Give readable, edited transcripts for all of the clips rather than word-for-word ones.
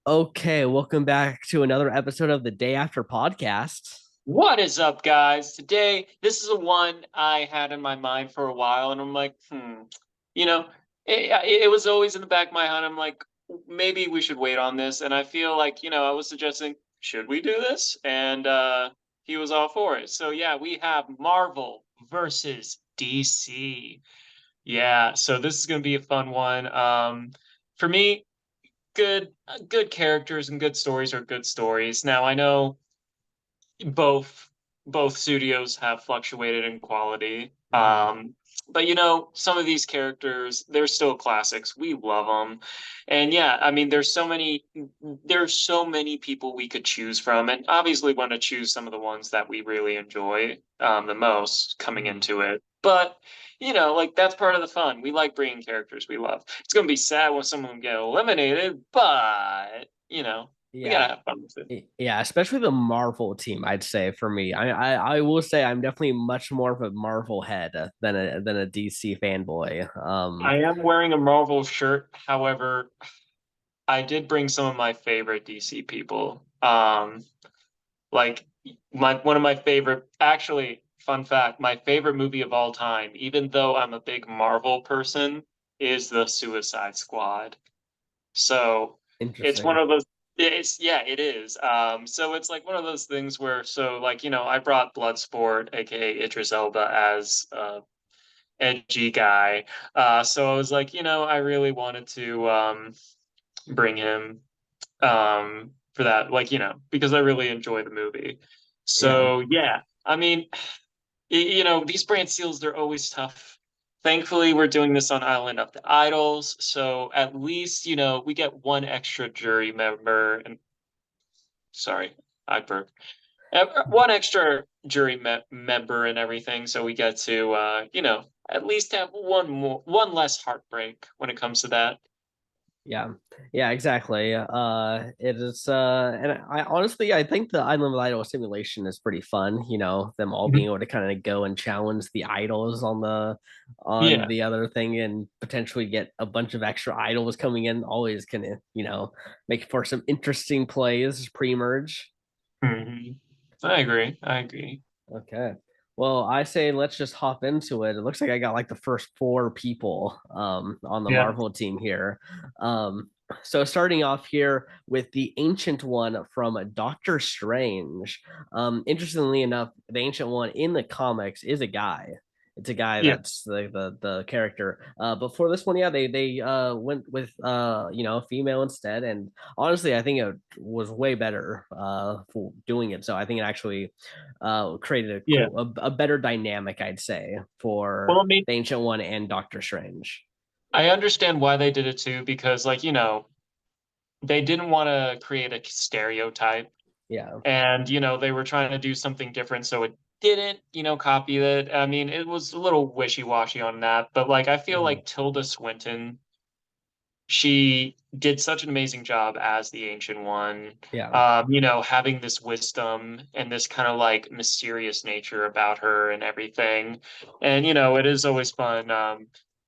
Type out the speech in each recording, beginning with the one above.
Okay, welcome back to another episode of the Day After Podcast. What is up, guys? Today, this is a one I had in my mind for a while, and I'm like, you know, it was always in the back of my mind. I'm like, maybe we should wait on this. And I feel like, I was suggesting, should we do this? And he was all for it. So yeah, we have Marvel versus DC. Yeah, so this is gonna be a fun one. For me, good characters and good stories are good stories. Now I know both both studios have fluctuated in quality. Mhm. But some of these characters, they're still classics. We love them. And yeah, I mean, there's so many people we could choose from, and obviously want to choose some of the ones that we really enjoy the most coming Mhm. into it. But like that's part of the fun. We like bringing characters we love. It's gonna be sad when some of them get eliminated, but we Yeah, gotta have fun with it. yeah, especially the Marvel team. I'd say for me, I will say I'm definitely much more of a Marvel head than a DC fanboy. I am wearing a Marvel shirt. However, I did bring some of my favorite DC people. Like my one of my favorite, actually, fun fact, my favorite movie of all time, even though I'm a big Marvel person, is the Suicide Squad. So it's one Interesting. of those. It's yeah, it is. So it's like one of those things where, so like I brought Bloodsport, aka Idris Elba, as edgy guy. So I was like, I really wanted to bring him for that, like, because I really enjoy the movie. Yeah, So yeah, I mean, these brand seals, they're always tough. Thankfully, we're doing this on Island of the Idols, so at least, we get one extra jury member. And sorry, I burped. One extra member and everything, so we get to at least have one less heartbreak when it comes to that. yeah, yeah, exactly. It is, and I honestly I think the Island of Idol simulation is pretty fun. Them all being Mhm. able to kind of go and challenge the idols on Yeah. the other thing, and potentially get a bunch of extra idols coming in. Always can make for some interesting plays pre-merge. hmm I agree. I agree. Okay. Well, I say let's just hop into it. It looks like I got like the first four people on the Yeah. Marvel team here. So starting off here with the Ancient One from Doctor Strange. Interestingly enough, the Ancient One in the comics is a guy. It's a guy Yeah. that's the character. But for this one, yeah, they went with a female instead, and honestly, I think it was way better for doing it. So I think it actually created Yeah. a better dynamic, I'd say, Well, for I mean, the Ancient One and Doctor Strange. I understand why they did it too, because like, they didn't want to create a stereotype, Yeah. and they were trying to do something different, so it didn't, copy that. I mean, it was a little wishy-washy on that, but like I feel Mhm. like Tilda Swinton, she did such an amazing job as the Ancient One. Yeah. Having this wisdom and this kind of like mysterious nature about her and everything. And it is always fun.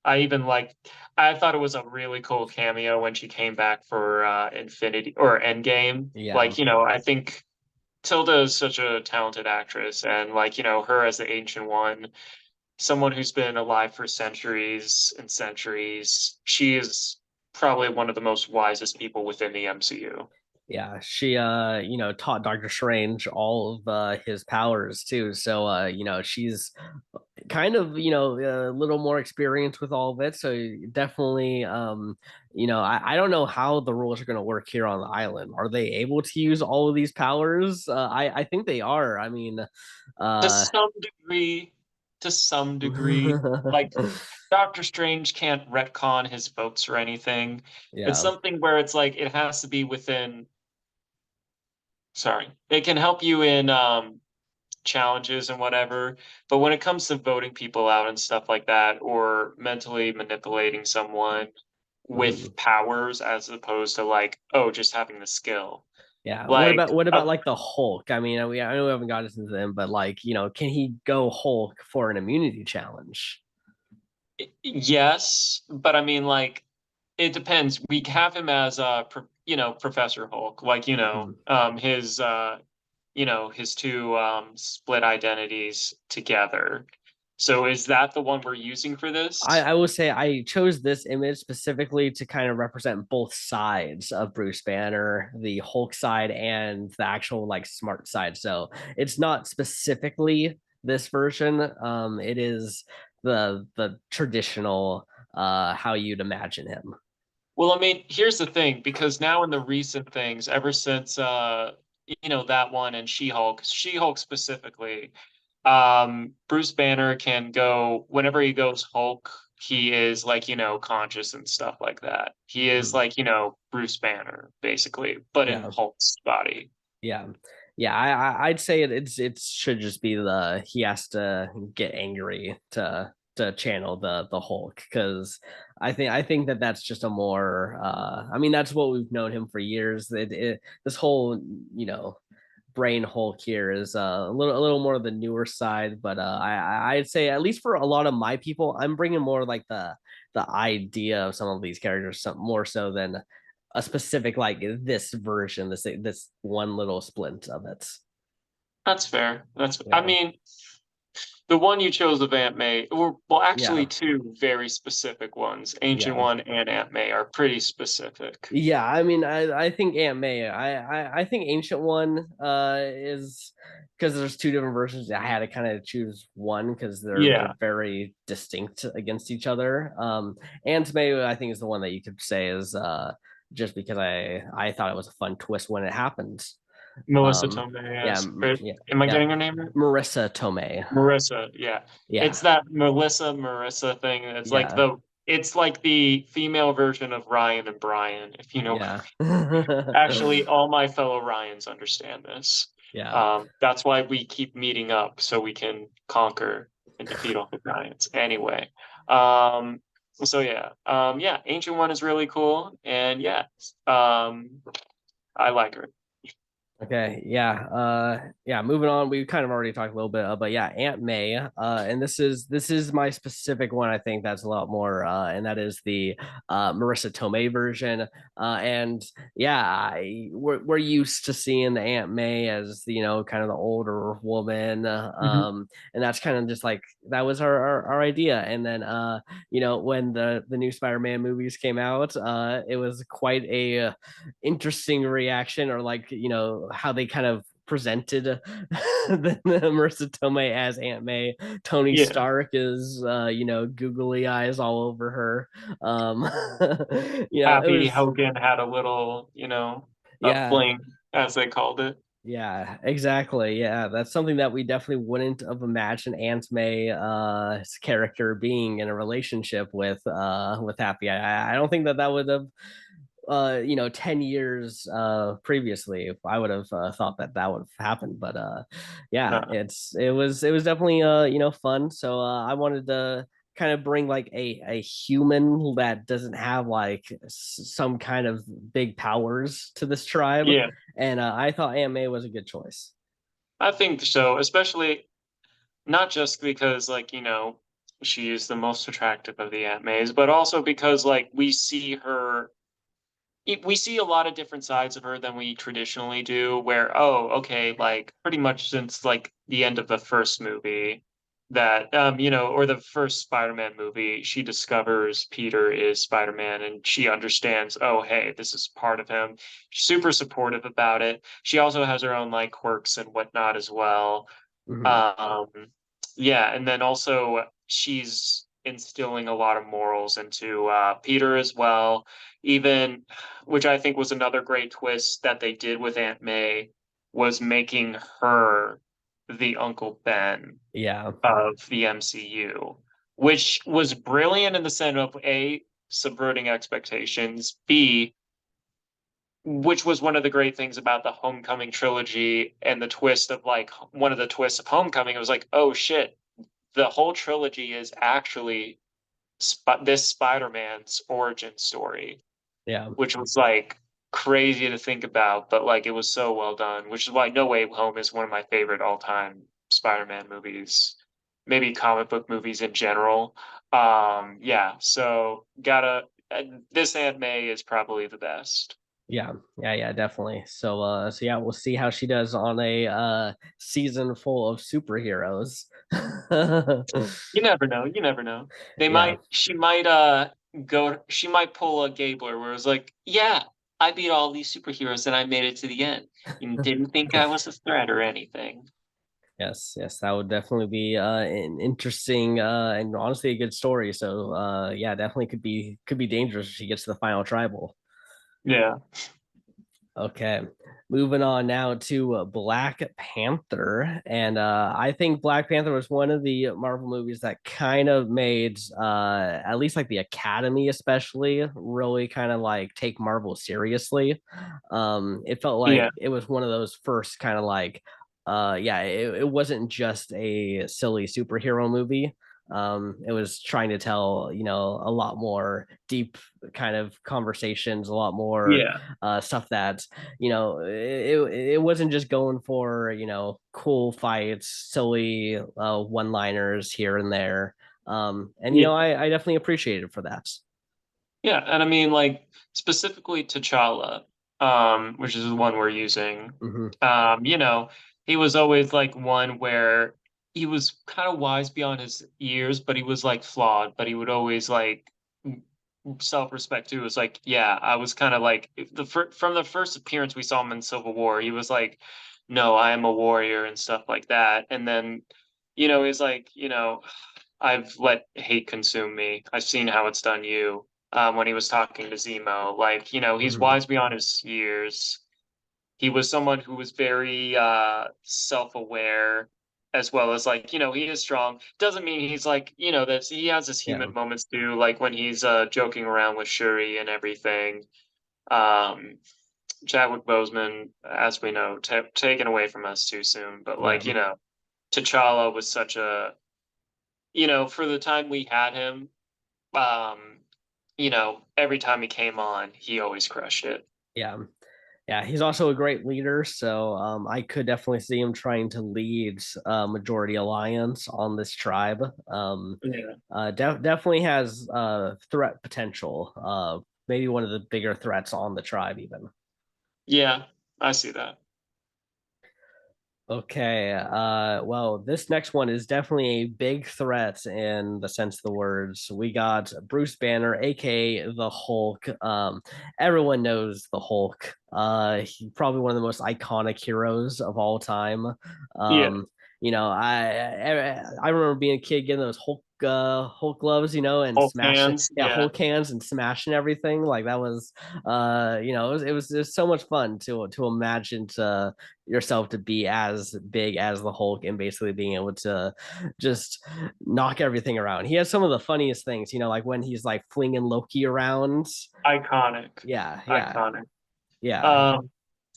I even like I thought it was a really cool cameo when she came back for Infinity or Endgame. Yeah. Like, I think Tilda is such a talented actress, and like, her as the Ancient One, someone who's been alive for centuries and centuries. She is probably one of the most wisest people within the MCU. Yeah, she taught Doctor Strange all of his powers too. So she's kind of a little more experienced with all of it. So definitely I don't know how the rules are going to work here on the island. Are they able to use all of these powers? I think they are. I mean, To uh some degree, to some degree, like Doctor Strange can't retcon his votes or anything. It's yeah. something where it's like it has to be within, sorry. It can help you in challenges and whatever. But when it comes to voting people out and stuff like that, or mentally manipulating someone with Mhm. powers as opposed to like, oh, just having the skill. Yeah. What Like, about what about like the Hulk? I mean, I know we haven't gotten into them, but like, can he go Hulk for an immunity challenge? yes, but I mean, like, it depends. We have him as Professor Hulk, like, Mhm. his two split identities together. So is that the one we're using for this? I will say I chose this image specifically to kind of represent both sides of Bruce Banner, the Hulk side and the actual like smart side. So it's not specifically this version. It is the traditional how you'd imagine him. Well, I mean, here's the thing, because now in the recent things, ever since that one and She-Hulk, She-Hulk specifically, Bruce Banner can go whenever he goes Hulk, he is like, conscious and stuff like that. He is Mhm. like, Bruce Banner, basically, but in Yeah. Hulk's body. Yeah. Yeah, I'd say it should just be the he has to get angry to channel the Hulk because I think that that's just a more I mean that's what we've known him for years. This whole brain Hulk here is a little more of the newer side, but I'd say at least for a lot of my people, I'm bringing more like the idea of some of these characters some, more so than a specific like this version, this one little splint of it. That's fair. I Yeah, mean, the one you chose of Aunt May, or well, actually yeah, two very specific ones, Ancient yeah. One and Aunt May, are pretty specific. Yeah, I mean, I think Aunt May. I think Ancient One is because there's two different versions. I had to kind of choose one because they're Yeah. very distinct against each other. Aunt May, I think, is the one that you could say is just because I thought it was a fun twist when it happened. Melissa Um, Tomei, yeah, yes. Am I yeah, getting her name right? Marissa Tomei. Marissa, yeah. It's Yeah, that Marissa thing. yeah, It's like the female version of Ryan and Brian, if you know what I yeah, mean. Actually, all my fellow Ryans understand this. yeah. That's why we keep meeting up so we can conquer and defeat all the Ryans. Anyway, um, so yeah, yeah, Ancient One is really cool, and yeah, I like her. Okay, yeah, moving on. We kind of already talked a little bit, but yeah, Aunt May. And this is my specific one. I think that's a lot more, and that is the Marissa Tomei version. And yeah, we're used to seeing the Aunt May as kind of the older woman, Mhm. and that's kind of just like that was our idea. And then when the new Spider-Man movies came out, it was quite a interesting reaction or like how they kind of presented the Marissa Tomei as Aunt May. Tony Yeah. Stark is googly eyes all over her. It Happy was Hogan had a little, a yeah. fling, as they called it. Yeah, exactly. Yeah, that's something that we definitely wouldn't have imagined Aunt May character being in a relationship with Happy. I don't think that would have 10 years previously if I would have thought that would have happened. But yeah, No. it was definitely fun. So I wanted to kind of bring like a human that doesn't have like some kind of big powers to this tribe, Yeah, and I thought Aunt May was a good choice. I think so, especially not just because, like, she is the most attractive of the Aunt Mays, but also because, like, we see a lot of different sides of her than we traditionally do, where, oh, okay, like, pretty much since, like, the end of the first movie, that, or the first Spider-Man movie, she discovers Peter is Spider-Man and she understands, oh, hey, this is part of him. She's super supportive about it. She also has her own, like, quirks and whatnot as well. Mhm. Um, yeah, and then also she's instilling a lot of morals into Peter as well. Even, which I think was another great twist that they did with Aunt May, was making her the Uncle Ben Yeah, of the MCU, which was brilliant in the sense of A, subverting expectations, B, which was one of the great things about the Homecoming trilogy and the twist of like one of the twists of Homecoming. It was like, oh shit, the whole trilogy is actually this Spider-Man's origin story, yeah. which was like crazy to think about, but like it was so well done, which is why No Way Home is one of my favorite all-time Spider-Man movies, maybe comic book movies in general. Yeah, so gotta this Aunt May is probably the best. Yeah, yeah, definitely. So yeah, we'll see how she does on a season full of superheroes. You never know. You never know. They Yeah. might. She might. Go. She might pull a Gabler where it's like, yeah, I beat all these superheroes and I made it to the end. You didn't think I was a threat or anything. Yes, yes, that would definitely be an interesting and honestly a good story. So yeah, definitely could be dangerous if she gets to the final tribal. Yeah. Okay, moving on now to Black Panther, and I think Black Panther was one of the Marvel movies that kind of made at least like the Academy, especially, really kind of like take Marvel seriously. It felt Yeah. like it was one of those first kind of like, yeah, it wasn't just a silly superhero movie. It was trying to tell a lot more deep kind of conversations, a lot more Yeah. stuff that it wasn't just going for cool fights, silly one liners here and there. And Yeah. I definitely appreciate it for that. Yeah. And I mean, like specifically T'Challa, which is the one we're using. Hmm. You know, he was always like one where he was kind of wise beyond his years, but he was like flawed. But he would always like self-respect too. It was like, yeah, I was kind of like from the first appearance we saw him in Civil War, he was like, no, I am a warrior and stuff like that. And then, he's like, I've let hate consume me. I've seen how it's done you. When he was talking to Zemo, like, he's Hmm. wise beyond his years. He was someone who was very self-aware, as well as like, he is strong. Doesn't mean he's like, that he has his Yeah. human moments too, like when he's joking around with Shuri and everything. Um Chadwick Boseman, as we know, taken away from us too soon. But Yeah. like, T'Challa was such a, for the time we had him, um, every time he came on, he always crushed it. Yeah. Yeah, he's also a great leader, so I could definitely see him trying to lead Majority Alliance on this tribe. Yeah. Definitely has threat potential. Maybe one of the bigger threats on the tribe, even. Yeah, I see that. Okay. Well, this next one is definitely a big threat in the sense of the words. We got Bruce Banner, aka the Hulk. Everyone knows the Hulk. He's probably one of the most iconic heroes of all time. Yeah. Um, I remember being a kid getting those Hulk gloves, and Hulk smashing, hands. yeah, Yeah. Hulk hands and smashing everything. Like that was it was just so much fun to imagine to yourself to be as big as the Hulk and basically being able to just knock everything around. He has some of the funniest things, like when he's like flinging Loki around. Iconic. Yeah, yeah, Iconic. yeah. Um,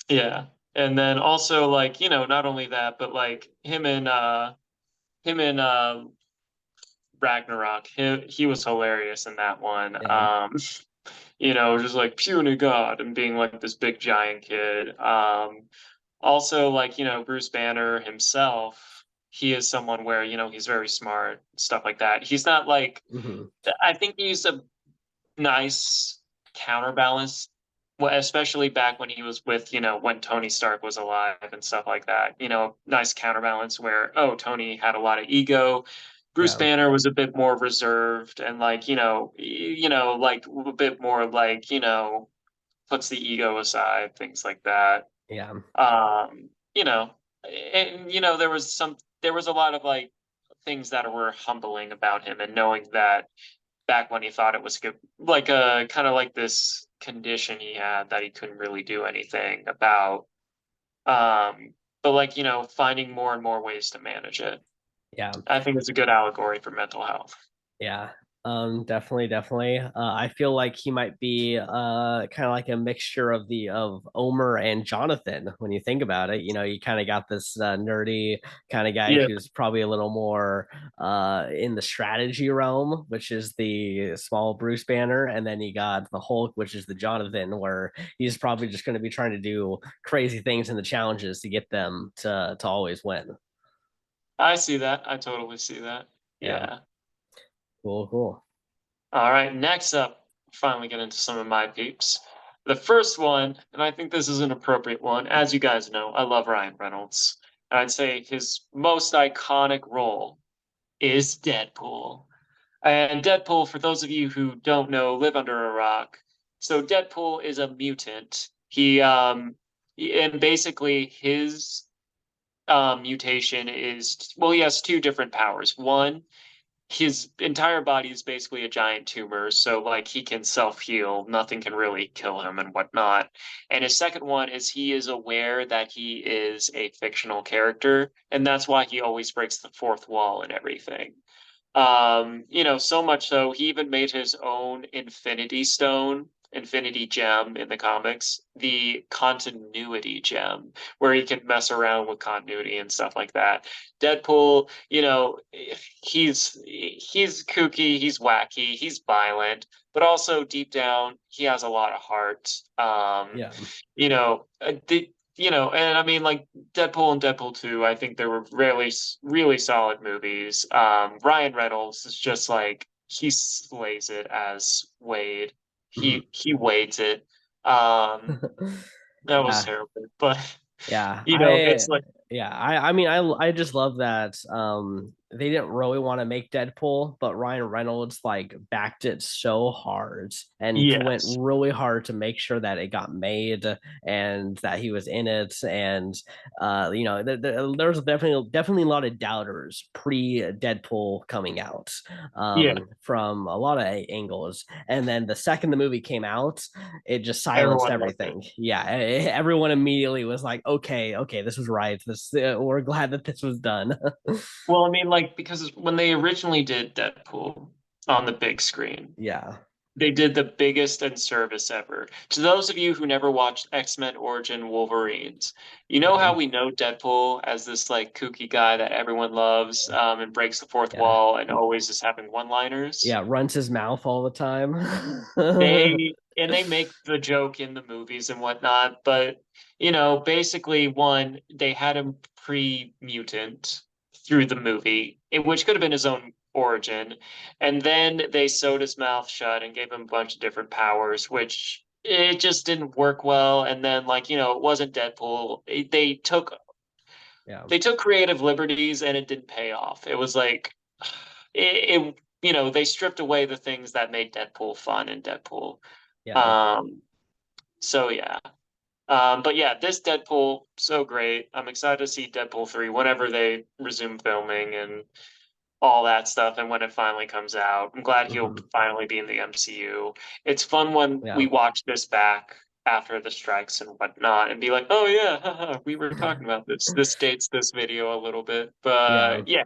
yeah. And then also like, not only that, but like him and Ragnarok, he was hilarious in that one. Yeah. Just like puny god and being like this big giant kid. Also like, Bruce Banner himself, he is someone where, he's very smart, stuff like that. He's not like Hmm. I think he's a nice counterbalance, well, especially back when he was with, when Tony Stark was alive and stuff like that. Nice counterbalance where, oh, Tony had a lot of ego. Bruce Yeah, Banner was a bit more reserved and like, like a bit more like, puts the ego aside, things like that. yeah, Um, you know, and there was a lot of like things that were humbling about him and knowing that back when he thought it was good, like a kind of like this condition he had that he couldn't really do anything about. But like, finding more and more ways to manage it. yeah. I think it's a good allegory for mental health. Yeah. Definitely. I feel like he might be kind of like a mixture of Omer and Jonathan when you think about it. You kind of got this nerdy kind of guy Yeah, who's probably a little more in the strategy realm, which is the small Bruce Banner, and then you got the Hulk, which is the Jonathan, where he's probably just going to be trying to do crazy things in the challenges to get them to always win. I see that. I totally see that. Yeah. Yeah. Cool, cool. All right. Next up, finally get into some of my peeps. The first one, and I think this is an appropriate one, as you guys know, I love Ryan Reynolds. And I'd say his most iconic role is Deadpool. And Deadpool, for those of you who don't know, live under a rock. So Deadpool is a mutant. And basically his mutation is, well, he has two different powers. One, his entire body is basically a giant tumor, so like he can self-heal, nothing can really kill him and whatnot. And his second one is he is aware that he is a fictional character, and that's why he always breaks the fourth wall and everything. So much so he even made his own Infinity Stone, Infinity Gem in the comics, the continuity gem, where he can mess around with continuity and stuff like that. Deadpool, he's kooky, he's wacky, he's violent, but also deep down he has a lot of heart. Yeah. And I mean, like Deadpool and Deadpool 2, I think they were really, really solid movies. Ryan Reynolds is just like he slays it as Wade. Mhm. He wades it. Um, that was Yeah. terrible, but Yeah, it's like I mean I just love that they didn't really want to make Deadpool, but Ryan Reynolds like backed it so hard and went yes, really hard to make sure that it got made and that he was in it. And there's definitely a lot of doubters pre Deadpool coming out yeah, from a lot of angles. And then the second the movie came out, it just silenced everyone loved it. everything. Yeah, everyone immediately was like, okay, okay, this was right. This we're glad that this was done. Well, I mean, like because when they originally did Deadpool on the big screen, Yeah, they did the biggest in service ever. To those of you who never watched X-Men Origin Wolverines, you know yeah, how we know Deadpool as this like kooky guy that everyone loves, and breaks the fourth yeah, wall and always is having one-liners. yeah. Runs his mouth all the time. They make the joke in the movies and whatnot, but basically one, they had him pre-mutant through the movie, which could have been his own origin, and then they sewed his mouth shut and gave him a bunch of different powers, which it just didn't work well. And then it wasn't Deadpool. Yeah, They took creative liberties and it didn't pay off. It was like they stripped away the things that made Deadpool fun in Deadpool. yeah. Um, so yeah. But yeah, this Deadpool, so great. I'm excited to see Deadpool 3 whenever they resume filming and all that stuff and when it finally comes out. I'm glad he'll Mhm. finally be in the MCU. It's fun when we Yeah. watch this back after the strikes and whatnot and be like, oh yeah, haha, we were talking about this. This dates this video a little bit. Yeah, But yeah,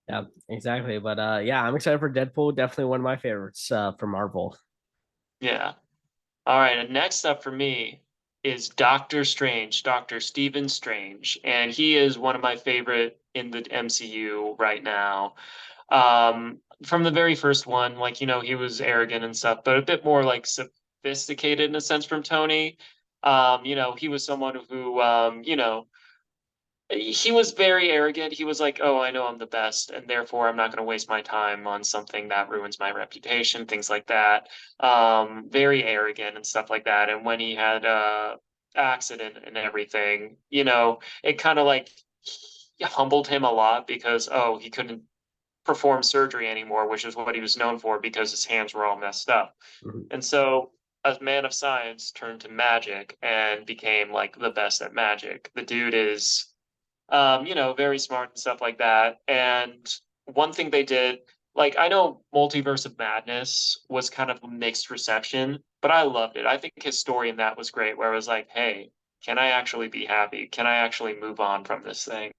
yeah, exactly. But yeah, I'm excited for Deadpool. Definitely one of my favorites from Marvel. yeah. All right, and next up for me is Doctor Strange, Doctor Stephen Strange, and he is one of my favorite in the MCU right now. From the very first one, like he was arrogant and stuff, but a bit more like sophisticated in a sense from Tony. He was someone who he was very arrogant. He was like, "Oh, I know I'm the best, and therefore I'm not going to waste my time on something that ruins my reputation," things like that. Very arrogant and stuff like that. And when he had accident and everything, it kind of like humbled him a lot because he couldn't perform surgery anymore, which is what he was known for because his hands were all messed up. Mhm. And so a man of science turned to magic and became like the best at magic. The dude is very smart and stuff like that. And one thing they did, like I know Multiverse of Madness was kind of a mixed reception, but I loved it. I think his story in that was great, where it was like, hey, can I actually be happy? Can I actually move on from this thing?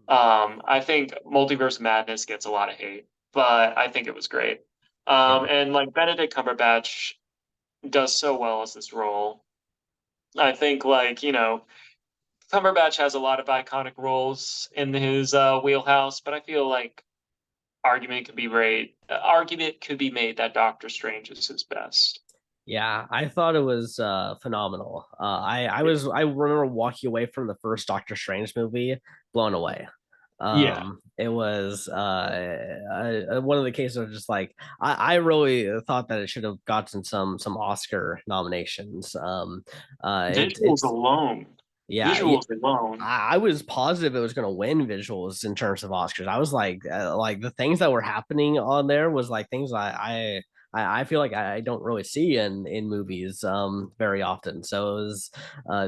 I think Multiverse of Madness gets a lot of hate, but I think it was great. Yeah. And like Benedict Cumberbatch does so well as this role. I think Cumberbatch has a lot of iconic roles in his wheelhouse, but I feel like argument could be made that Doctor Strange is his best. Yeah, I thought it was phenomenal. I remember walking away from the first Doctor Strange movie blown away. Yeah. It was one of the cases of just like I really thought that it should have gotten some Oscar nominations. Visuals It's alone. yeah, Visuals alone. I was positive it was going to win visuals in terms of Oscars. I was like the things that were happening on there was like things I feel like I don't really see in movies very often. So it was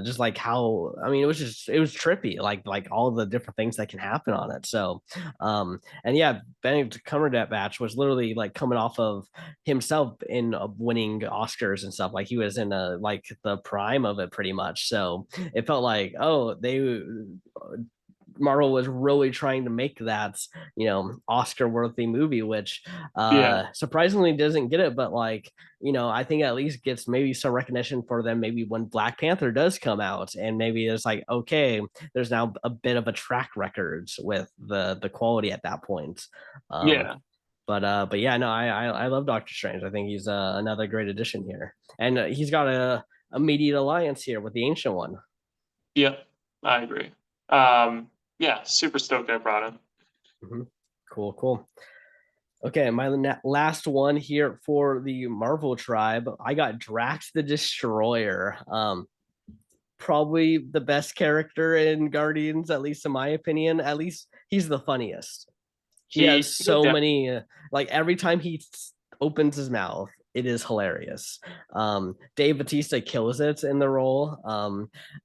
just like how I mean it was trippy like all the different things that can happen on it. So and yeah, Benedict Cumberbatch was literally like coming off of himself in winning Oscars and stuff. Like he was in a like the prime of it pretty much. So it felt like oh they Marvel was really trying to make that Oscar worthy movie, which Yeah. surprisingly doesn't get it, but like I think at least gets maybe some recognition for them maybe when Black Panther does come out, and maybe it's like okay, there's now a bit of a track record with the quality at that point. Um, Yeah. but yeah, no, I love Doctor Strange. I think he's another great addition here, and he's got a immediate alliance here with the Ancient One. Yep. I agree. Yeah, super stoked I brought him. Mhm. Cool, cool. Okay, my last one here for the Marvel tribe. I got Drax the Destroyer. Probably the best character in Guardians, at least in my opinion. At least he's the funniest. He has He so many like every time he opens his mouth it is hilarious. Dave Batista kills it in the role.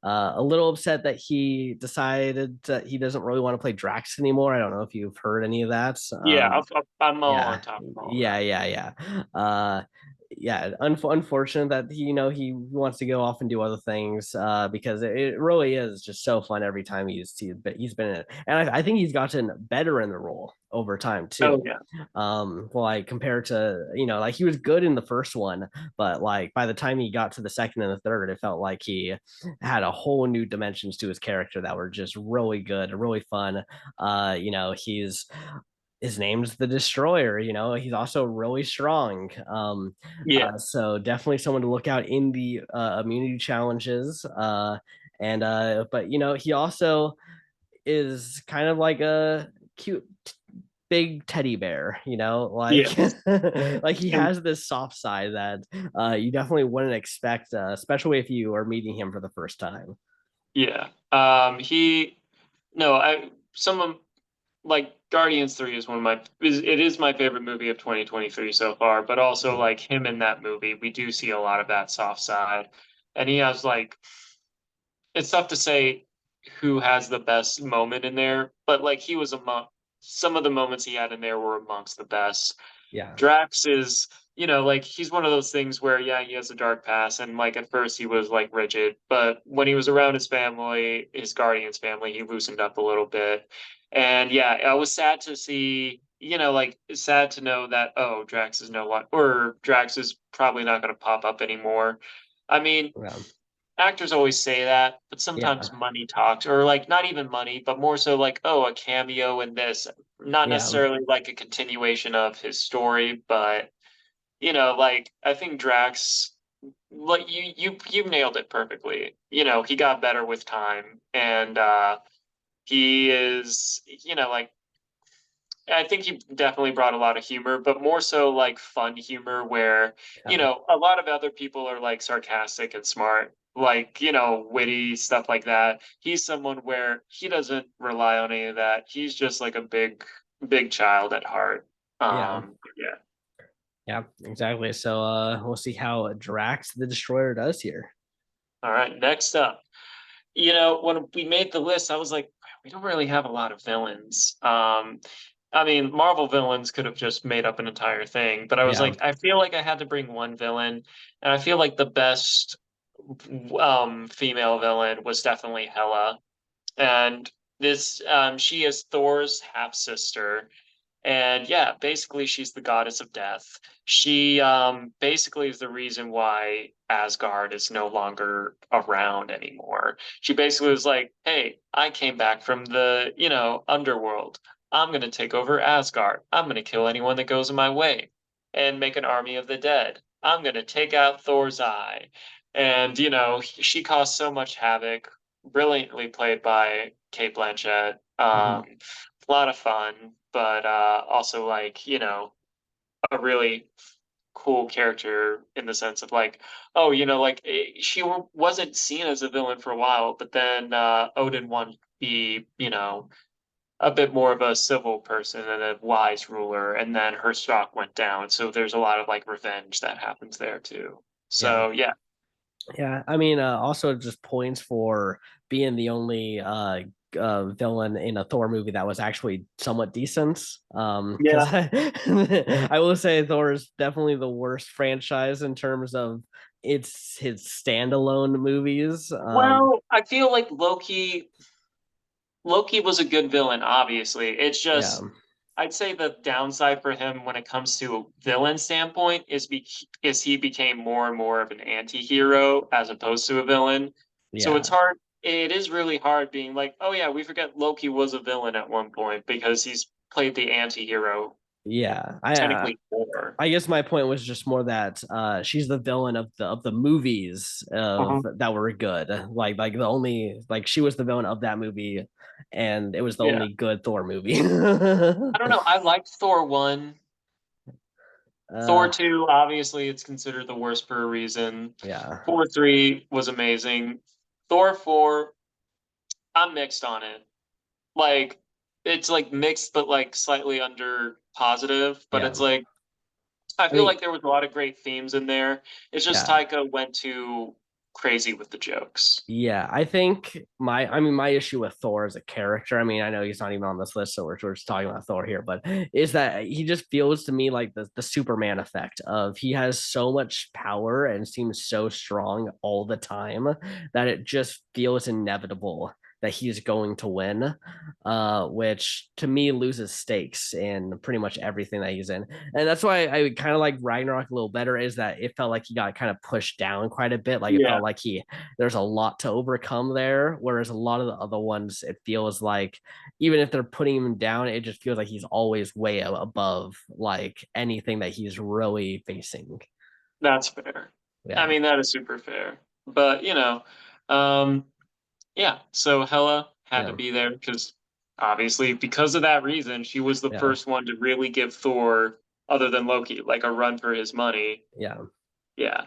A little upset that he decided that he doesn't really want to play Drax anymore. I don't know if you've heard any of that. yeah, I'm all Yeah, on top of all yeah, that. yeah, yeah. uh yeah, unfortunate that he wants to go off and do other things because it really is just so fun every time he's been in it, and I think he's gotten better in the role over time Oh too. yeah. Like compared to like he was good in the first one, but like by the time he got to the second and the third, it felt like he had a whole new dimensions to his character that were just really good, really fun. He's his name's the Destroyer. He's also really strong. Yeah. So definitely someone to look out in the immunity challenges. And but he also is kind of like a cute big teddy bear. Like Yes. like he And has this soft side that you definitely wouldn't expect, especially if you are meeting him for the first time. yeah. He no, I some of like Guardians 3 is it is my favorite movie of 2023 so far, but also Mhm. like him in that movie, we do see a lot of that soft side. And he has like it's tough to say who has the best moment in there, but like he was among some of the moments he had in there were amongst the best. Yeah, Drax is, like he's one of those things where, yeah, he has a dark past, and like at first he was like rigid, but when he was around his family, his Guardians family, he loosened up a little bit. And yeah, I was sad to see, like sad to know that, oh, Drax is no one, or Drax is probably not going to pop up anymore. I mean, yeah, actors always say that, but yeah, sometimes money talks, or like not even money, but more so like, oh, a cameo in this, not yeah. necessarily like a continuation of his story, but like I think Drax, like you nailed it perfectly. He got better with time, and he is, like I think he definitely brought a lot of humor, but more so like fun humor where, Yeah. a lot of other people are like sarcastic and smart, like, witty stuff like that. He's someone where he doesn't rely on any of that. He's just like a big child at heart. Yeah. Yeah. Yeah, exactly. So we'll see how Drax the Destroyer does here. All right. Next up, when we made the list, I was like, we don't really have a lot of villains. I mean, Marvel villains could have just made up an entire thing, but I was Yeah. like, I feel like I had to bring one villain, and I feel like the best female villain was definitely Hela. And she is Thor's half sister, and yeah, basically she's the goddess of death. She basically is the reason why Asgard is no longer around anymore. She basically was like, "Hey, I came back from the, underworld. I'm going to take over Asgard. I'm going to kill anyone that goes in my way and make an army of the dead. I'm going to take out Thor's eye." And, she caused so much havoc, brilliantly played by Kate Blanchett. Mhm. a lot of fun, but also like, a really cool character in the sense of like, oh, like she wasn't seen as a villain for a while, but then Odin wanted to be, a bit more of a civil person and a wise ruler, and then her stock went down. So there's a lot of like revenge that happens there too. Yeah. So yeah. Yeah, I mean, also just points for being the only villain in a Thor movie that was actually somewhat decent. Because Yeah. I will say Thor is definitely the worst franchise in terms of its his standalone movies. Well, I feel like Loki was a good villain, obviously. It's Yeah, just I'd say the downside for him when it comes to a villain standpoint is he became more and more of an anti-hero as opposed to a villain. So it's yeah, hard. It is really hard being like, oh yeah, we forget Loki was a villain at one point because he's played the anti-hero yeah. technically more. I guess my point was just more that she's the villain of the movies of Mhm. that were good. Like the only like she was the villain of that movie, and it was the Yeah. only good Thor movie. I don't know. I liked Thor 1. Thor uh, 2, obviously, it's considered the worst for a reason. yeah, Thor 3 was amazing. Thor 4, I'm mixed on it. Like, it's like mixed, but like slightly under positive. But yeah. it's like, I I feel mean, like there was a lot of great themes in there. It's just yeah. Taika went too crazy with the jokes. Yeah, I think I mean my issue with Thor as a character, I mean, I know he's not even on this list, so we're just talking about Thor here, but is that he just feels to me like the Superman effect of he has so much power and seems so strong all the time that it just feels inevitable that he's going to win, which to me loses stakes in pretty much everything that he's in. And that's why I kind of like Ragnarok a little better, is that it felt like he got kind of pushed down quite a bit. Like it Yeah, felt like there's a lot to overcome there. Whereas a lot of the other ones, it feels like even if they're putting him down, it just feels like he's always way above like anything that he's really facing. that's fair. I Yeah, mean, that is super fair. But, um, yeah, so Hela had to yeah, be there because obviously, because of that reason, she was the yeah, first one to really give Thor, other than Loki, like a run for his money. yeah. Yeah.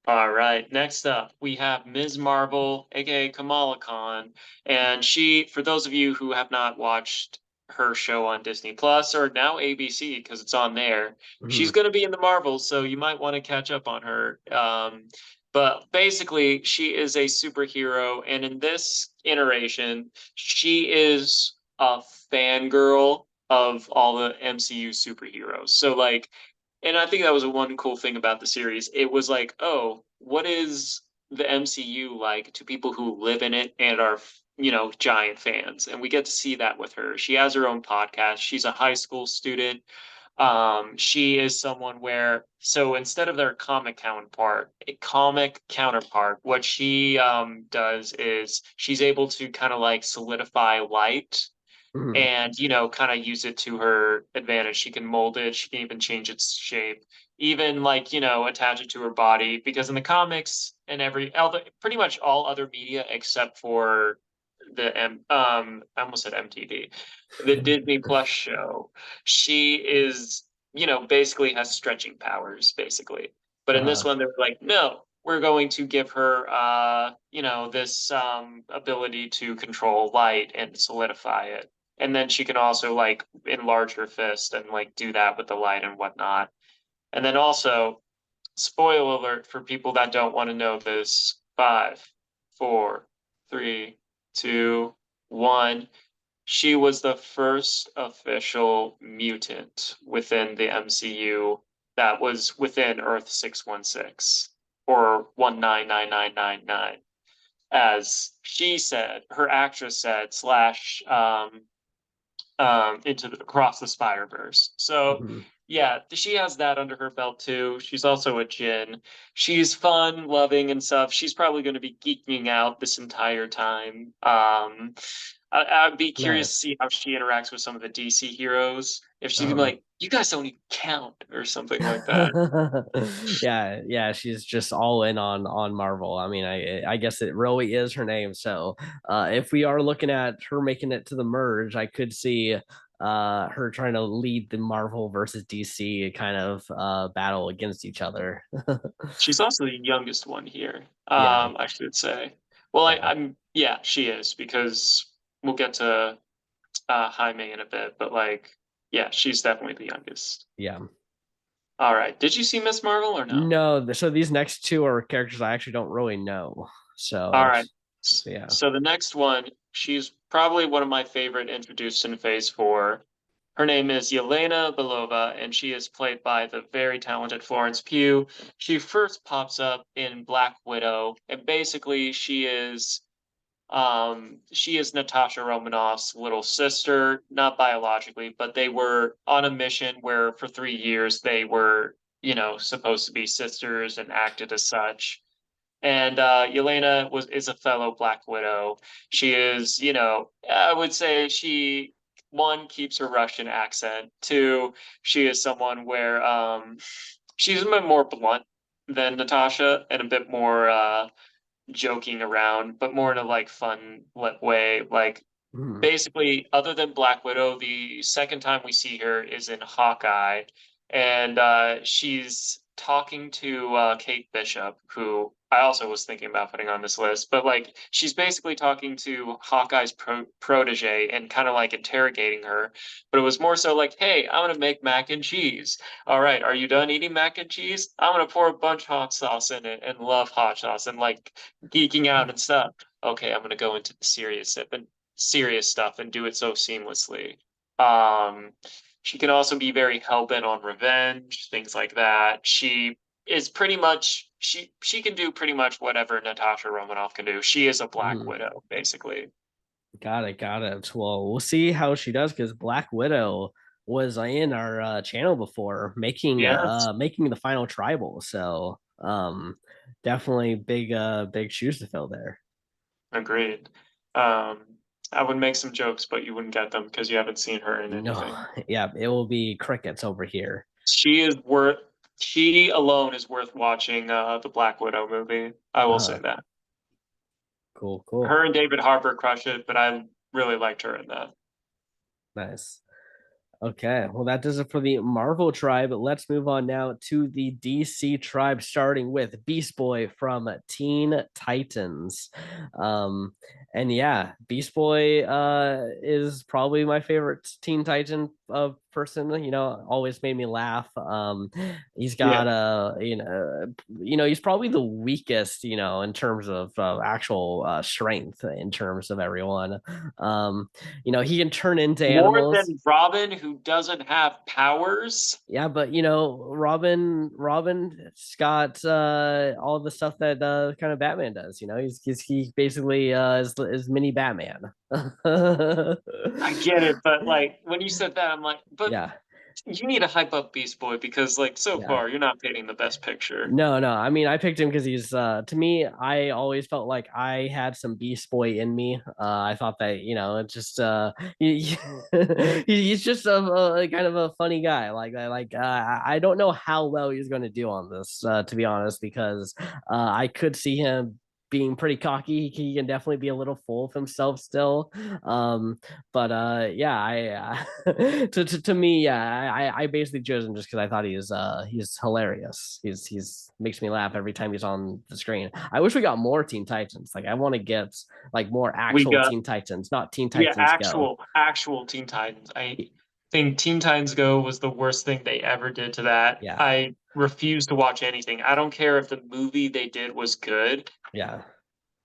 All right. Next up, we have Ms. Marvel, aka Kamala Khan, and she, for those of you who have not watched her show on Disney Plus or now ABC because it's on there, she's Mhm. going to be in the Marvels, so you might want to catch up on her. But basically, she is a superhero, and in this iteration, she is a fangirl of all the MCU superheroes. So, like, and I think that was a one cool thing about the series. It was like, oh, what is the MCU like to people who live in it and are, giant fans? And we get to see that with her. She has her own podcast. She's a high school student. She is someone where, so instead of their comic counterpart, what she does is she's able to kind of like solidify light Mhm. and kind of use it to her advantage. She can mold it, she can even change its shape, even like attach it to her body, because in the comics and pretty much all other media except for I almost said MTV, the Disney Plus show, she is basically has stretching powers basically. But in this uh, one they're like, no, we're going to give her this ability to control light and solidify it, and then she can also like enlarge her fist and like do that with the light and whatnot. And then also, spoiler alert for people that don't want to know this: five, four, three, two, one. She was the first official mutant within the MCU that was within Earth 616 or 199999, as she said, her actress said, slash into the across the Spider Verse. So mhm. yeah, she has that under her belt too. She's also a Jin. She's fun, loving, and stuff. She's probably going to be geeking out this entire time. I'd be curious to Nice. see how she interacts with some of the DC heroes if she'd be Uh-huh. like, "You guys don't even count," or something like that. Yeah, yeah, she's just all in on Marvel. I mean, I guess it really is her name. So, if we are looking at her making it to the merge, I could see her trying to lead the Marvel versus DC kind of battle against each other. She's also the youngest one here, Yeah, I should say. Well, yeah, I'm yeah, she is because we'll get to Jaime in a bit, but like, yeah, she's definitely the youngest. yeah. All right, did you see Miss Marvel or no? No, so these next two are characters I actually don't really know. All So, right, so yeah. so the next one, she's probably one of my favorite introduced in Phase Four. Her name is Yelena Belova, and she is played by the very talented Florence Pugh. She first pops up in Black Widow, and basically she is Natasha Romanoff's little sister, not biologically, but they were on a mission where for 3 years they were, supposed to be sisters and acted as such. And Yelena is a fellow Black Widow. She is, I would say she one keeps her Russian accent. Two, she is someone where she's a bit more blunt than Natasha and a bit more joking around, but more in a like fun way. Like Mhm. basically, other than Black Widow, the second time we see her is in Hawkeye, and she's talking to Kate Bishop, who I also was thinking about putting on this list. But like, she's basically talking to Hawkeye's protege and kind of like interrogating her. But it was more so like, "Hey, I'm gonna make mac and cheese. All right, are you done eating mac and cheese? I'm gonna pour a bunch of hot sauce in it and love hot sauce and like geeking out and stuff. Okay, I'm gonna go into the serious stuff and do it so seamlessly. Um, she can also be very hell bent on revenge, things like that. She is pretty much she can do pretty much whatever Natasha Romanoff can do. She is a Black Mhm. Widow, basically. Got it, got it. Well, we'll see how she does because Black Widow was in our channel before, Yes, making the final tribal. So, definitely big shoes to fill there. agreed. Um, I would make some jokes, but you wouldn't get them because you haven't seen her in No, anything. yeah, it will be crickets over here. She is worth she alone is worth watching the Black Widow movie. I will say Uh, that. cool, cool, Her and David Harbour crush it, but I really liked her in that. nice. Okay, well, that does it for the Marvel tribe. Let's move on now to the DC tribe, starting with Beast Boy from Teen Titans. Um, and yeah, Beast Boy is probably my favorite Teen Titan person. Always made me laugh. He's got Yeah. he's probably the weakest, in terms of actual strength in terms of everyone. He can turn into More animals. than Robin, who doesn't have powers. Yeah, but Robin's got all the stuff that kind of Batman does. He basically is mini Batman. I get it, but like when you said that, I'm like, but Yeah, you need to hype up Beast Boy because like so yeah. far you're not painting the best picture. No, no. I mean, I picked him because he's to me, I always felt like I had some Beast Boy in me. I thought that, it's just he's just a kind of a funny guy. I don't know how well he's going to do on this, to be honest, because I could see him being pretty cocky. He can definitely be a little full of himself still. Um, but yeah, to me, yeah, I basically chose him just because I thought he's hilarious. He's makes me laugh every time he's on the screen. I wish we got more Teen Titans. Like, I want to get like more We actual got Teen Titans, not Teen yeah, Titans Go. actual Teen Titans. I think Teen Titans Go was the worst thing they ever did to that. Yeah, I refuse to watch anything. I don't care if the movie they did was good. yeah.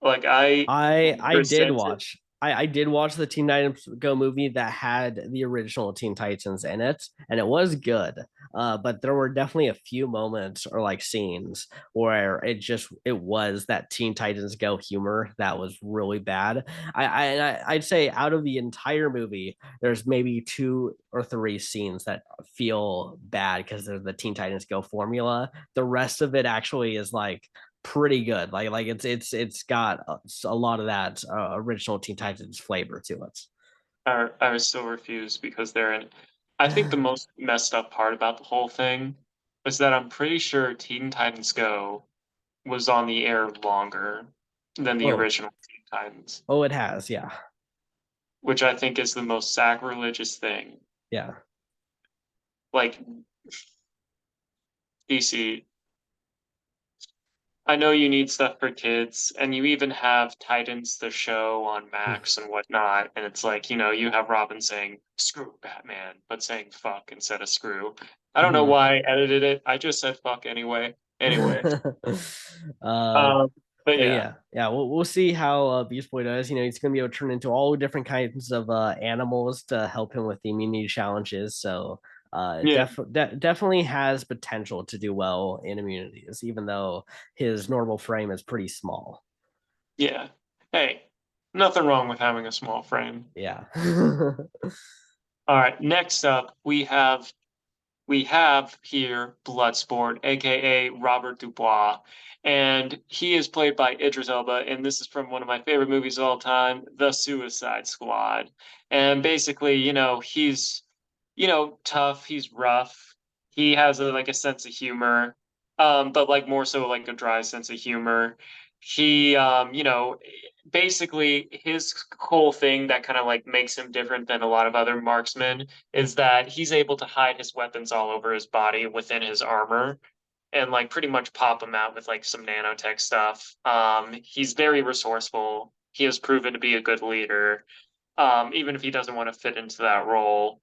Like I I did resent it. watch. I did watch the Teen Titans Go movie that had the original Teen Titans in it, and it was good. But there were definitely a few moments or like scenes where it was that Teen Titans Go humor that was really bad. I'd say out of the entire movie, there's maybe two or three scenes that feel bad because they're the Teen Titans Go formula. The rest of it actually is like pretty good. It's got a lot of that original Teen Titans flavor to it. I still refuse because they're in. I think the most messed up part about the whole thing is that I'm pretty sure Teen Titans Go was on the air longer than the Oh, original Teen Titans, oh, it has. Yeah, which I think is the most sacrilegious thing. yeah. Like DC, I know you need stuff for kids, and you even have Titans the show on Max and whatnot, and it's like, you have Robin saying screw Batman, but saying fuck instead of screw. I don't know Mhm. why I edited it. I just said fuck anyway. Anyway. uh, Um, but but yeah. yeah, yeah, we'll see how Beast Boy does. He's gonna be able to turn into all different kinds of animals to help him with the immunity challenges. So Yeah. definitely has potential to do well in immunities, even though his normal frame is pretty small. Yeah. Hey, nothing wrong with having a small frame. Yeah. All right, next up we have here Bloodsport, aka Robert Dubois, and he is played by Idris Elba, and this is from one of my favorite movies of all time, The Suicide Squad. And basically, he's tough, he's rough, he has like a sense of humor, but like more so like a dry sense of humor. He, basically his whole thing that kind of like makes him different than a lot of other marksmen is that he's able to hide his weapons all over his body within his armor and like pretty much pop them out with like some nanotech stuff. He's very resourceful. He has proven to be a good leader, even if he doesn't want to fit into that role.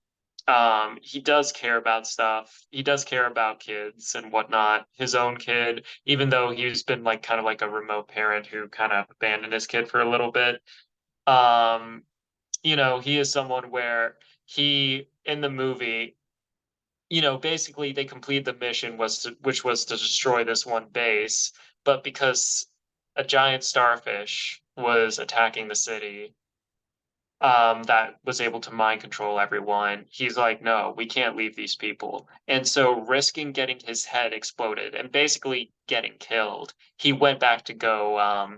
He does care about stuff. He does care about kids and whatnot. His own kid, even though he's been like kind of like a remote parent who kind of abandoned his kid for a little bit. Um, he is someone where he in the movie, basically they completed the mission which was to destroy this one base, but because a giant starfish was attacking the city, that was able to mind control everyone. He's like, no, we can't leave these people. And so, risking getting his head exploded and basically getting killed, he went back to go,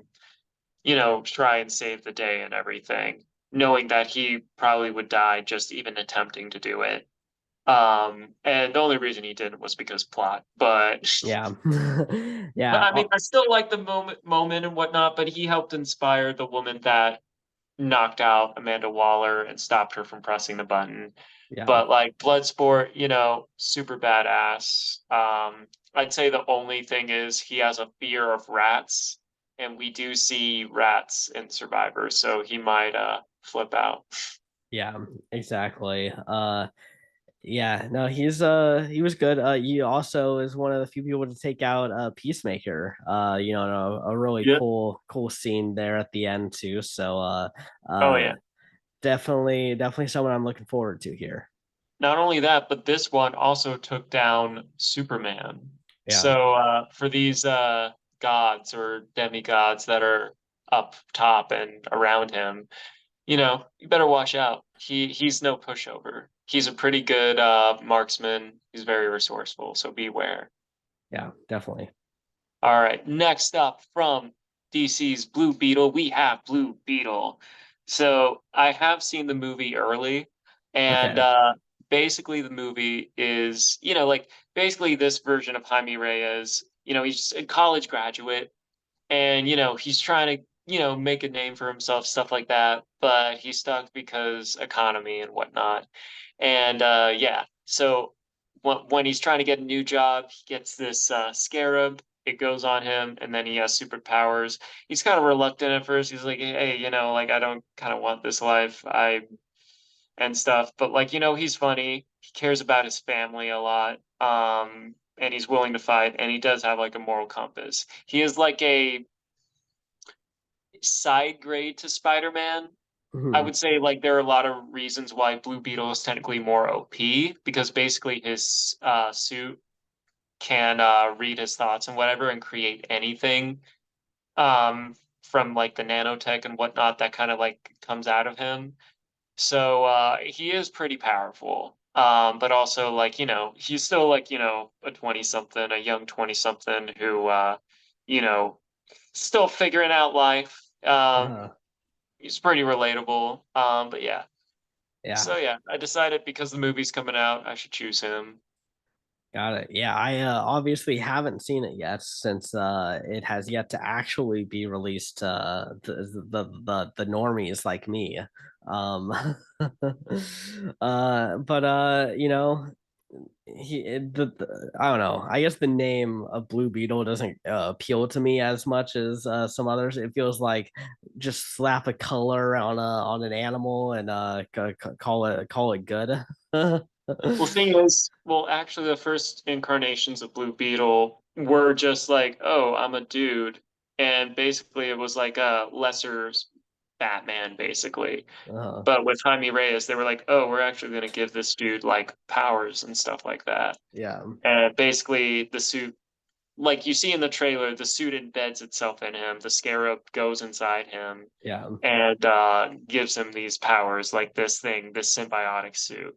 try and save the day and everything, knowing that he probably would die just even attempting to do it. And the only reason he didn't was because plot. But Yeah. but Yeah. I mean, I still like the moment and whatnot. But he helped inspire the woman that knocked out Amanda Waller and stopped her from pressing the button. Yeah. But like Bloodsport, super badass. I'd say the only thing is he has a fear of rats, and we do see rats in Survivor, so he might flip out. Yeah, exactly. Yeah, no, he was good. He also is one of the few people to take out Peacemaker. A really Yeah. cool scene there at the end too. So Oh uh yeah. definitely someone I'm looking forward to here. Not only that, but this one also took down Superman. Yeah. So for these gods or demigods that are up top and around him, you better watch out. He's no pushover. He's a pretty good marksman. He's very resourceful, so beware. Yeah, definitely. All right, next up from DC's Blue Beetle, we have Blue Beetle. So I have seen the movie early, and Okay. basically the movie is, like basically this version of Jaime Reyes. He's a college graduate, and he's trying to make a name for himself, stuff like that, but he's stuck because economy and whatnot. And yeah, so when he's trying to get a new job, he gets this scarab. It goes on him, and then he has superpowers. He's kind of reluctant at first. He's like, hey, like I don't kind of want this life, I and stuff, but like he's funny. He cares about his family a lot, and he's willing to fight, and he does have like a moral compass. He is like a side grade to Spider-Man. I Mhm. would say like there are a lot of reasons why Blue Beetle is technically more OP because basically his suit can read his thoughts and whatever and create anything from like the nanotech and whatnot that kind of like comes out of him. So he is pretty powerful. But also like, he's still like, a 20 something, a young 20 something who you know, still figuring out life. Uh-huh. He's pretty relatable. But yeah. Yeah. So yeah, I decided because the movie's coming out, I should choose him. Got it. Yeah, I obviously haven't seen it yet since it has yet to actually be released to the normies like me. Um but I don't know. I guess the name of Blue Beetle doesn't appeal to me as much as some others. It feels like just slap a color on an animal and call it good. Well, thing is, well, actually, the first incarnations of Blue Beetle were just like, oh, I'm a dude, and basically it was like a lesser Batman, basically. uh, But with Jaime Reyes, they were like, oh, we're actually going to give this dude like powers and stuff like that. yeah, And basically, the suit, like you see in the trailer, the suit embeds itself in him. The scarab goes inside him yeah. and gives him these powers, like this thing, this symbiotic suit,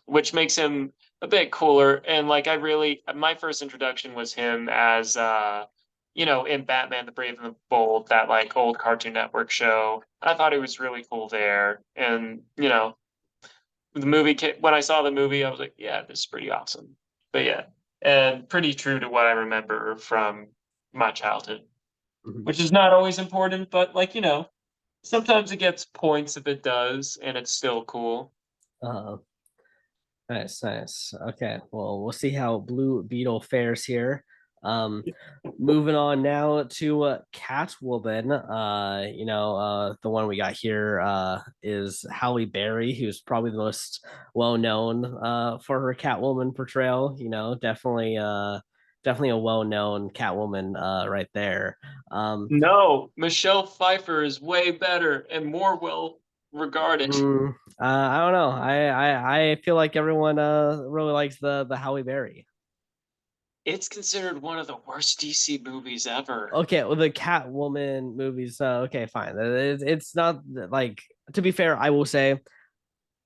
which makes him a bit cooler. And like, I really, my first introduction was him as, in Batman: The Brave and the Bold, that like old Cartoon Network show. I thought he was really cool there, and when I saw the movie, I was like, yeah, this is pretty awesome. But yeah, and pretty true to what I remember from my childhood, Mhm. which is not always important, but like, sometimes it gets points if it does, and it's still cool. Uh, nice, nice. Okay, well, we'll see how Blue Beetle fares here. Um, moving on now to Catwoman. The one we got here is Halle Berry, who's probably the most well known for her Catwoman portrayal. Definitely a well known Catwoman right there. Um, No, Michelle Pfeiffer is way better and more well regarded. I don't know. I feel like everyone really likes the Halle Berry. It's considered one of the worst DC movies ever. Okay, well the Catwoman movies. Okay, fine. It's not like, to be fair. I will say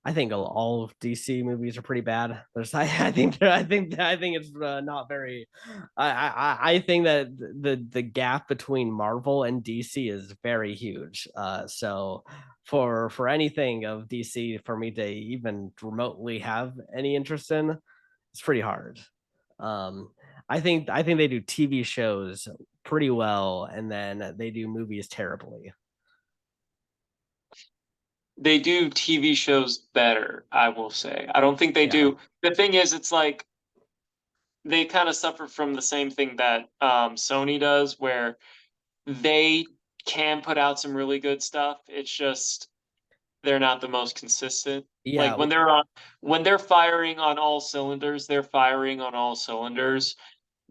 I think all of DC movies are pretty bad. I think it's not very. I think that the gap between Marvel and DC is very huge. So for anything of DC for me to even remotely have any interest in, it's pretty hard. Um, I think they do TV shows pretty well, and then they do movies terribly. They do TV shows better, I will say. I don't think they Yeah, do. The thing is, it's like they kind of suffer from the same thing that Sony does, where they can put out some really good stuff. It's just they're not the most consistent. Like yeah. when they're firing on all cylinders, they're firing on all cylinders.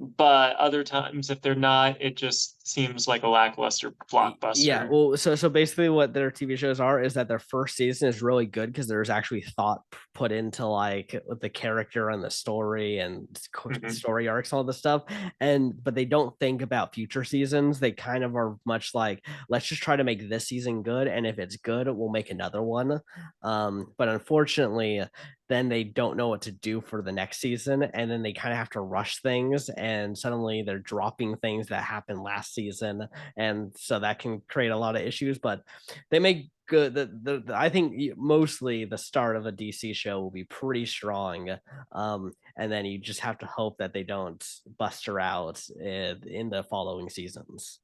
But other times, if they're not, it just seems like a lackluster Yeah, blockbuster. well, so basically, what their TV shows are is that their first season is really good because there's actually thought put into like the character and the story and Mhm. story arcs, all this stuff, and but they don't think about future seasons. They kind of are much like, let's just try to make this season good, and if it's good, we'll make another one. But unfortunately, then they don't know what to do for the next season, and then they kind of have to rush things, and suddenly they're dropping things that happened last season, and so that can create a lot of issues. But they make good. I think mostly the start of a DC show will be pretty strong, and then you just have to hope that they don't bust her out in the following seasons.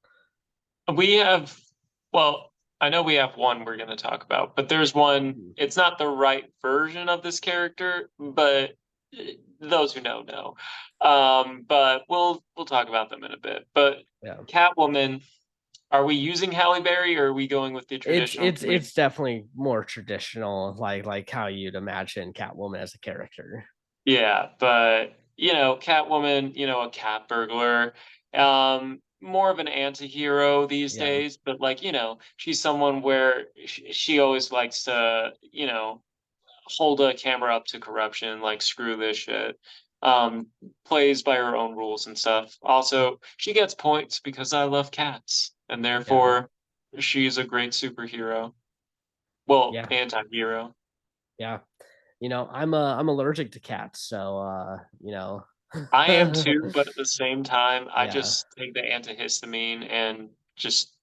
We have, well, I know we have one we're going to talk about, but there's one. Mhm. It's not the right version of this character, but those who know. But we'll talk about them in a bit. But Yeah, Catwoman, are we using Halle Berry or are we going with the it's traditional it's three? it's definitely more traditional, like how you'd imagine Catwoman as a character. Yeah, but Catwoman, a cat burglar, more of an anti-hero these Yeah, days, but like, she's someone where she always likes to, hold a camera up to corruption, like screw this shit. Um, Plays by her own rules and stuff. Also, she gets points because I love cats, and yeah, therefore she's a great superhero. Well, yeah, anti-hero. yeah. I'm allergic to cats, so I am too, but at the same time, I yeah. just take the antihistamine and just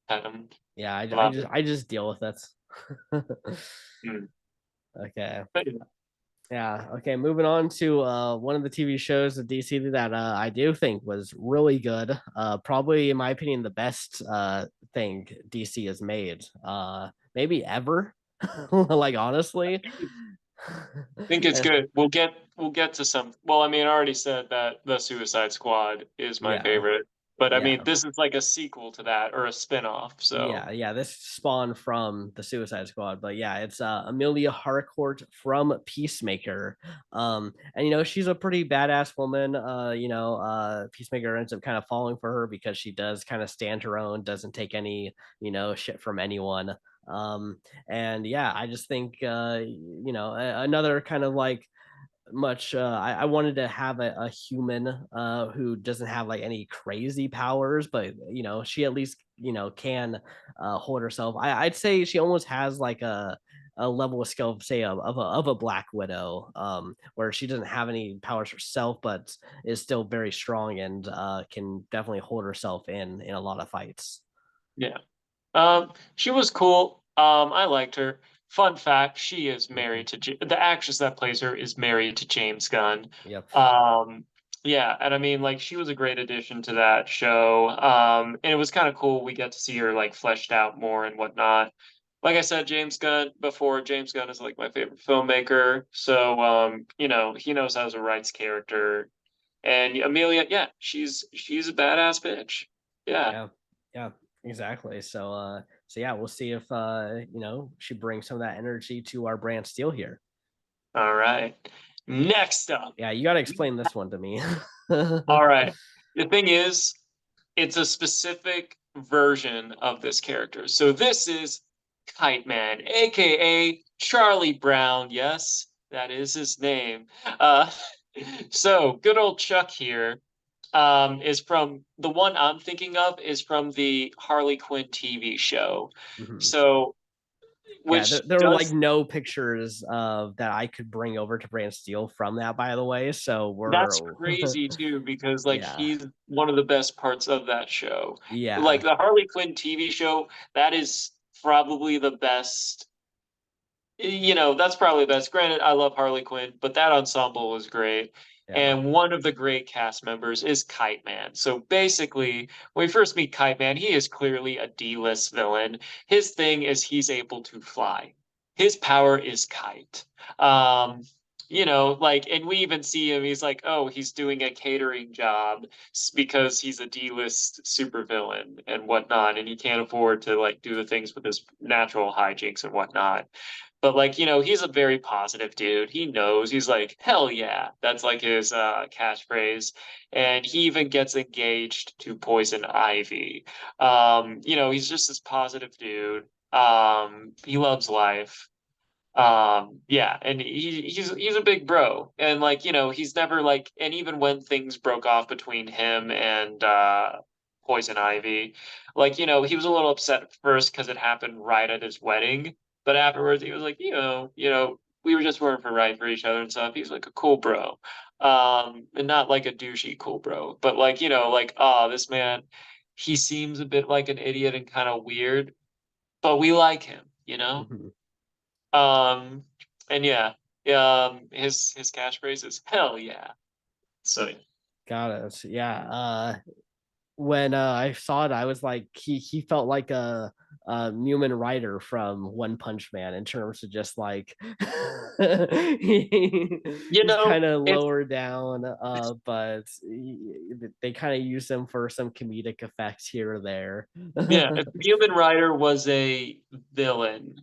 pet them. Yeah, Love it. I just deal with it. Mm. Okay. But yeah. Yeah. Okay. Moving on to one of the TV shows of DC that I do think was really good. Probably, in my opinion, the best thing DC has made. Maybe ever. Like honestly. Think it's Eh, good. We'll get to some. Well, I mean, I already said that the Suicide Squad is my yeah. favorite, but I mean, Yeah. this is like a sequel to that or a spin-off. So Yeah, this spawned from the Suicide Squad, but yeah, it's Amelia Harcourt from Peacemaker. And she's a pretty badass woman. Peacemaker ends up kind of falling for her because she does kind of stand her own, doesn't take any, shit from anyone. And yeah, I just think another kind of like much I wanted to have a human who doesn't have like any crazy powers, but she at least can hold herself. I'd say she almost has like a level of skill of say of a Black Widow, where she doesn't have any powers herself but is still very strong and can definitely hold herself in a lot of fights. yeah. She was cool. I liked her. Fun fact, she is Mhm. married to the actress that plays her is married to James Gunn. Yep. Yeah, and I mean, like, she was a great addition to that show. And it was kind of cool. We get to see her like fleshed out more and whatnot. Like I said, James Gunn before, James Gunn is like my favorite filmmaker. So, he knows how to write character. And Amelia, yeah, she's a badass bitch. Yeah. Yeah, yeah, exactly. So yeah, we'll see if she brings some of that energy to our brand steel here. All right. Next up. Yeah, you got to explain this one to me. All right. The thing is, it's a specific version of this character. So this is Kite Man, aka Charlie Brown. Yes, that is his name. Uh, so good old Chuck here is from the one I'm thinking of is from the Harley Quinn TV show. Mhm. So Yeah, which there were like does no pictures of that I could bring over to Brand Steel from that, by the way. So That's we're crazy too, because like yeah, he's one of the best parts of that show. Like yeah, the Harley Quinn TV show, that is probably the best. That's probably the best. Granted, I love Harley Quinn, but that ensemble was great. yeah. And one of the great cast members is Kite Man. So basically, when we first meet Kite Man, he is clearly a D-list villain. His thing is he's able to fly. His power is kite. Um, like, and we even see him, he's like, oh, he's doing a catering job because he's a D-list supervillain and whatnot, and he can't afford to like do the things with his natural hijinks and whatnot. But like, he's a very positive dude. He knows. He's like, hell yeah. That's like his catchphrase. And he even gets engaged to Poison Ivy. He's just this positive dude. He loves life. Yeah, and he's a big bro. And like, he's never like, and even when things broke off between him and Poison Ivy, like, he was a little upset at first because it happened right at his wedding. But afterwards he was like, we were just working for right for each other and stuff. He's like a cool bro. And not like a douchey cool bro, but like, like, oh, this man, he seems a bit like an idiot and kind of weird, but we like him. Mhm. Um, and yeah, his catchphrase is hell yeah. So Got it. Yeah. When I saw it, I was like, he felt like a Newman Rider from One Punch Man in terms of just like you he's know, kind of it's lower down, but they kind of use him for some comedic effects here or there. yeah, if Human Rider was a villain,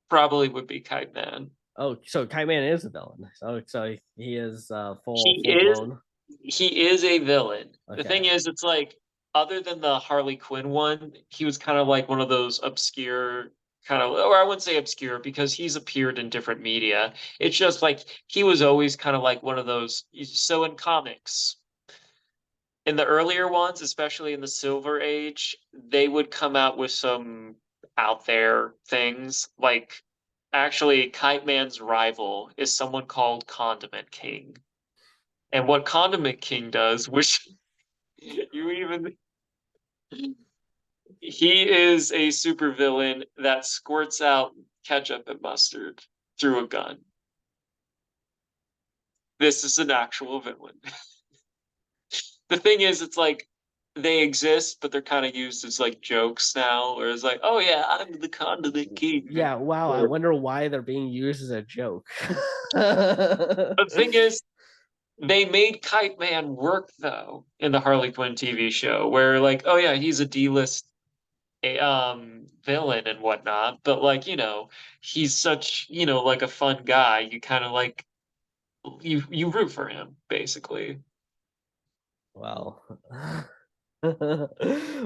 probably would be Kite Man. Oh, so Kite Man is a villain. So he is He full is blown. he is a villain. The thing Okay. is, it's like other than the Harley Quinn one, he was kind of like one of those obscure kind of, or I wouldn't say obscure because he's appeared in different media. It's just like he was always kind of like one of those. So in comics, in the earlier ones, especially in the Silver Age, they would come out with some out there things. Like, actually, Kite Man's rival is someone called Condiment King. And what Condiment King does, which you even He is a supervillain that squirts out ketchup and mustard through a gun. This is an actual villain. The thing is, it's like they exist, but they're kind of used as like jokes now, where it's like, oh yeah, I'm the condiment king. Yeah, wow. I Or, wonder why they're being used as a joke. but the thing is, they made Kite Man work though in the Harley Quinn TV show, where like, oh yeah, he's a D-list villain and whatnot, but like, he's such, like a fun guy. You kind of like you root for him, basically. Well,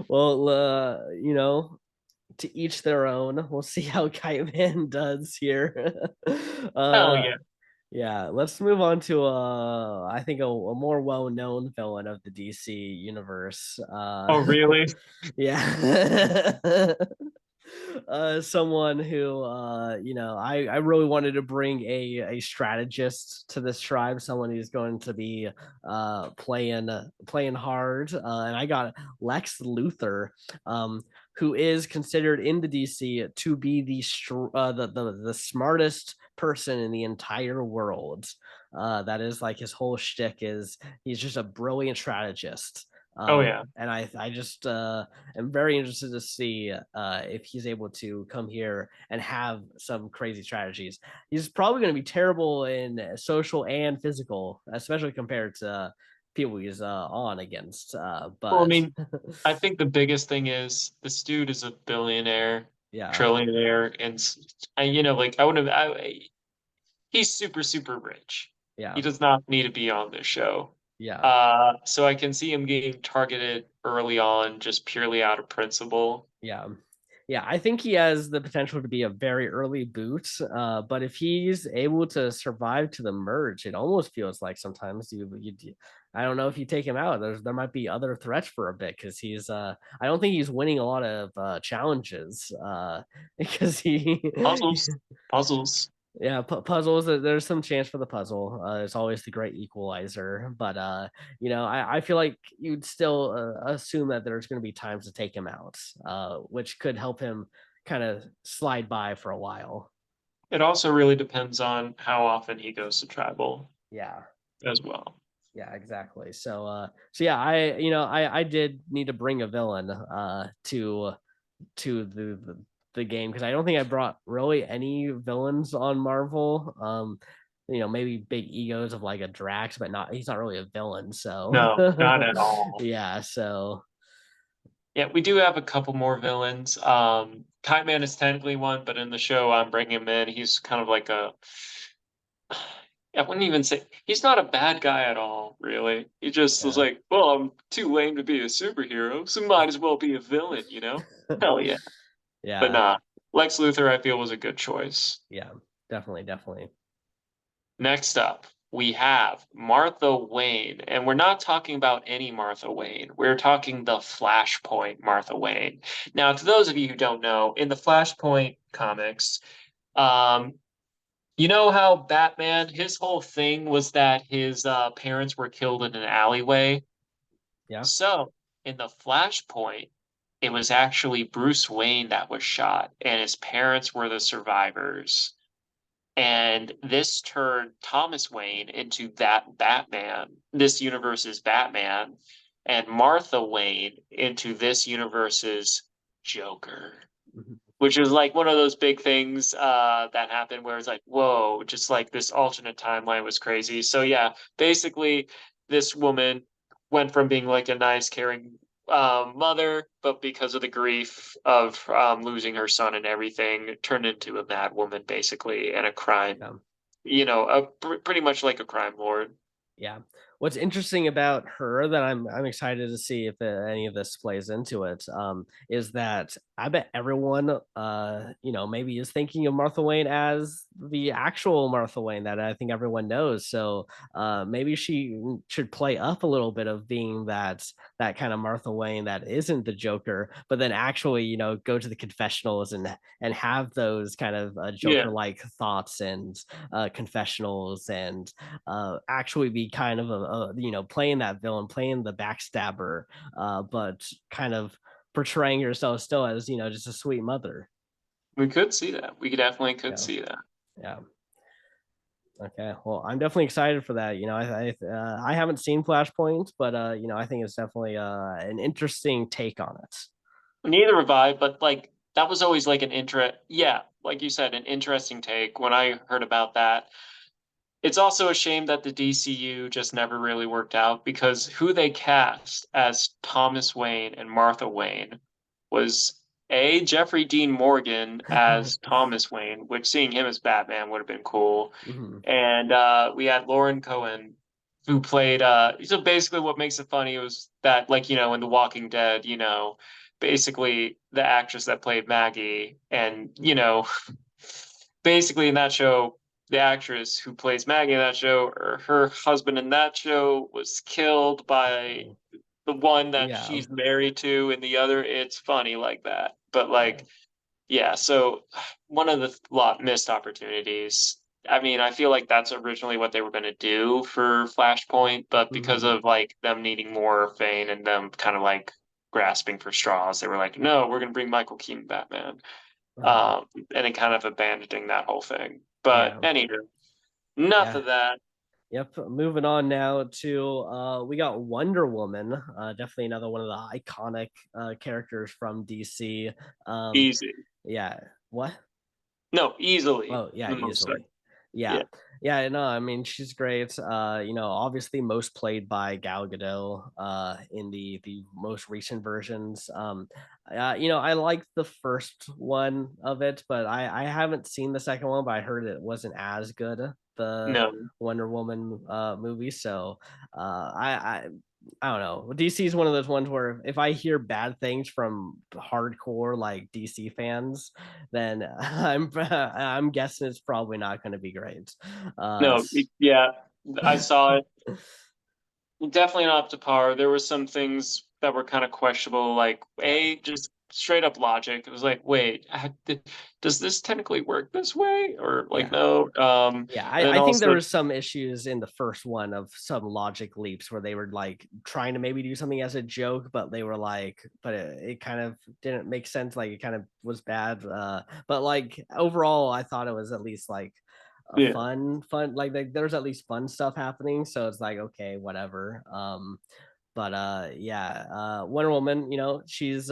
well, to each their own. We'll see how Kite Man does here. Oh uh, yeah. yeah, let's move on to I think a more well-known villain of the DC universe. Oh really? Yeah. Someone who I really wanted to bring a strategist to this tribe, someone who's going to be playing hard, and I got Lex Luthor, um who is considered in the DC to be the smartest person in the entire world. That is like his whole shtick is he's just a brilliant strategist. Oh yeah. And I just am very interested to see if he's able to come here and have some crazy strategies. He's probably going to be terrible in social and physical, especially compared to people he's on against. Well, I But mean, I think the biggest thing is this dude is a billionaire, yeah, trillionaire, and like I wouldn't. He's super, super rich. yeah, He does not need to be on this show. yeah. So I can see him getting targeted early on, just purely out of principle. Yeah. Yeah, I think he has the potential to be a very early boot. But if he's able to survive to the merge, it almost feels like sometimes I don't know if you take him out, there might be other threats for a bit because he's I don't think he's winning a lot of challenges because he Puzzles, puzzles. yeah, puzzles. There's some chance for the puzzle. It's always the great equalizer, but I feel like you'd still assume that there's going to be times to take him out, which could help him kind of slide by for a while. It also really depends on how often he goes to tribal Yeah, as well. yeah, exactly. So yeah, I did need to bring a villain to the game because I don't think I brought really any villains on Marvel. Maybe big egos of like a Drax, but not he's not really a villain. So No, not at all. yeah, so Yeah, we do have a couple more villains. Kite Man is technically one, but in the show, I'm bringing him in. He's kind of like a. I wouldn't even say he's not a bad guy at all, really. He just was yeah, like, well, I'm too lame to be a superhero, so might as well be a villain, Hell yeah. But yeah, nah, Lex Luthor, I feel, was a good choice. yeah, definitely, definitely. Next up, we have Martha Wayne, and we're not talking about any Martha Wayne. We're talking the Flashpoint Martha Wayne. Now, to those of you who don't know, in the Flashpoint comics, um, you know how Batman, his whole thing was that his parents were killed in an alleyway. Yeah. So, in the Flashpoint, it was actually Bruce Wayne that was shot, and his parents were the survivors. And this turned Thomas Wayne into that Batman, this universe's Batman, and Martha Wayne into this universe's Joker, Mhm. which is like one of those big things that happened where it's like, whoa, just like this alternate timeline was crazy. So yeah, basically, this woman went from being like a nice, caring mother, but because of the grief of losing her son and everything, turned into a mad woman basically and a crime, Yeah. pretty much like a crime lord. Yeah. What's interesting about her that I'm excited to see if any of this plays into it, is that I bet everyone, maybe is thinking of Martha Wayne as the actual Martha Wayne that I think everyone knows. So maybe she should play up a little bit of being that kind of Martha Wayne that isn't the Joker, but then actually, go to the confessionals and have those kind of Yeah, Joker like thoughts and confessionals and actually be kind of playing that villain, playing the backstabber, but kind of portraying herself still as just a sweet mother. We could see that. We definitely could Yeah, see that. yeah. Okay, well, I'm definitely excited for that. I haven't seen Flashpoint, but I think it's definitely an interesting take on it. Neither have I, but like that was always like an yeah, like you said, an interesting take when I heard about that. It's also a shame that the DCU just never really worked out because who they cast as Thomas Wayne and Martha Wayne was Jeffrey Dean Morgan as Thomas Wayne, which seeing him as Batman would have been cool. Mhm. And we had Lauren Cohen who played so basically what makes it funny was that like, in The Walking Dead, basically the actress that played Maggie and, basically in that show the actress who plays Maggie in that show, or her husband in that show was killed by the one that Yeah, she's married to in the other. It's funny like that. But yeah. like, yeah, so one of the lot missed opportunities. I mean, I feel like that's originally what they were going to do for Flashpoint, but because Hmm. of like them needing more fame and them kind of like grasping for straws, they were like, no, we're going to bring Michael Keaton Batman. Uh-huh. And then kind of abandoning that whole thing. But Yeah, anywho, enough yeah. of that. Yep. Moving on now to we got Wonder Woman, definitely another one of the iconic characters from DC. Um, Easy. yeah. What? No, easily Oh, yeah, the most. easily. Yeah. Yeah, Yeah, no, I mean, she's great. Obviously most played by Gal Gadot in the most recent versions. I liked the first one of it, but I haven't seen the second one, but I heard it wasn't as good, the no, Wonder Woman movie. So, I don't know. DC is one of those ones where if I hear bad things from hardcore like DC fans, then I'm guessing it's probably not going to be great. Uh, no. Yeah, I saw it. Definitely not up to par. There were some things that were kind of questionable, like yeah, just straight up logic. It was like, wait, does this technically work this way, or like yeah. no? Yeah, And then I think there also, was some issues in the first one of some logic leaps where they were like trying to maybe do something as a joke, but they were like, but it kind of didn't make sense. Like it kind of was bad. But like overall, I thought it was at least like a yeah, fun. Like there's at least fun stuff happening. So it's like okay, whatever. But yeah, Wonder Woman, she's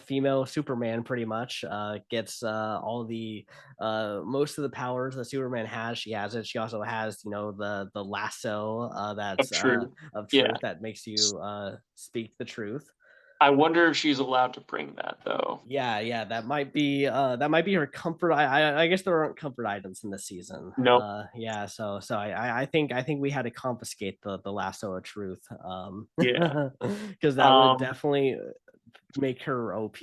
female Superman pretty much gets all the most of the powers that Superman has. She has it. She also has the lasso of that's true. of Yeah, truth that makes you speak the truth. I wonder if she's allowed to bring that though. Yeah, yeah, that might be her comfort. I guess there aren't comfort items in this season. Nope. Yeah, so I think we had to confiscate the lasso of truth, Yeah. because that would Um. definitely make her OP.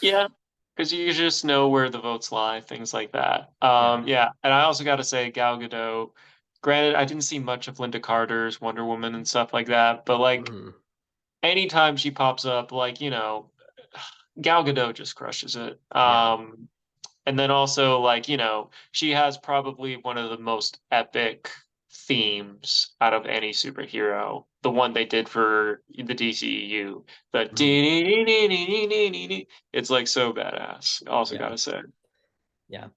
Yeah, because you just know where the votes lie, things like that. Yeah. Yeah, and I also got to say Gal Gadot. Granted, I didn't see much of Linda Carter's Wonder Woman and stuff like that, but like Mhm. anytime she pops up, like Gal Gadot just crushes it. Yeah. And then also like she has probably one of the most epic themes out of any superhero. The one they did for the DCEU, the Mhm. it's like so badass. Also Yeah. gotta say, Yeah.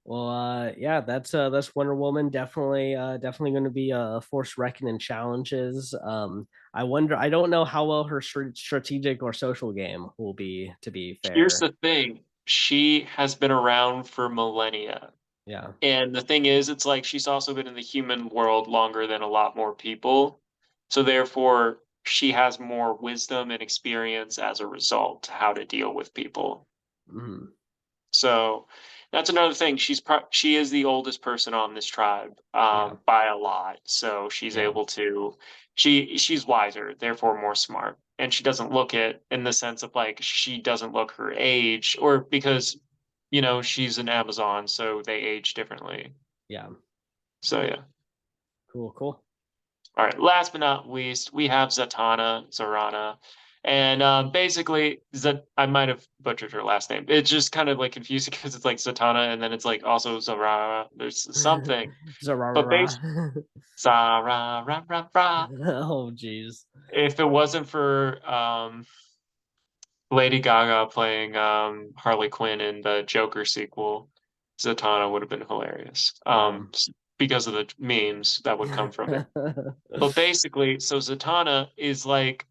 Well, yeah, that's Wonder Woman. Definitely going to be a force reckoning challenges. I wonder. I don't know how well her strategic or social game will be. To be here's fair. the thing: she has been around for millennia. Yeah. And the thing is, it's like she's also been in the human world longer than a lot more people. So therefore, she has more wisdom and experience as a result to how to deal with people. Hmm. So that's another thing. She is the oldest person on this tribe Yeah. by a lot. So she's Yeah. able to she's wiser, therefore more smart. And she doesn't look it in the sense of like she doesn't look her age or because she's an Amazon, so they age differently. Yeah. So yeah. Cool. Cool. All right. Last but not least, we have Zarana, and basically, I might have butchered her last name. It's just kind of like confusing because it's like Zatanna, and then it's like also Zarara. There's something, but Zarara. base Zara ra ra ra. Oh, jeez. If it wasn't for Lady Gaga playing Harley Quinn in the Joker sequel, Zatanna would have been hilarious. Yeah. Because of the memes that would come from it. But basically, so Zatanna is like,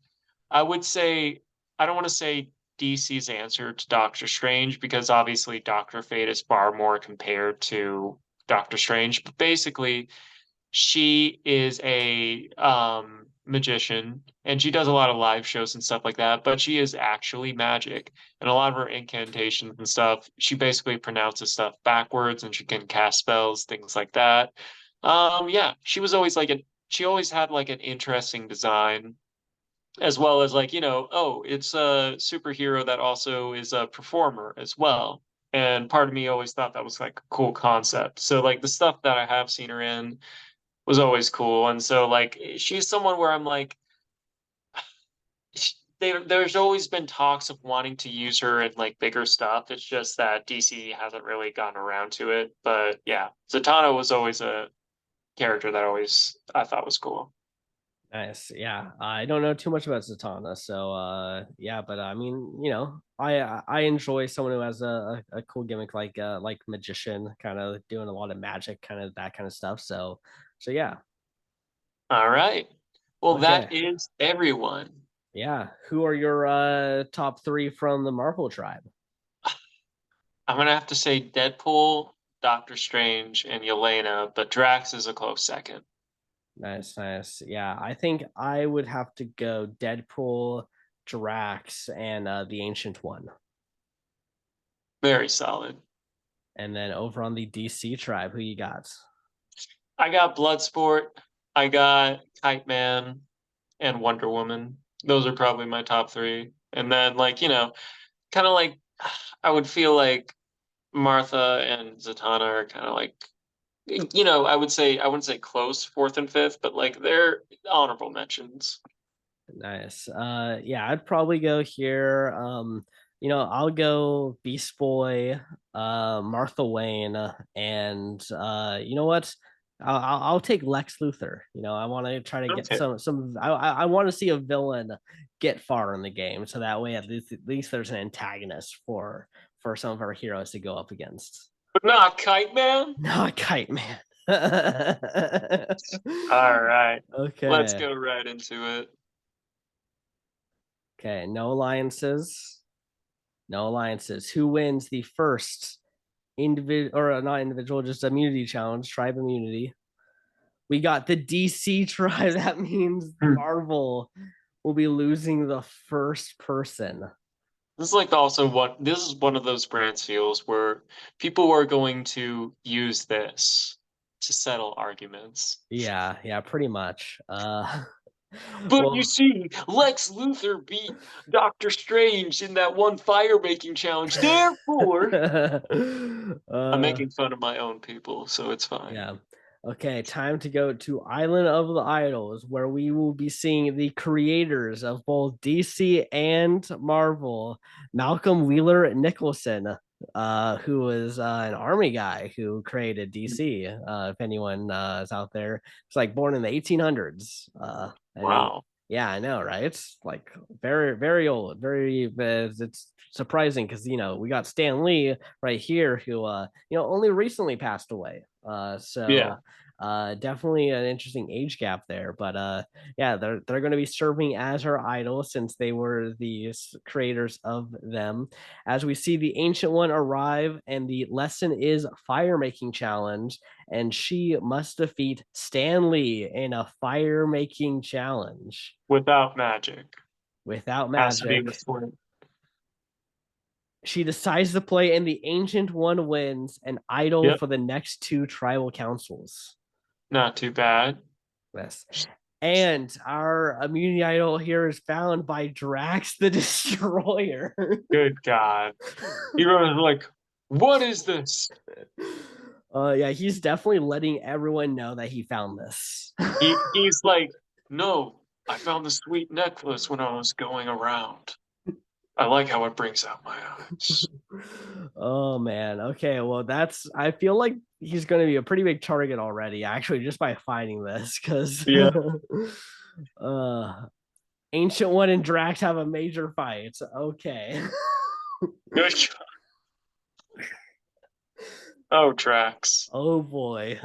I would say, I don't want to say DC's answer to Doctor Strange because obviously Doctor Fate is far more compared to Doctor Strange. But basically, she is a magician and she does a lot of live shows and stuff like that, but she is actually magic. And a lot of her incantations and stuff, she basically pronounces stuff backwards and she can cast spells, things like that. Yeah, she always had like an interesting design as well as like, oh, it's a superhero that also is a performer as well. And part of me always thought that was like a cool concept. So like the stuff that I have seen her in was always cool. And so like she's someone where I'm like there's always been talks of wanting to use her in like bigger stuff. It's just that DC hasn't really gotten around to it. But yeah, Zatanna was always a character that always I thought was cool. Nice. Yeah. I don't know too much about Zatanna, so yeah, but I mean, I enjoy someone who has a cool gimmick like magician, kind of doing a lot of magic, kind of that kind of stuff. So yeah. All right. Well, Okay. that is everyone. Yeah. Who are your top three from the Marvel tribe? I'm gonna have to say Deadpool, Doctor Strange, and Yelena, but Drax is a close second. Nice, nice. Yeah, I think I would have to go Deadpool, Drax, and the Ancient One. Very solid. And then over on the DC tribe, who you got? I got Bloodsport, I got Kite Man, and Wonder Woman. Those are probably my top three. And then like, kind of like I would feel like Martha and Zatanna are kind of like I wouldn't say close fourth and fifth, but like they're honorable mentions. Nice. Yeah, I'd probably go here. I'll go Beast Boy, Martha Wayne, and you know what? I'll take Lex Luthor. I want to try to get Okay. some. I want to see a villain get far in the game, so that way at least there's an antagonist for some of our heroes to go up against. But not Kite Man. Not Kite Man. All right. Let's Okay. go right into it. Okay. No alliances. No alliances. Who wins the first individual or not individual, just immunity challenge, tribe immunity? We got the DC tribe. That means Hmm. Marvel will be losing the first person. This is like also this is one of those Brantsteels where people are going to use this to settle arguments. Yeah, yeah, pretty much. But you Well, see, Lex Luthor beat Doctor Strange in that one fire making challenge. Therefore, I'm uh, making fun of my own people, so it's fine. Yeah. Okay, time to go to Island of the Idols, where we will be seeing the creators of both DC and Marvel, Malcolm Wheeler Nicholson, who was an army guy who created DC. If anyone is out there, it's like born in the 1800s. And he, Wow. yeah, I know, right? It's like very, very old, very. It's surprising because we got Stan Lee right here, who only recently passed away. Yeah. Definitely an interesting age gap there. But yeah, they're going to be serving as her idol since they were the creators of them. As we see the Ancient One arrive, and the lesson is fire making challenge, and she must defeat Stanley in a fire making challenge Without magic. without Has to be magic. with sword. She decides to play, and the Ancient One wins an idol Yep. for the next two tribal councils. Not too bad. Yes. And our immunity idol here is found by Drax the Destroyer. Good God. Heroes are like, what is this? Yeah, he's definitely letting everyone know that he found this. He's like, no, I found the sweet necklace when I was going around. I like how it brings out my eyes. Oh man. Okay, well I feel like he's going to be a pretty big target already, actually, just by finding this, because Yeah. uh Ancient One and Drax have a major fight. Okay. Good job. Oh, Drax. Oh boy.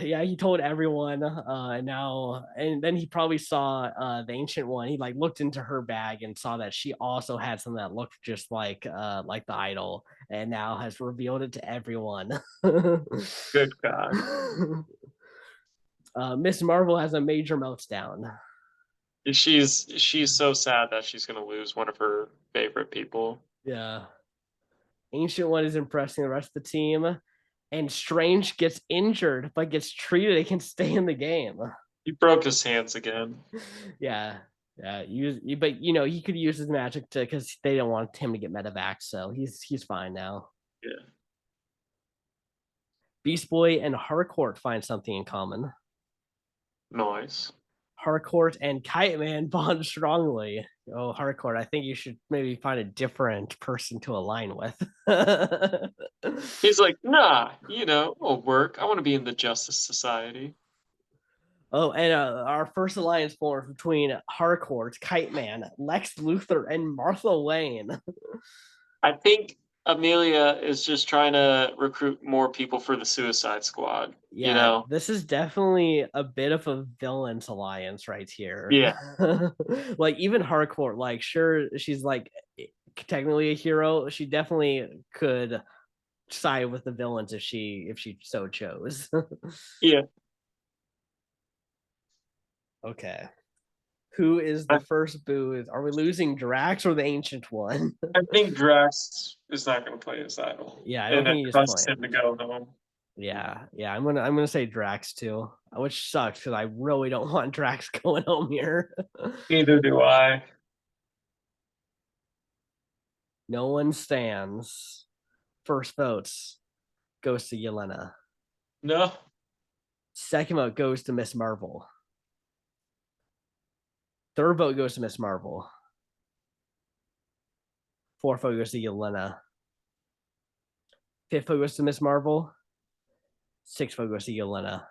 Yeah, he told everyone. Now and then he probably saw the Ancient One. He like looked into her bag and saw that she also had something that looked just like the idol, and now has revealed it to everyone. Good God. Miss Marvel has a major meltdown. She's so sad that she's gonna lose one of her favorite people. Yeah. Ancient One is impressing the rest of the team. And Strange gets injured but gets treated and can stay in the game. He broke his hands again. Yeah. Yeah, but he could use his magic to because they don't want him to get medevac, so he's fine now. Yeah. Beast Boy and Harcourt find something in common. Nice. Harcourt and Kite Man bond strongly. Oh, Harcourt, I think you should maybe find a different person to align with. He's like, nah, it'll work. I want to be in the Justice Society. Oh, and our first alliance forms between Harcourt, Kite Man, Lex Luthor, and Martha Wayne. I think Amelia is just trying to recruit more people for the Suicide Squad. Yeah, this is definitely a bit of a villains alliance right here. Yeah, Like even Harcourt, like sure she's like technically a hero, she definitely could side with the villains if she so chose. yeah. Okay. Who is I, the first booth? Are we losing Drax or the Ancient One? I think Drax is not going to play his idol, Yeah, I don't and it think he's causes him to playing. go home. Yeah. I'm gonna say Drax too, which sucks because I really don't want Drax going home here. Neither do I. No one stands. First votes goes to Yelena. No. Second vote goes to Miss Marvel. Third vote goes to Miss Marvel. Fourth vote goes to Yelena. Fifth vote goes to Miss Marvel. Sixth vote goes to Yelena.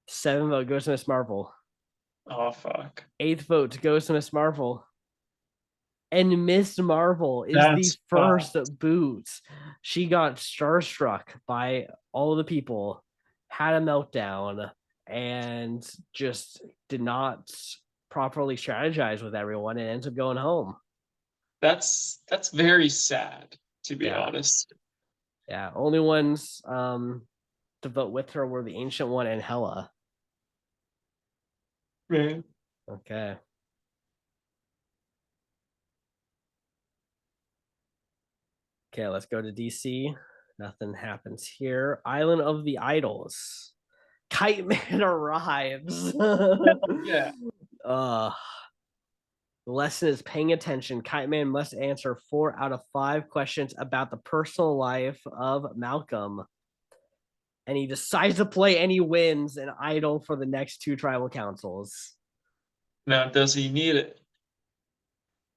Seventh vote goes to Miss Marvel. Oh fuck. Eighth vote goes to Miss Marvel. And Miss Marvel is the That's first fucked. boot. She got starstruck by all the people, had a meltdown, and just did not properly strategize with everyone and ends up going home. That's very sad, to be Yeah. honest. Yeah. Only ones to vote with her were the Ancient One and Hela. Man. Okay. Okay, let's go to DC. Nothing happens here. Island of the Idols. Kite Man arrives. Yeah. uh, the lesson is paying attention. Kite Man must answer 4 out of 5 questions about the personal life of Malcolm. And he decides to play and he wins an idol for the next 2 tribal councils. Now, does he need it?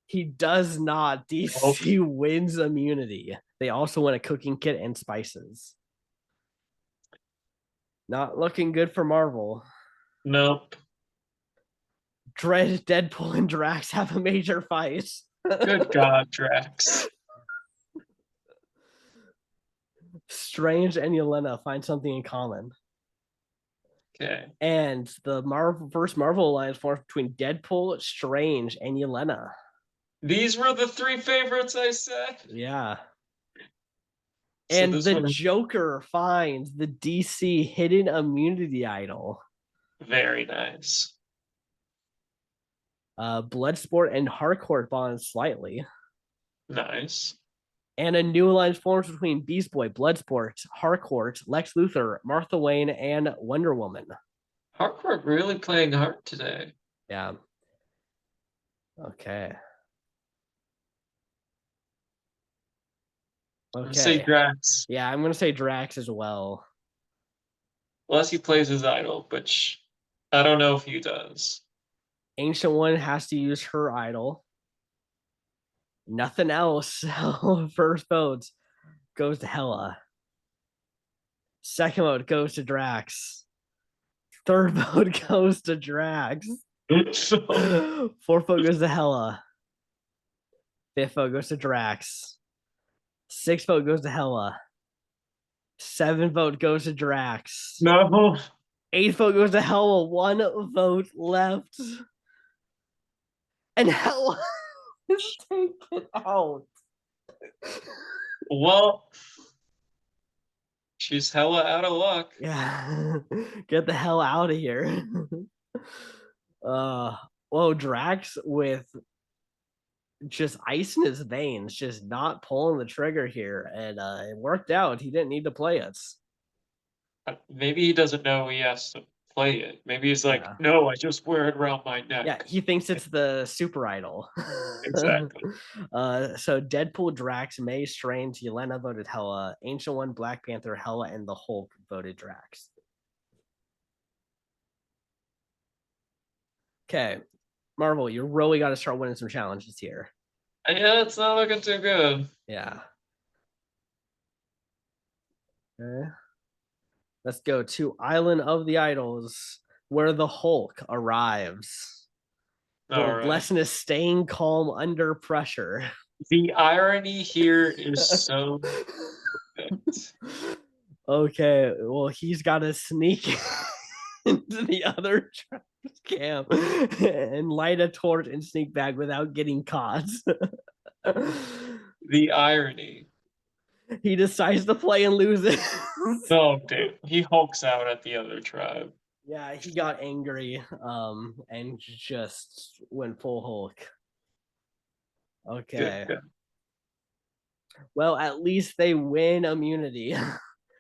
He does not. Nope. DC wins immunity. They also win a cooking kit and spices. Not looking good for Marvel. Nope. Dread, Deadpool, and Drax have a major fight. Good God, Drax. Strange and Yelena find something in common. Okay. And the first Marvel alliance forms between Deadpool, Strange, and Yelena. These were the 3 favorites I said. Yeah. So And this the one, Joker finds the DC hidden immunity idol. very nice. Bloodsport and Harcourt bond slightly. Nice. And a new alliance forms between Beast Boy, Bloodsport, Harcourt, Lex Luthor, Martha Wayne, and Wonder Woman. Harcourt really playing hard today. Yeah. Okay. I'm say Okay. Drax. Yeah, I'm gonna say Drax as well. Unless he plays his idol, which I don't know if he does. Ancient One has to use her idol. Nothing else. First vote goes to Hela. Second vote goes to Drax. Third vote goes to Drax. So, Fourth vote goes to Hella. Fifth vote goes to Drax. Sixth vote goes to Hella. Seventh vote goes to Drax. no. Eighth vote goes to Hella. One vote left. And Hella is taken out. Well, she's hella out of luck. Yeah. Get the hell out of here. uh whoa, Drax with just ice in his veins, just not pulling the trigger here. And it worked out. He didn't need to play it. Maybe he doesn't know he has to play it. Maybe he's like, Yeah. no, I just wear it around my Yeah, neck. he thinks it's the super idol. Exactly. So Deadpool, Drax, May, Strange, Yelena voted Hella, Ancient One, Black Panther, Hella, and the Hulk voted Drax. Okay, Marvel, you really got to start winning some challenges here. Yeah, it's not looking too good. Yeah. Okay. Let's go to Island of the Idols, where the Hulk arrives. All The right. lesson is staying calm under pressure. The irony here is so good. Okay, well, he's got to sneak into the other camp and light a torch and sneak back without getting caught. The irony. He decides to play and lose it. Oh, dude. He hulks out at the other tribe. Yeah, he got angry and just went full Hulk. Good Okay. guy. Well, at least they win immunity.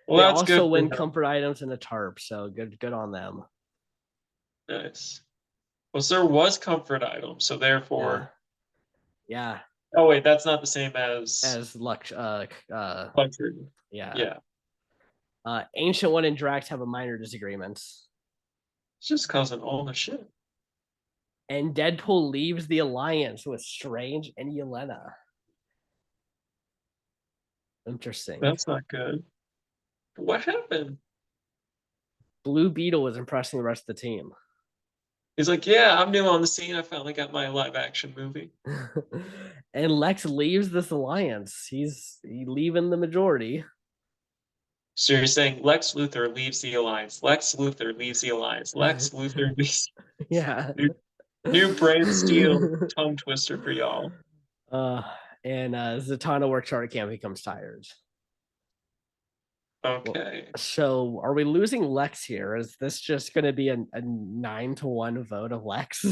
Well, They that's also good for win him. comfort items and a tarp, so good on them. Nice. Well, there was comfort item, so Yeah. therefore. Yeah. Oh wait, that's not the same as As Lux comfort. yeah. Yeah, Ancient One and Drax have a minor disagreement. it's just causing all the shit. And Deadpool leaves the alliance with Strange and Yelena. Interesting. That's not good. What happened? Blue Beetle is impressing the rest of the team. He's like, yeah, I'm new on the scene. I finally got my live action movie. And Lex leaves this alliance. He's leaving the majority. So you're saying Lex Luthor leaves the Alliance. Lex Luthor leaves the Alliance. Lex Luthor leaves. Yeah. New Brantsteele tongue twister for y'all. Uh, and Zatanna works hard at camp, becomes tired. Well, Okay. so are we losing Lex here? Is this just going to be a 9-1 vote of Lex?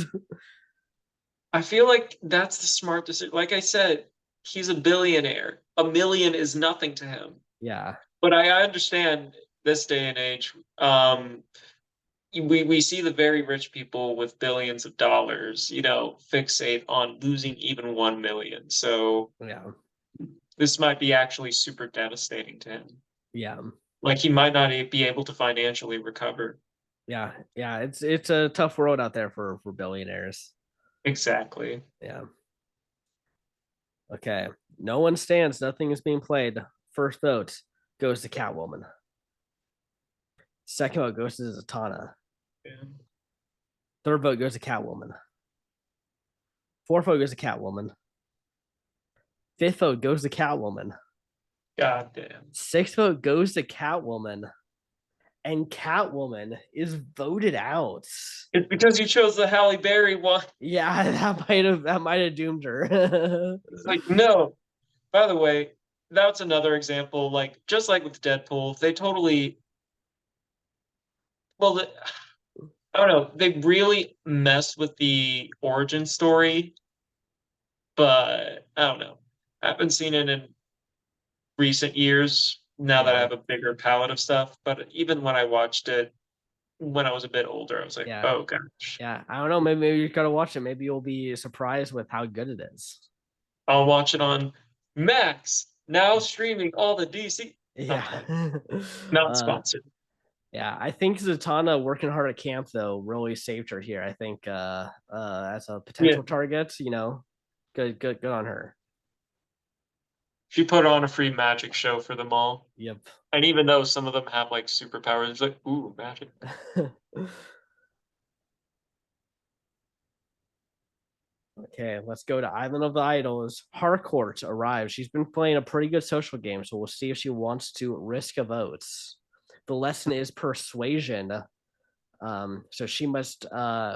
I feel like that's the smart decision. Like I said, he's a billionaire. A million is nothing to him. Yeah. But I understand this day and age. We see the very rich people with billions of dollars, fixate on losing even 1 million. So Yeah. this might be actually super devastating to him. Yeah. Like he might not be able to financially recover. Yeah. Yeah. It's a tough road out there for billionaires. Exactly. Yeah. Okay. No one stands. Nothing is being played. First vote goes to Catwoman. Second vote goes to Zatanna. Yeah. Third vote goes to Catwoman. Fourth vote goes to Catwoman. Fifth vote goes to Catwoman. God damn. Sixth vote goes to Catwoman. And Catwoman is voted out. It's because you chose the Halle Berry one. Yeah, that might have doomed her. It's like, no. By the way, that's another example. Like, just like with Deadpool, they totally. Well, I don't know. They really messed with the origin story, but I don't know. I haven't seen it in recent years now that I Yeah, have a bigger palette of stuff. But even when I watched it when I was a bit older, I was like, yeah, oh gosh. yeah. I don't know. Maybe you gotta watch it. Maybe you'll be surprised with how good it is. I'll watch it on Max, now streaming all the DC. I'm playing. Yeah. Not uh, sponsored. yeah. I think Zatanna working hard at camp though really saved her here. I think as a Yeah. potential target, good on her. She put on a free magic show for them all. Yep. And even though some of them have like superpowers, it's like, ooh, magic. Okay, let's go to Island of the Idols. Harcourt arrives. She's been playing a pretty good social game, so we'll see if she wants to risk a vote. The lesson is persuasion. So she must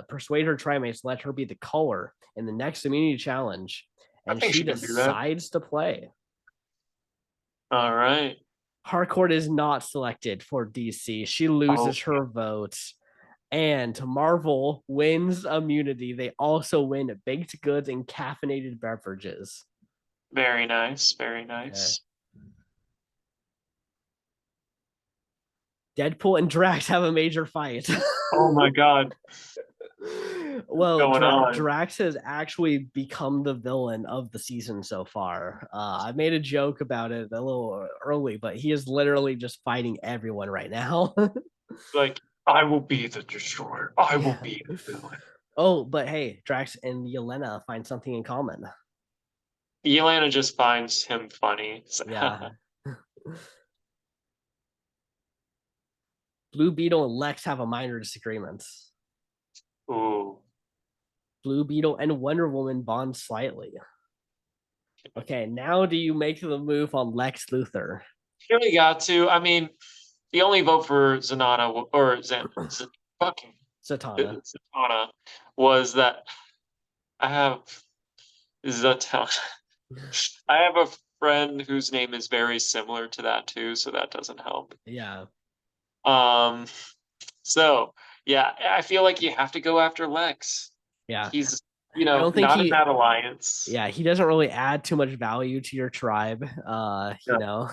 persuade her trimates, let her be the color in the next immunity challenge, I and think she she can do that. decides to play. All right. Harcourt is not selected for DC. She Oh, loses her vote. And Marvel wins immunity. They also win baked goods and caffeinated beverages. very nice. Very Okay. nice. Deadpool and Drax have a major fight. Oh my God. What's Well, going on? Drax has actually become the villain of the season so far. I made a joke about it a little early, but he is literally just fighting everyone right now. Like, I will be the destroyer. I will Yeah. be the villain. Oh, but hey, Drax and Yelena find something in common. Yelena just finds him funny. Yeah. Blue Beetle and Lex have a minor disagreement. Ooh. Blue Beetle and Wonder Woman bond slightly. Okay, now do you make the move on Lex Luthor? You really got to. I mean, the only vote for Zanata or fucking Zatanna. Zatanna was that I have Zatanna. I have a friend whose name is very similar to that too, so that doesn't help. Yeah, Um, so yeah, I feel like you have to go after Lex. yeah. He's, I don't think not in he that alliance. yeah, he doesn't really add too much value to your tribe. Yeah.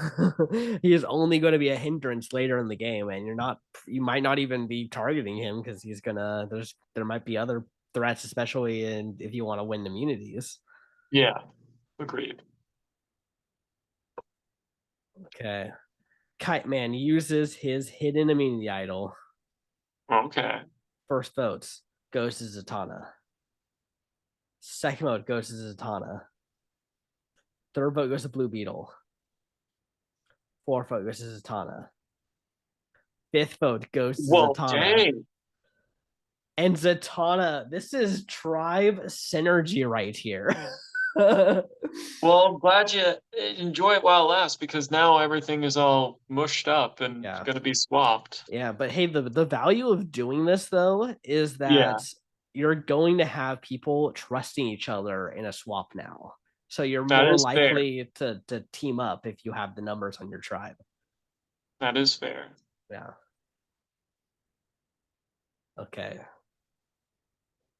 He is only going to be a hindrance later in the game, and you might not even be targeting him because there might be other threats, especially in if you want to win immunities. Yeah, agreed. Okay. Kite Man uses his hidden immunity idol. Okay. First votes goes to Zatanna. Second vote goes to Zatanna. Third vote goes to Blue Beetle. Fourth vote goes to Zatanna. Fifth vote goes to Well, Zatanna. dang. And Zatanna, this is tribe synergy right here. Well, I'm glad you enjoy it while it lasts because now everything is all mushed up and Yeah. going to be swapped. Yeah, but hey, the value of doing this though is Yeah, that you're going to have people trusting each other in a swap now. So you're that more is fair. likely to team up if you have the numbers on your tribe. That is fair. Yeah. Okay.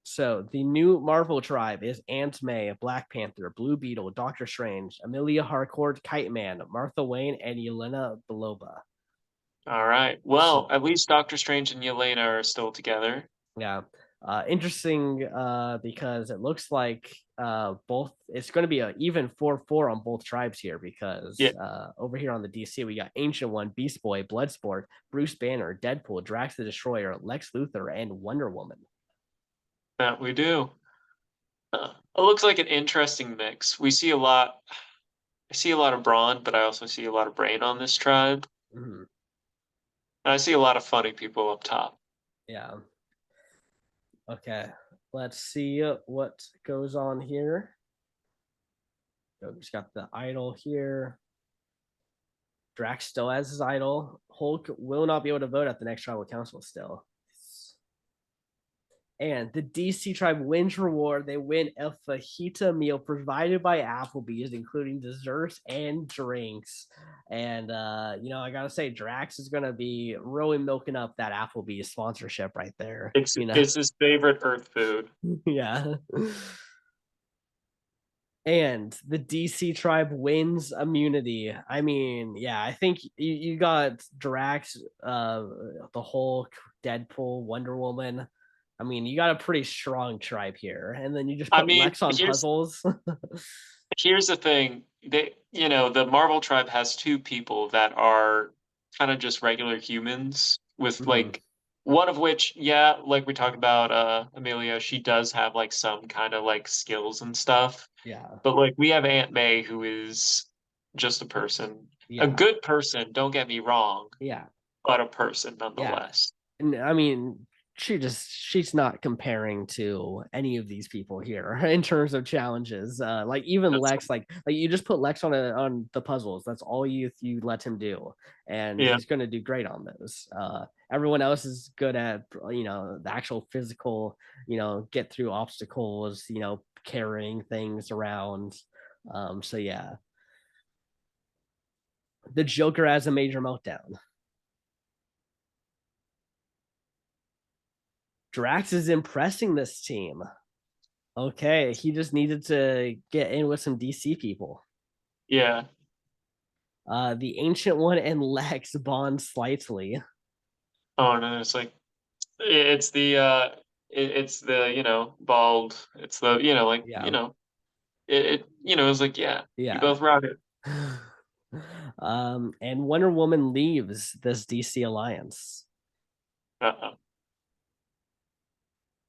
So the new Marvel tribe is Aunt May, Black Panther, Blue Beetle, Doctor Strange, Amelia Harcourt, Kite Man, Martha Wayne, and Yelena Belova. All right. So Well, at least Doctor Strange and Yelena are still together. yeah, interesting because it looks like both it's going to be a even 4-4 on both tribes here because Yeah, over here on the DC we got Ancient One, Beast Boy, Bloodsport, Bruce Banner, Deadpool, Drax the Destroyer, Lex Luthor, and Wonder Woman. that we do. It looks like an interesting mix. I see a lot of brawn, but I also see a lot of brain on this tribe. Mhm. And I see a lot of funny people up top. Yeah. Okay. Let's see what goes on here. So we just got the idol here. Drax still has his idol. Hulk will not be able to vote at the next tribal council still. And the DC tribe wins reward. They win a fajita meal provided by Applebee's, including desserts and drinks. And I gotta say, Drax is gonna be really milking up that Applebee's sponsorship right there. It's his favorite Earth food. Yeah. And the DC tribe wins immunity. I mean, yeah, I think you got Drax, the Hulk, Deadpool, Wonder Woman. I mean, you got a pretty strong tribe here, and then you just I put mean, Lex on puzzles. here's the thing. The Marvel tribe has two people that are kind of just regular humans with Mhm. like one of which, yeah, like we talked about Amelia, she does have like some kind of like skills and stuff. Yeah, But like we have Aunt May who is just a person. A yeah, good person, don't get me wrong, yeah, but a person yeah. nonetheless. And I mean, she's not comparing to any of these people here in terms of challenges. Like even That's Lex, like you just put Lex on the puzzles. That's all you let him do, and yeah. he's going to do great on those. Everyone else is good at the actual physical, get through obstacles, carrying things around. So yeah, the Joker has a major meltdown. Drax is impressing this team. Okay, he just needed to get in with some DC people. Yeah. The Ancient One and Lex bond slightly. Oh no, it's like it's it's the bald. It's the Yeah, it's like yeah, you yeah. both rock it. And Wonder Woman leaves this DC alliance. Uh-uh.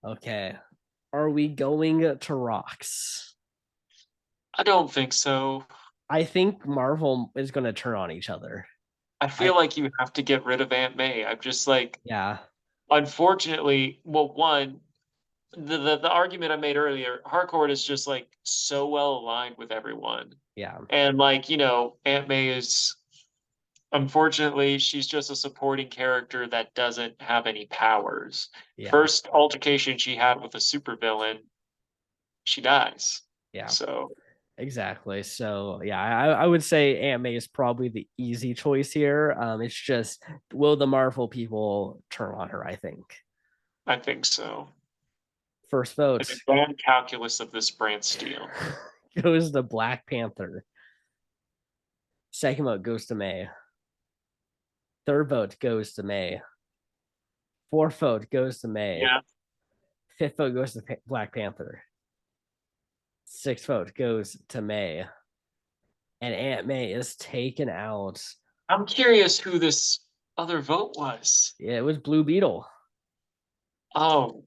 Okay, are we going to rocks? I don't think so. I think Marvel is going to turn on each other. I I feel like you have to get rid of Aunt May. I'm just like, Yeah, unfortunately, well, one, the argument I made earlier, Harcourt is just like so well aligned with everyone. yeah, And Aunt May is unfortunately she's just a supporting character that doesn't have any powers. yeah, First altercation she had with a supervillain, she dies. yeah. So Exactly. So yeah, I would say Aunt May is probably the easy choice here. It's just will the Marvel people turn on her? I think. I think so. First An vote advanced calculus of this Brantsteele. goes to Black Panther. Second vote goes to May. Third vote goes to May. Fourth vote goes to May. Yeah. Fifth vote goes to Black Panther. Sixth vote goes to May. And Aunt May is taken out. I'm curious who this other vote was. Yeah, it was Blue Beetle. Oh,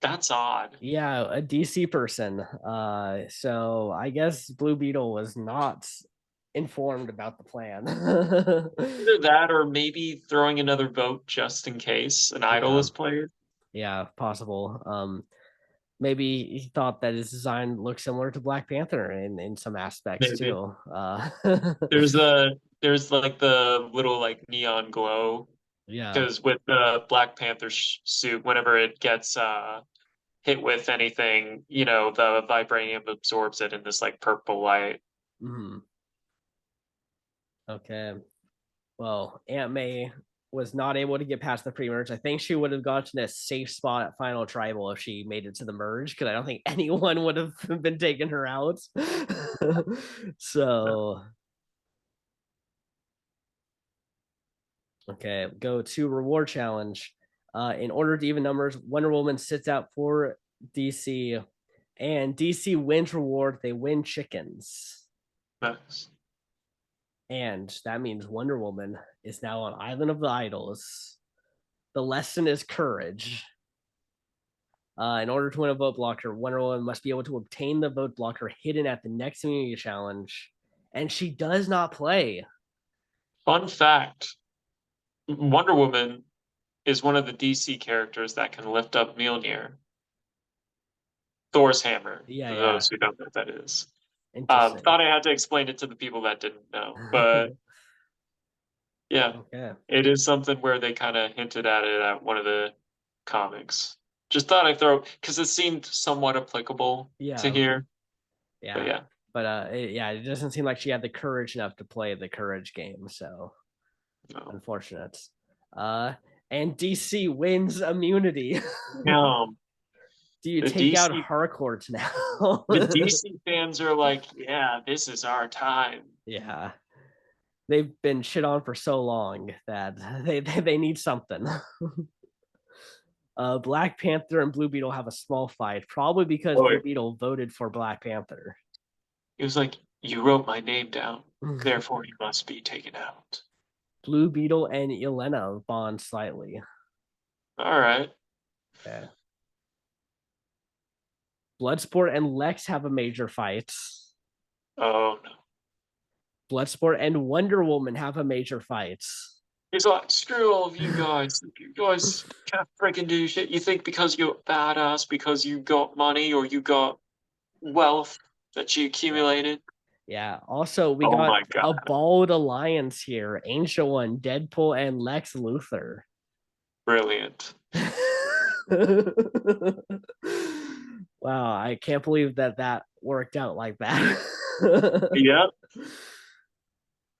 that's odd. Yeah, a DC person. So I guess Blue Beetle was not informed about the plan. Either that or maybe throwing another vote just in case an idol Yeah, is played. yeah, possible. Maybe he thought that his design looked similar to Black Panther in some aspects Maybe. too. There's like the little like neon glow Yeah. because with the Black Panther suit, whenever it gets hit with anything, the vibranium absorbs it in this like purple light. Mhm. Okay. Well, Aunt May was not able to get past the pre-merge. I think she would have gotten a safe spot at Final Tribal if she made it to the merge, because I don't think anyone would have been taking her out. So, okay, go to reward challenge. In order to even numbers, Wonder Woman sits out for DC, and DC wins reward. They win chickens, Nice. and that means Wonder Woman is now on Island of the Idols. The lesson is courage. In order to win a vote blocker, Wonder Woman must be able to obtain the vote blocker hidden at the next immunity challenge, and she does not play. Fun fact: Wonder Woman is one of the DC characters that can lift up Mjolnir, Thor's hammer. Yeah, For yeah, those who don't know what that is, interesting. thought I had to explain it to the people that didn't know, but yeah, Okay, it is something where they kind of hinted at it at one of the comics. Just thought I'd throw because it seemed somewhat applicable to yeah, here. But yeah, yeah, but yeah, it doesn't seem like she had the courage enough to play the courage game. So no, unfortunate. Uh, and DC wins immunity. no, Do you the take out DC Harcourt now? the DC fans are like, yeah, this is our time. Yeah, they've been shit on for so long that they need something. Black Panther and Blue Beetle have a small fight, probably because Oh, Blue Beetle voted for Black Panther. he was like, you wrote my name down, therefore you must be taken out. Blue Beetle and Elena bond slightly. All right. Okay. Bloodsport and Lex have a major fight. Oh no. Bloodsport and Wonder Woman have a major fight. He's like, screw all of you guys. You guys can't freaking do shit. You think because you're badass, because you got money or you got wealth that you Yeah. accumulated. Yeah. Also, we Oh got my a God. bold alliance here. Ancient One, Deadpool, and Lex Luthor. Brilliant. Wow, I can't believe that that worked out like that. Yep.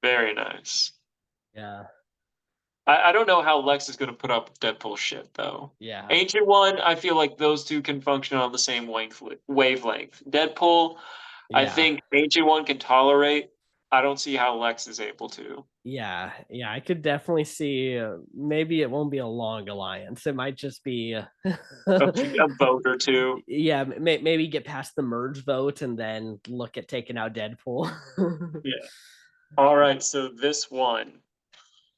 Very nice. Yeah. I don't know how Lex is going to put up with Deadpool shit, though. Yeah. Ancient One, I feel like those two can function on the same wavelength. Deadpool, I Yeah. think Ancient One can tolerate. I don't see how Lex is able to. Yeah, yeah, I could definitely see. Maybe it won't be a long alliance. It might just be, A vote or two. yeah, maybe get past the merge vote and then look at taking out Deadpool. Yeah. All right, so this one,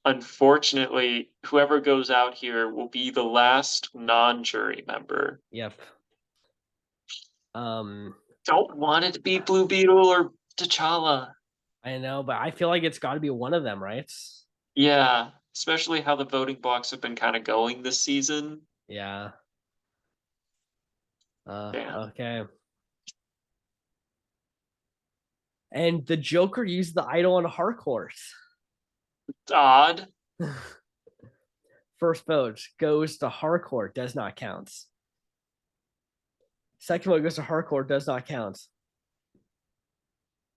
unfortunately, whoever goes out here will be the last non-jury member. Yep. Um, Don't want it to be Blue Beetle or T'Challa. I know, but I feel like it's got to be one of them, right? Yeah, especially how the voting blocks have been kind of going this season. Yeah. Damn. Okay. And the Joker used the idol on Harcourt. It's odd. First vote goes to Harcourt, does not count. Second vote goes to Harcourt, does not count.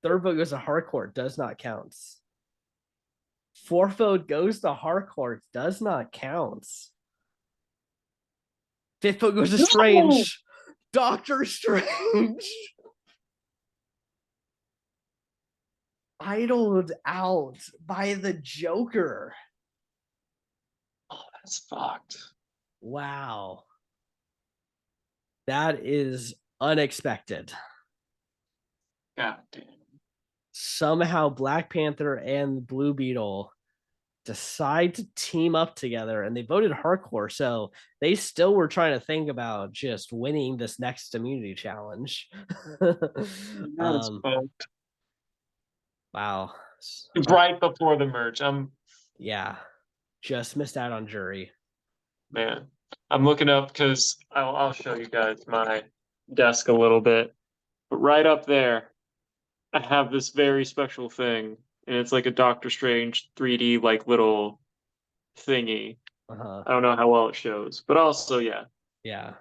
Third vote goes to Harcourt, does not count. Fourth vote goes to Harcourt, does not count. Fifth vote goes to No! Strange. Doctor Strange. Idled out by the Joker. Oh, that's fucked. Wow. That is unexpected. God damn. Somehow Black Panther and Blue Beetle decide to team up together and they voted hardcore. So they still were trying to think about just winning this next immunity challenge. That is um, fucked. wow. Right before the merge. Yeah. Just missed out on jury. Man. I'm looking up because I'll show you guys my desk a little bit. But right up there, I have this very special thing, and it's like a Doctor Strange 3D like little thingy. Uh-huh. I don't know how well it shows, but also yeah, Yeah.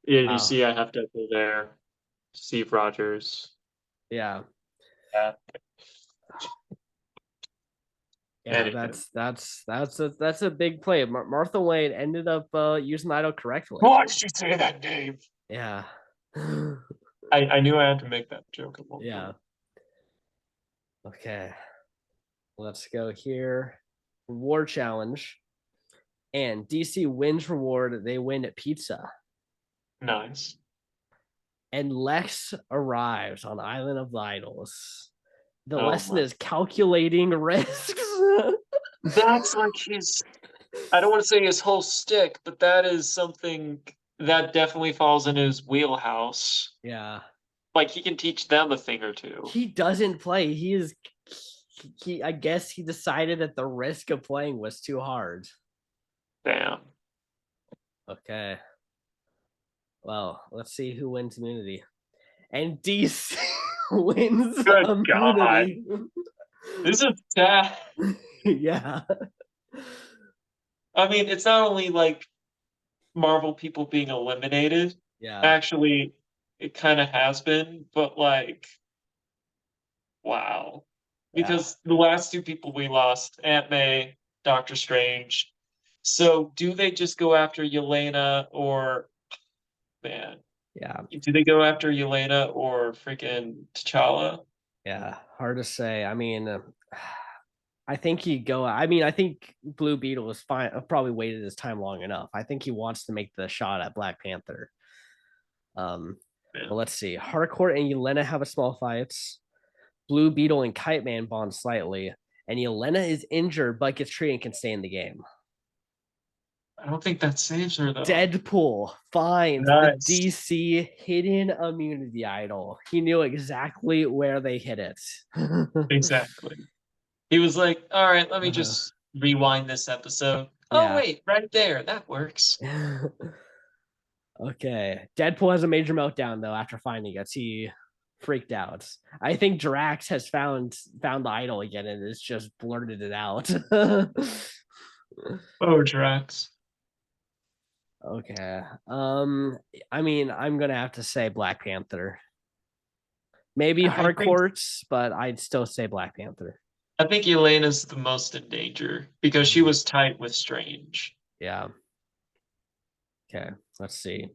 yeah. You Wow. see, I have to go there. Steve Rogers. Yeah. Yeah. Yeah, Anywho, that's a big play. Martha Wayne ended up using the idol correctly. why did you say that name? Yeah. I knew I had to make that joke at one Yeah. point. Okay. Let's go here. Reward challenge. And DC wins reward. They win pizza. Nice. And Lex arrives on Island of the Idols. The Oh lesson my. is calculating risks. That's like his. I don't want to say his whole stick, but that is something that definitely falls in his wheelhouse. Yeah. Like he can teach them a thing or two. He doesn't play. He I guess he decided that the risk of playing was too hard. Damn. Okay. Well, let's see who wins immunity. And DC wins Good God. immunity. This is sad. Yeah. I mean, it's not only like Marvel people being eliminated. Yeah. Actually, it kind of has been, but like, wow. Yeah. Because the last two people we lost, Aunt May, Doctor Strange. So do they just go after Yelena or man? Yeah. Do they go after Yelena or freaking T'Challa? Yeah. Hard to say. I mean, I think he'd go. I mean, I think Blue Beetle is fine. Probably waited his time long enough. I think he wants to make the shot at Black Panther. But Man. let's see. Harcourt and Yelena have a small fight. Blue Beetle and Kite Man bond slightly. And Yelena is injured but gets treated and can stay in the game. I don't think that saves her though. Deadpool finds the Nice. DC hidden immunity idol. He knew exactly where they hid it. Exactly. He was like, all right, let me Uh-huh. just rewind this episode. Oh Yeah. wait, right there. That works. Okay. Deadpool has a major meltdown though after finding it. He freaked out. I think Drax has found the idol again and it's just blurted it out. Oh, Drax. Okay. I mean, I'm gonna have to say Black Panther. Maybe I think Harcourts, but I'd still say Black Panther. I think Elena's the most in danger because she Mhm. was tight with Strange. Yeah. Okay. Let's see.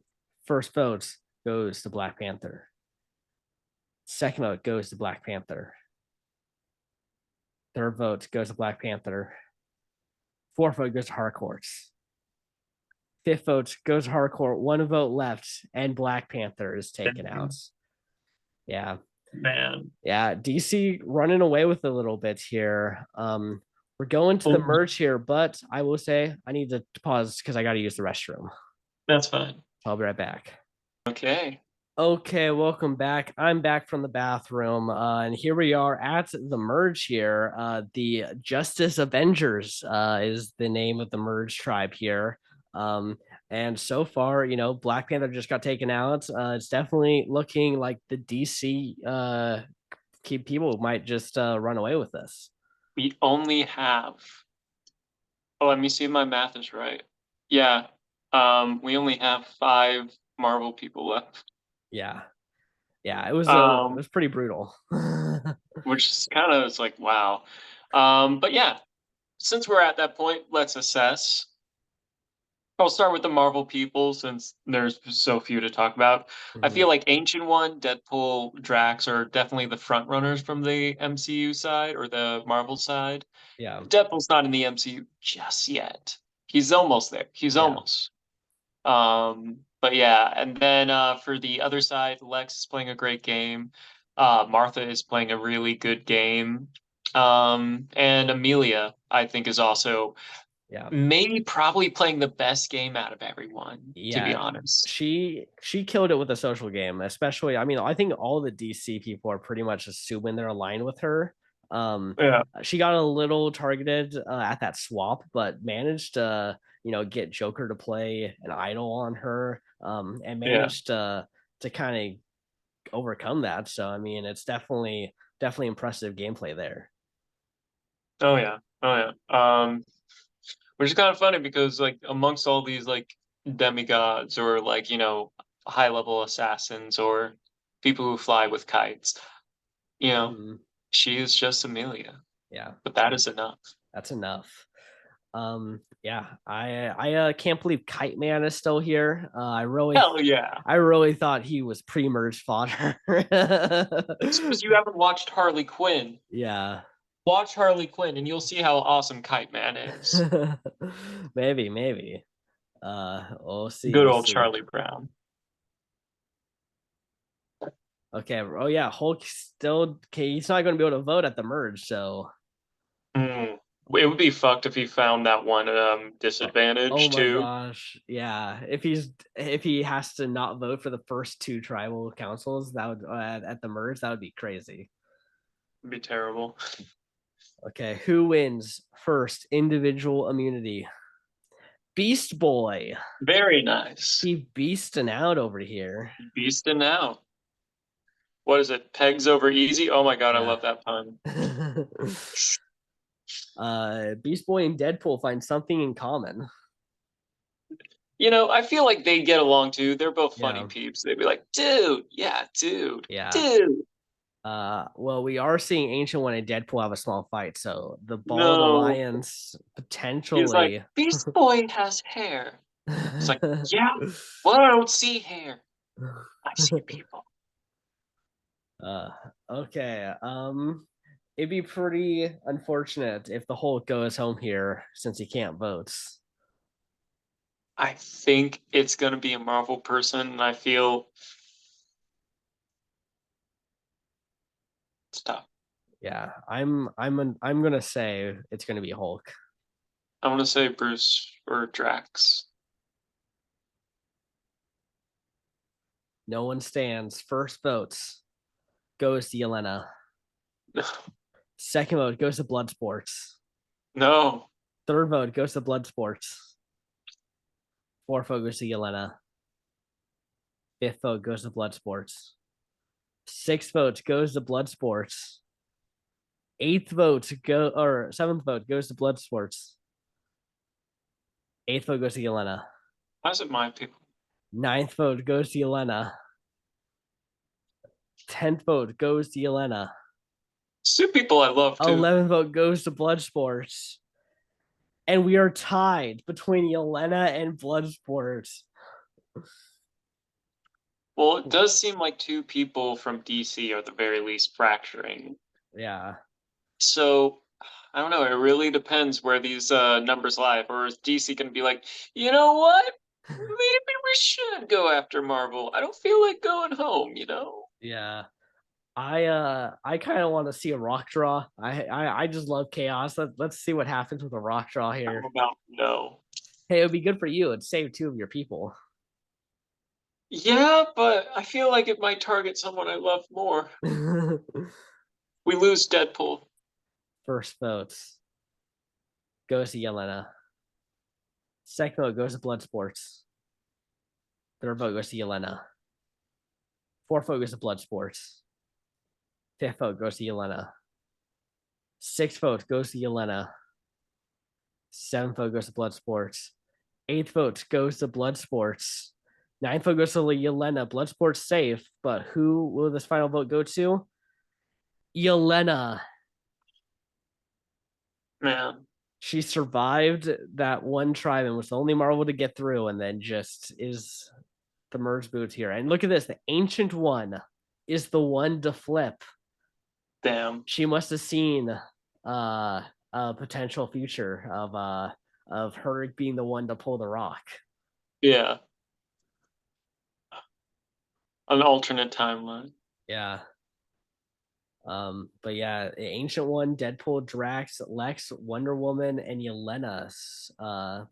First vote goes to Black Panther. Second vote goes to Black Panther. Third vote goes to Black Panther. Fourth vote goes to Harcourts. Fifth vote goes to Harcourt. One vote left, and Black Panther is taken out. Yeah. Man. Yeah. DC running away with a little bit here. We're going to the Oh, merge here, but I will say I need to pause because I got to use the restroom. that's fine. I'll be right back. Okay. Okay, welcome back. I'm back from the bathroom, and here we are at the merge here. The Justice Avengers is the name of the merge tribe here. And so far, Black Panther just got taken out. It's definitely looking like the DC people might just run away with this. We only have. Oh, let me see if my math is right. Yeah. We only have 5 Marvel people left. Yeah, yeah, it Um, was pretty brutal. which is kind of it's like wow. But yeah, since we're at that point, let's assess. I'll start with the Marvel people since there's so few to talk about. I Mhm. feel like Ancient One, Deadpool, Drax are definitely the front runners from the MCU side or the Marvel side. Yeah, Deadpool's not in the MCU just yet. He's almost there. He's yeah, almost. But yeah, and then for the other side, Lex is playing a great game. Martha is playing a really good game. And Amelia, I think, is also yeah. maybe probably playing the best game out of everyone, to be Yeah, honest. she killed it with a social game, especially. I mean, I think all the DC people are pretty much assuming they're aligned with her. Um, Yeah, she got a little targeted at that swap, but managed to get Joker to play an idol on her, and yeah. managed to kind of overcome that. So I mean, it's definitely impressive gameplay there. Oh yeah. Oh yeah. Which is kind of funny because like amongst all these like demigods or like, high level assassins or people who fly with kites, you know, Mhm. she is just Amelia. Yeah, But that is enough. that's enough. Yeah, I can't believe Kite Man is still here. Hell yeah. I really thought he was pre-merge fodder. It's because you haven't watched Harley Quinn. Yeah. Watch Harley Quinn and you'll see how awesome Kite Man is. Maybe. We'll see, Good we'll old see. Charlie Brown. Okay. Oh yeah, Hulk still okay, he's not gonna be able to vote at the merge, so Mm. It would be fucked if he found that one oh disadvantage my too. gosh. Yeah. If he has to not vote for the first two tribal councils, that would at the merge, that would be crazy. It'd be terrible. Okay, who wins first individual immunity? Beast Boy. Very nice. He beasting out over here. Beastin' now. What is it? Pegs over easy? Oh my god, I Yeah. love that pun. Beast Boy and Deadpool find something in common. I feel like they get along too. They're both funny Yeah. peeps. They'd be like, dude, yeah, dude, Yeah. dude. Well, we are seeing Ancient One and Deadpool have a small fight, so the Ball of the No. Lions He's like, potentially. Beast Boy has hair. It's like, yeah, well, I don't see hair. I see people. uh, okay. It'd be pretty unfortunate if the Hulk goes home here since he can't vote. I think it's gonna be a Marvel person, and I feel it's tough. Yeah, I'm gonna say it's gonna be Hulk. I want to say Bruce or Drax. No one stands. First votes goes to Yelena. No, Second vote goes to Bloodsports. no. Third vote goes to Blood Sports. Fourth vote goes to Yelena. Fifth vote goes to Blood Sports. Sixth vote goes to Blood Sports. Eighth vote go or seventh vote goes to Blood Sports. Eighth vote goes to Yelena. How's it my people? Ninth vote goes to Yelena. 10th vote goes to Yelena. It's two people I love too. 11th vote goes to Blood Sports. And we are tied between Yelena and Blood Sports. Well, it does seem like two people from DC are the very least fracturing. Yeah. So I don't know. It really depends where these numbers lie. Or is DC going to be like, you know what? Maybe we should go after Marvel. I don't feel like going home. You know? Yeah. I kind of want to see a rock draw. I just love chaos. Let's see what happens with a rock draw How here. about no? Hey, it would be good for you. It'd save two of your people. Yeah, but I feel like it might target someone I love more. We lose Deadpool. First votes goes to Yelena. Second vote goes to Blood Sports. Third vote goes to Yelena. Fourth vote goes to Blood Sports. Fifth vote goes to Yelena. Sixth vote goes to Yelena. Seventh vote goes to Blood Sports. Eighth vote goes to Blood Sports. Ninth vote goes to Yelena. Blood Sports safe, but who will this final vote go to? Yelena. Man, She survived that one tribe and was the only Marvel to get through, and then just is the merge boots here. And look at this: the Ancient One is the one to flip. damn. She must have seen a potential future of her being the one to pull the rock. Yeah, an alternate timeline. Yeah. But yeah, Ancient One, Deadpool, Drax, Lex, Wonder Woman, and Yelena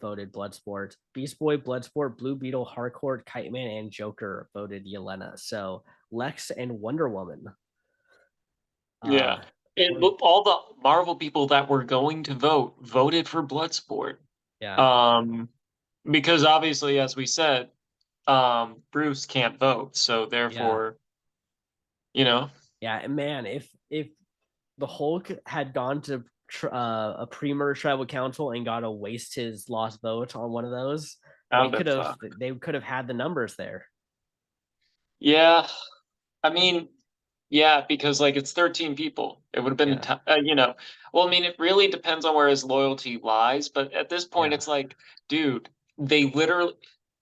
voted Bloodsport. Beast Boy, Bloodsport, Blue Beetle, Harcourt, Kite Man, and Joker voted Yelena. So Lex and Wonder Woman. Yeah. And Were, look, all the Marvel people that were going to vote voted for Bloodsport. yeah, Um, because obviously, as we said, Bruce can't vote, so yeah, therefore, you know, yeah. And man, if the Hulk had gone to a pre-merge tribal council and got to waste his lost vote on one of those, that would have fun. they could have had the numbers there. Yeah, I mean, yeah, because like it's 13 people. It would have been, Yeah, you know, well, I mean, it really depends on where his loyalty lies, but at this point, yeah, it's like, dude, they literally,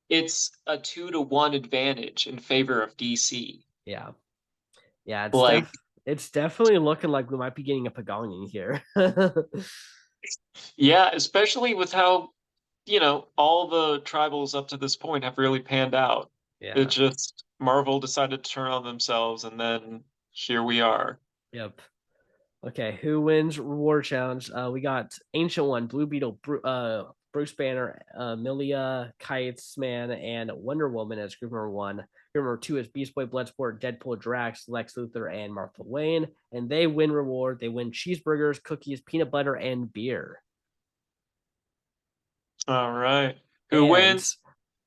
it's a 2-to-1 advantage in favor of DC. yeah. Yeah, Like, it's definitely looking like we might be getting a Pagong here. yeah, especially with how, you know, all the tribals up to this point have really panned out. It Yeah. just, Marvel decided to turn on themselves, and then here we are. Yep. Okay, who wins reward challenge? We got Ancient One, Blue Beetle, Bruce Banner, Milia, Kites Man, and Wonder Woman as group number one. Group number two is Beast Boy, Bloodsport, Deadpool, Drax, Lex Luthor, and Martha Wayne. And they win reward. They win cheeseburgers, cookies, peanut butter, and beer. All right. Who And wins?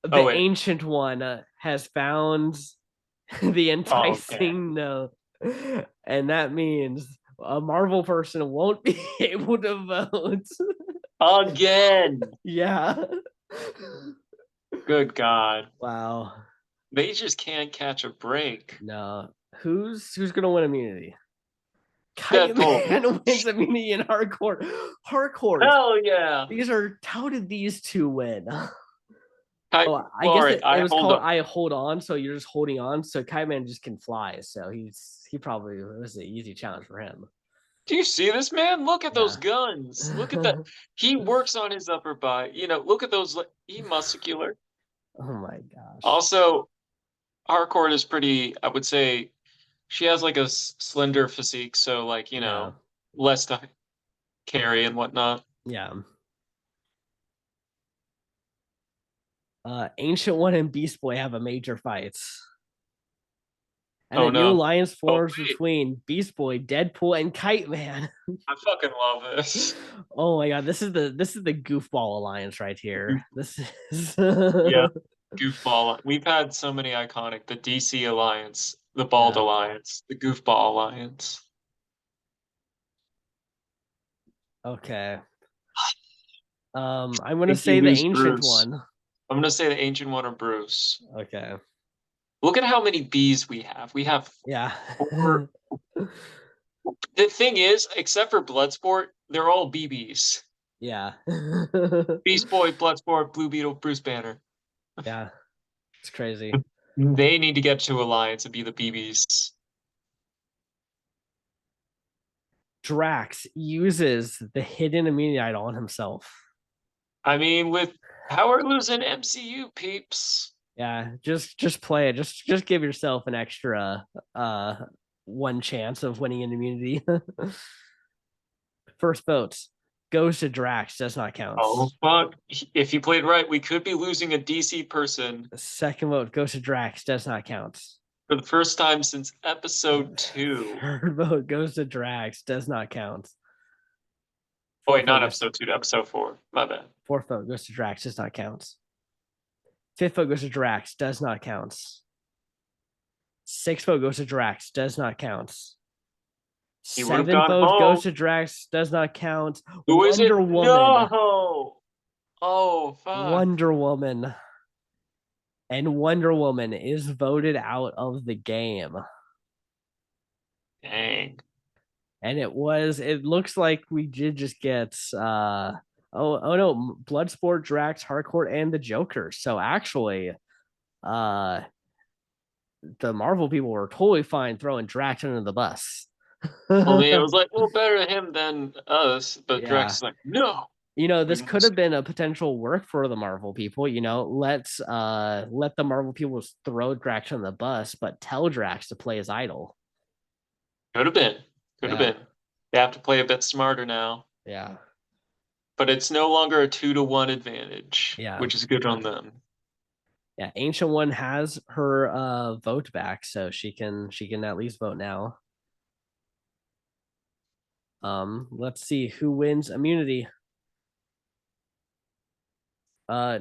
Oh, the wait. Ancient One has found the Oh, okay. enticing no, and that means a Marvel person won't be able to vote. Again. Yeah. Good God. Wow. They just can't catch a break. No. Who's gonna win immunity? Kite Deadpool. Man wins immunity in Hardcourt. Hardcourt. Hell yeah. These are how did these two win? I, Oh, I well, all guess right. it I was hold called up. I hold on, so you're just holding on. So Kite Man just can fly, so he probably it was an easy challenge for him. Do you see this man? Look at those Yeah. guns. Look at that. He works on his upper body. You know, look at those. He muscular. Oh my gosh. Also, Harcourt is pretty, I would say, she has like a slender physique, so like, you Yeah. know, less to carry and whatnot. Yeah. Ancient One and Beast Boy have a major fight. And Oh a new no. alliance Oh forms wait, between Beast Boy, Deadpool, and Kite Man. I fucking love this. Oh my god, this is the goofball alliance right here. This is Yeah, goofball. We've had so many iconic. The DC Alliance, the Bald yeah. Alliance, the Goofball Alliance. Okay. I'm I gonna think we say the lose ancient Bruce. one. I'm gonna say the Ancient One or Bruce. Okay. Look at how many bees we have. We have Yeah. four. The thing is, except for Bloodsport, they're all BBs. Yeah. Beast Boy, Bloodsport, Blue Beetle, Bruce Banner. Yeah. It's crazy. They need to get to Alliance and be the BBs. Drax uses the hidden immunity idol on himself. I mean, with how we're losing MCU peeps. Yeah, just play it. Just give yourself an extra uh one chance of winning an immunity. First votes goes to Drax, does not count. Oh fuck! If you played right, we could be losing a DC person Second vote goes to Drax, does not count. for the first time since episode 2. Third vote goes to Drax, does not count. Oh wait, Fourth vote not goes episode 2, to episode 4. My bad. fourth vote goes to Drax, does not count. Fifth vote goes to Drax, does not count. Sixth vote goes to Drax, does not count. He would have Seventh gone vote goes home. to Drax, does not count. Who is it? Wonder Woman. No. Oh fuck! Wonder Woman. And Wonder Woman is voted out of the game. Dang. And it looks like we did just get oh no, Bloodsport, Drax, Harcourt, and the Joker. So actually, uh the Marvel people were totally fine throwing Drax under the bus. I mean, it was like, well, better him than us. But Drax Yeah. is like, no, we This could must. have been a potential work for the Marvel people. Let's let the Marvel people throw Drax on the bus, but tell Drax to play his idol. Could have been. Could have Yeah. been. They have to play a bit smarter now. Yeah. But it's no longer a 2-1 advantage, Yeah. which is good on them. Yeah. Ancient One has her vote back, so she can at least vote now. Let's see who wins immunity.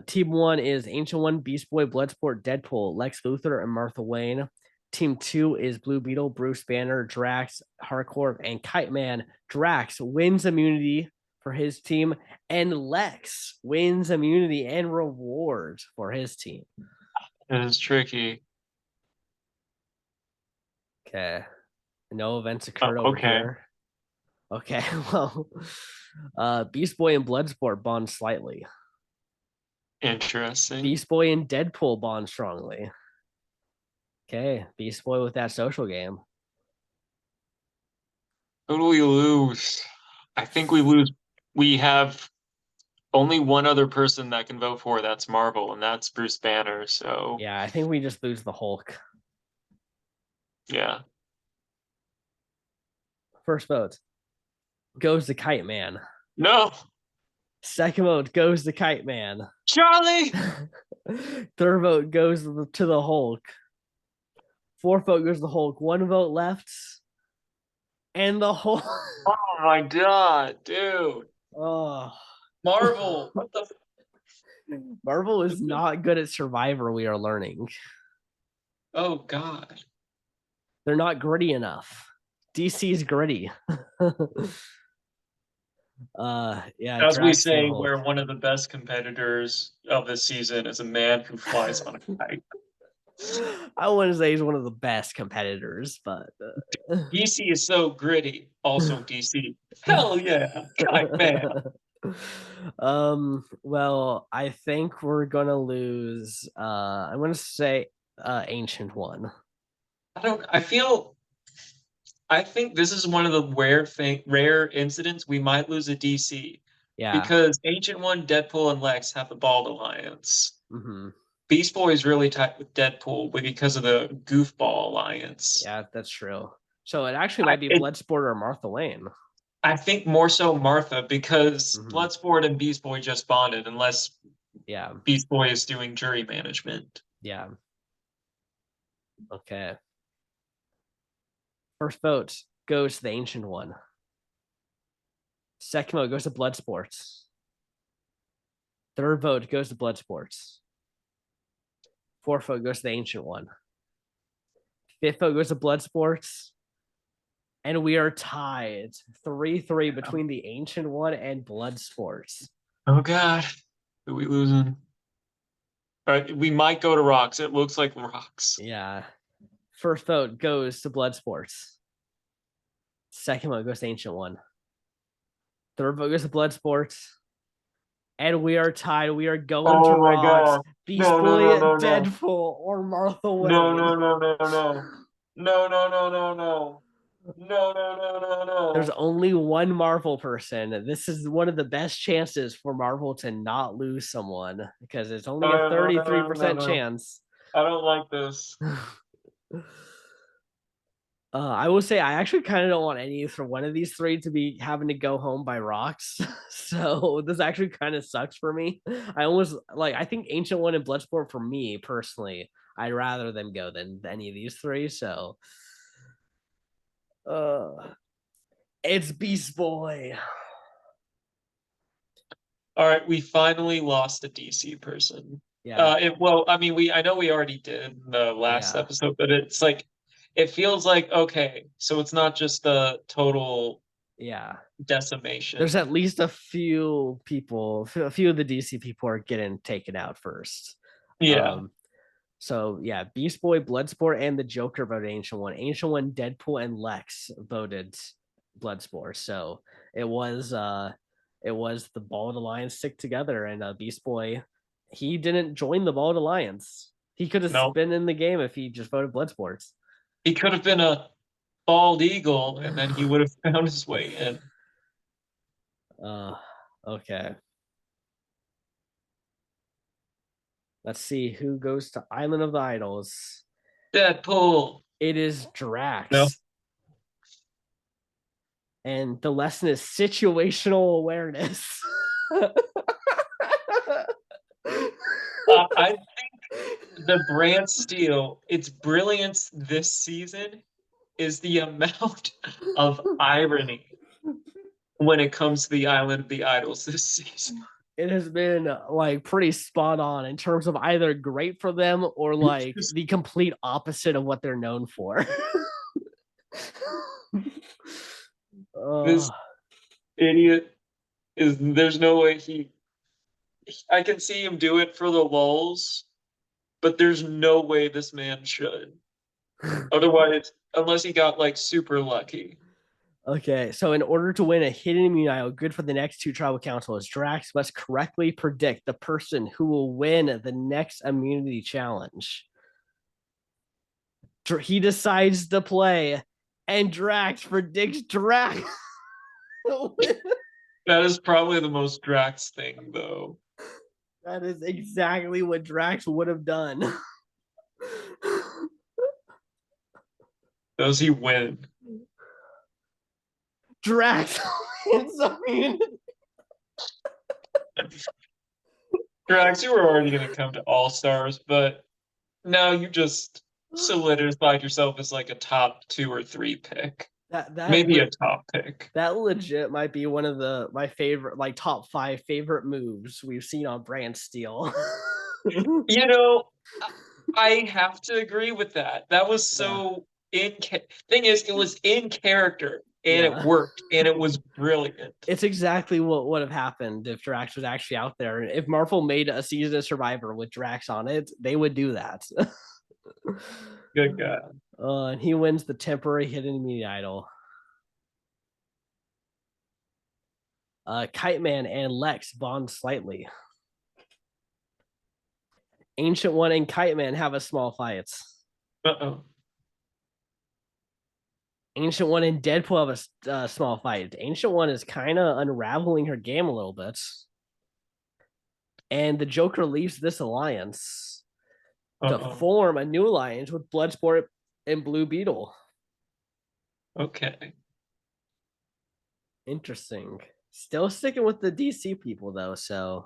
Team one is Ancient One, Beast Boy, Bloodsport, Deadpool, Lex Luthor, and Martha Wayne. Team two is Blue Beetle, Bruce Banner, Drax, Harcourt, and Kite Man. Drax wins immunity for his team, and Lex wins immunity and rewards for his team. It is tricky. Okay. No events Oh, occurred over okay. here. Okay, well, Beast Boy and Bloodsport bond slightly. Interesting. Beast Boy and Deadpool bond strongly. Okay, Beast Boy with that social game. Who do we lose? I think we lose. We have only one other person that can vote for. That's Marvel, and that's Bruce Banner. So, Yeah, I think we just lose the Hulk. yeah. First vote goes to Kite Man. No, Second vote goes to Kite Man. Charlie. Third vote goes to the Hulk. Fourth vote goes to the Hulk. One vote left. And the Hulk. Oh my god, dude. Oh. Marvel. What the? Marvel is not good at Survivor, we are learning. Oh god. They're not gritty enough. DC's gritty. Yeah, As we Drax and the say, Hulk. where one of the best competitors of this season is a man who flies on a kite. I wouldn't say he's one of the best competitors, but DC is so gritty. Also DC. Hell yeah. Kite man. well, I think we're gonna lose I'm gonna say Ancient One. I think this is one of the rare incidents we might lose a DC Yeah. because Ancient One, Deadpool, and Lex have the Bald Alliance. Hmm. Beast Boy is really tight with Deadpool because of the Goofball Alliance. Yeah, that's true. So it actually I, might be it, Bloodsport or Martha Lane. I think more so Martha because Hmm. Bloodsport and Beast Boy just bonded unless Yeah. Beast Boy is doing jury management. Yeah. Okay. First vote goes to the Ancient One. Second vote goes to Blood Sports. Third vote goes to Blood Sports. Fourth vote goes to the Ancient One. Fifth vote goes to Blood Sports. And we are tied 3-3 between the Ancient One and Blood Sports. Oh God, are we losing? All right, we might go to rocks. It looks like rocks. Yeah. First vote goes to Blood Sports. Second vote goes to Ancient One. Third vote goes to Blood Sports. And we are tied. We are going to Oh my rocks. God. Beast No, no, no, Boy, no, no. Deadpool, or Martha No, Wayne. no, no, no, no. No, no, no, no, no. No, no, no, no, There's no. only one Marvel person. This is one of the best chances for Marvel to not lose someone because it's only a No, no, no, no, 33% no. chance. I don't like this. I will say I actually kind of don't want any for one of these three to be having to go home by rocks. So this actually kind of sucks for me. I almost like I think Ancient One and Bloodsport for me personally, I'd rather them go than any of these three. So uh it's Beast Boy. All right, we finally lost a DC person. Yeah, Well, I mean, I know we already did in the last yeah, episode, but it's like it feels like okay, so it's not just the total yeah. There's decimation. at least a few people, a few of the DC people are getting taken out first. Yeah, Um, So yeah, Beast Boy, Bloodsport, and the Joker voted Ancient One. Ancient One, Deadpool, and Lex voted Bloodsport. So it was it was the Bald Alliance stick together, and Beast Boy, he didn't join the Bald Alliance. He could have no, been in the game if he just voted Bloodsports. he could have been a bald eagle, and then he would have found his way in. uh okay. Let's see who goes to Island of the Idols. Deadpool. It is No, Drax. And the lesson is situational awareness. I think the Brantsteele, its brilliance this season is the amount of irony when it comes to the Island of the Idols this season. It has been like pretty spot on in terms of either great for them or like This, the complete opposite of what they're known for. this uh, idiot is, there's no way I can see him do it for the lulls, but there's no way this man should. Otherwise, unless he got like super lucky. okay, so in order to win a hidden immunity idol good for the next two tribal councils, Drax must correctly predict the person who will win the next immunity challenge. He decides to play, and Drax predicts Drax. That is probably the most Drax thing, though. That is exactly what Drax would have done. Does he win? Drax wins immunity. Drax, you were already going to come to All Stars, but now you just solidified yourself as like a top 2 or 3 pick, That that maybe a le- top pick. that legit might be one of my favorite, like top 5 favorite moves we've seen on Brantsteele. You know, I have to agree with that. That was Yeah, so thing is, it was in character and it yeah. worked and it was brilliant. It's exactly what would have happened if Drax was actually out there. If Marvel made a season of Survivor with Drax on it, they would do that. Good guy. And he wins the temporary hidden immunity idol. Kite Man and Lex bond slightly. Ancient One and Kite Man have a small fight. Uh-oh. Ancient One and Deadpool have a small fight. Ancient One is kind of unraveling her game a little bit. And the Joker leaves this alliance to Uh-oh. form a new alliance with Bloodsport and Blue Beetle. Okay. Interesting. Still sticking with the DC people though, so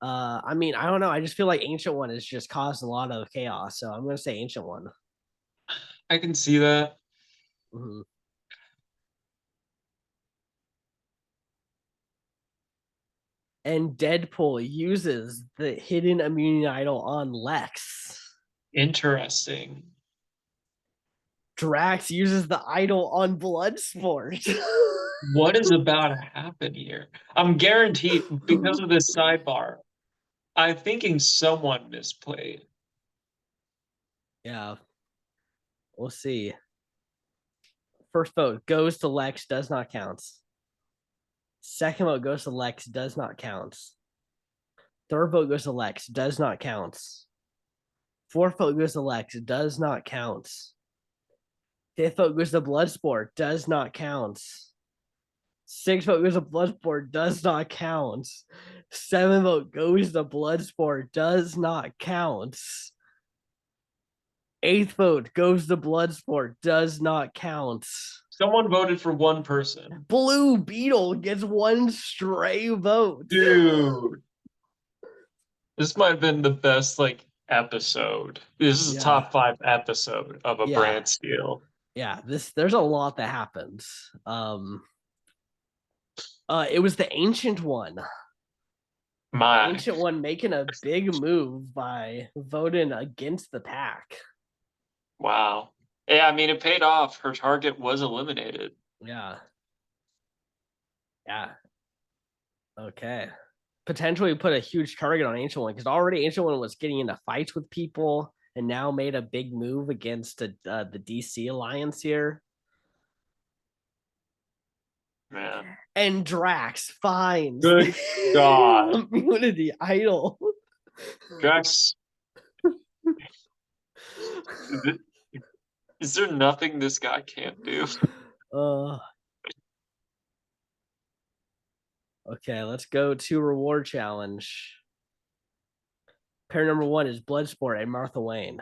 I mean, I don't know. I just feel like Ancient One has just caused a lot of chaos, so I'm gonna say Ancient One. I can see that. Mhm. And Deadpool uses the hidden immunity idol on Lex. Interesting. Drax uses the idol on Bloodsport. What is about to happen here? I'm guaranteed because of this sidebar. I'm thinking someone misplayed. Yeah, we'll see. First vote goes to Lex, does not count. Second vote goes to Lex, does not count. Third vote goes to Lex, does not count. Fourth vote goes to Lex, does not count. Fifth vote goes to Bloodsport, does not count. Sixth vote goes to Bloodsport, does not count. Seventh vote goes to Bloodsport, does not count. Eighth vote goes to Bloodsport, does not count. Someone voted for one person. Blue Beetle gets one stray vote. Dude, this might have been the best like episode. This is a Yeah, top five episode of a yeah, Brantsteele. yeah. This there's a lot that happens. It was the ancient one. My Ancient one making a big move by voting against the pack. wow. Yeah, I mean it paid off. Her target was eliminated. Yeah, yeah. Okay. Potentially put a huge target on Ancient One because already Ancient One was getting into fights with people and now made a big move against the DC alliance here. Man. And Drax finds Good the God. immunity idol. Drax, is there nothing this guy can't do? uh, okay, let's go to reward challenge. Pair number one is Bloodsport and Martha Wayne.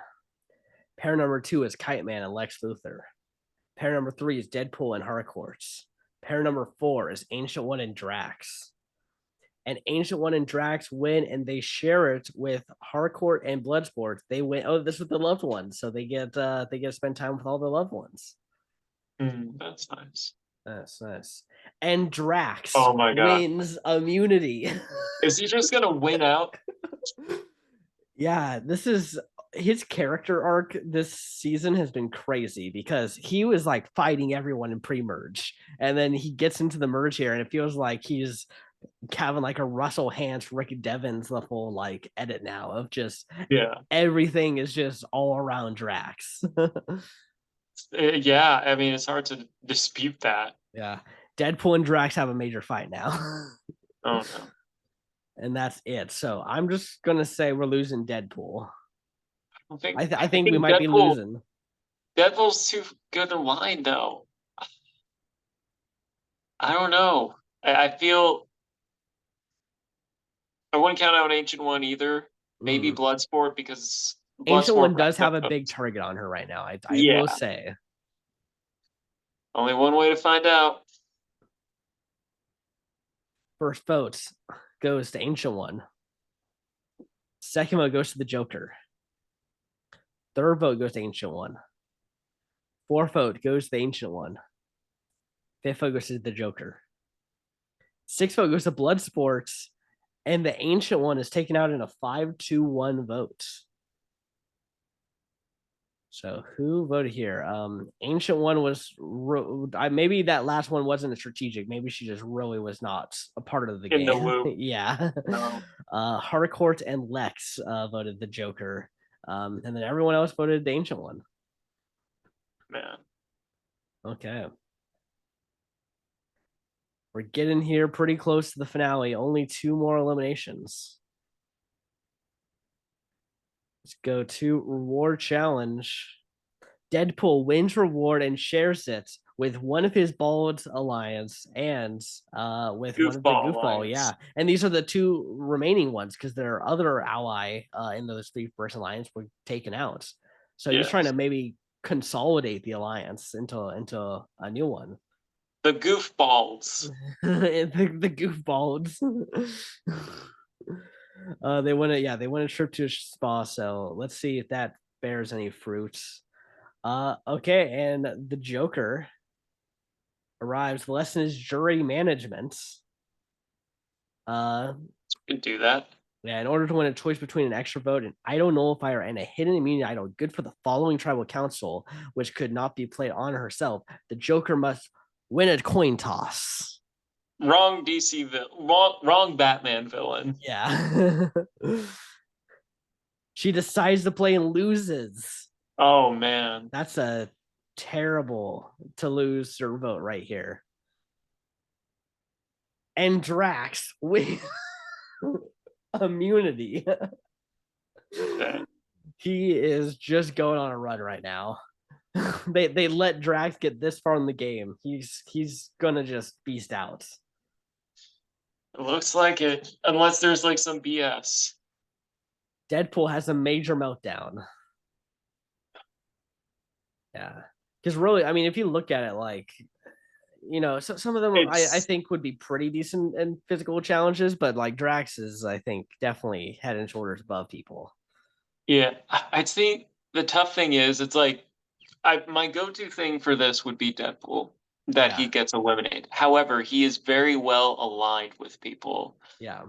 Pair number two is Kite Man and Lex Luthor. Pair number three is Deadpool and Harcourt. Pair number four is Ancient One and Drax. And Ancient One and Drax win, and they share it with Harcourt and Bloodsport. They win. Oh, this is the loved ones, so they get to spend time with all their loved ones. That's nice. That's nice. And Drax Oh my God. wins immunity. Is he just gonna win out? Yeah, this is his character arc this season has been crazy because he was like fighting everyone in pre-merge, and then he gets into the merge here, and it feels like he's having like a Russell Hantz, Rick Devens level like edit now of just Yeah. everything is just all around Drax. Yeah, I mean, it's hard to dispute that. Yeah, Deadpool and Drax have a major fight now. Oh no. And that's it. So I'm just gonna say we're losing Deadpool. I I think we think might be losing. Deadpool's too good in line though. I don't know. I feel I wouldn't count out Ancient One either. Maybe Mm. Bloodsport because Ancient Bloodsport One does racked have up a big votes. target on her right now. I Yeah. will say. Only one way to find out. First vote goes to Ancient One. Second vote goes to the Joker. Third vote goes to Ancient One. Fourth vote goes to the Ancient One. Fifth vote goes to the Joker. Sixth vote goes to Bloodsport. And the Ancient One is taken out in a 5-1 vote. So who voted here? Ancient One was maybe that last one wasn't a strategic. Maybe she just really was not a part of the In the game. loop. Yeah. No, Harcourt and Lex voted the Joker. And then everyone else voted the Ancient One. man. Okay. We're getting here pretty close to the finale. Only two more eliminations. Let's go to reward challenge. Deadpool wins reward and shares it with one of his bald alliance and with one of the Goofball goofball. Alliance. Yeah, and these are the two remaining ones because their other ally in those three-person alliance were taken out. So he's trying to Yes. maybe consolidate the alliance into a new one. The Goofballs. The goofballs. They want to trip to a spa. So let's see if that bears any fruits. Okay, and the Joker arrives. The lesson is jury management. Uh, We can do that. yeah, in order to win a choice between an extra vote, an idol nullifier, and a hidden immunity idol good for the following tribal council, which could not be played on herself, the Joker must win a coin toss. Wrong DC wrong Batman villain. Yeah. She decides to play and loses. Oh man. That's a terrible to lose her vote right here. And Drax with immunity. Okay. He is just going on a run right now. They let Drax get this far in the game. He's gonna just beast out. It looks like it, unless there's like some BS. Deadpool has a major meltdown. Yeah, because really, I mean, if you look at it, like so some of them I It's think would be pretty decent in physical challenges, but like Drax is, I think, definitely head and shoulders above people. yeah. I think the tough thing is it's like I my go-to thing for this would be Deadpool, that he Yeah, gets eliminated. However, he is very well aligned with people. yeah,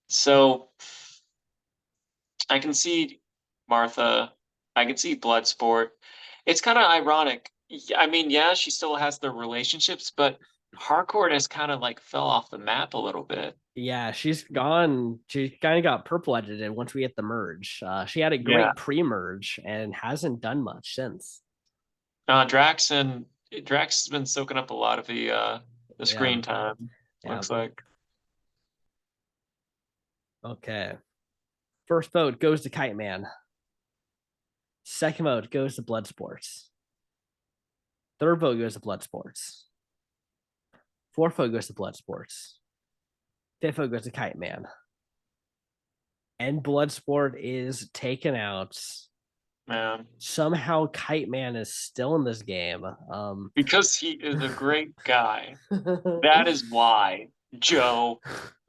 So I can see Martha. I can see Bloodsport. It's kind of ironic. I mean, yeah, she still has the relationships, but Harcourt has kind of like fell off the map a little bit. yeah. She's gone. She kind of got purple edited once we hit the merge. She had a Yeah. great pre-merge and hasn't done much since. Drax and Drax has been soaking up a lot of the Yeah, screen time, yeah. looks like. Okay. First vote goes to Kite Man. Second vote goes to Blood Sports. Third vote goes to Blood Sports. Fourth vote goes to Blood Sports. Fifth vote goes to Kite Man. And Bloodsport is taken out. Man. Somehow Kite Man is still in this game. Because he is a great guy. That is why, Joe.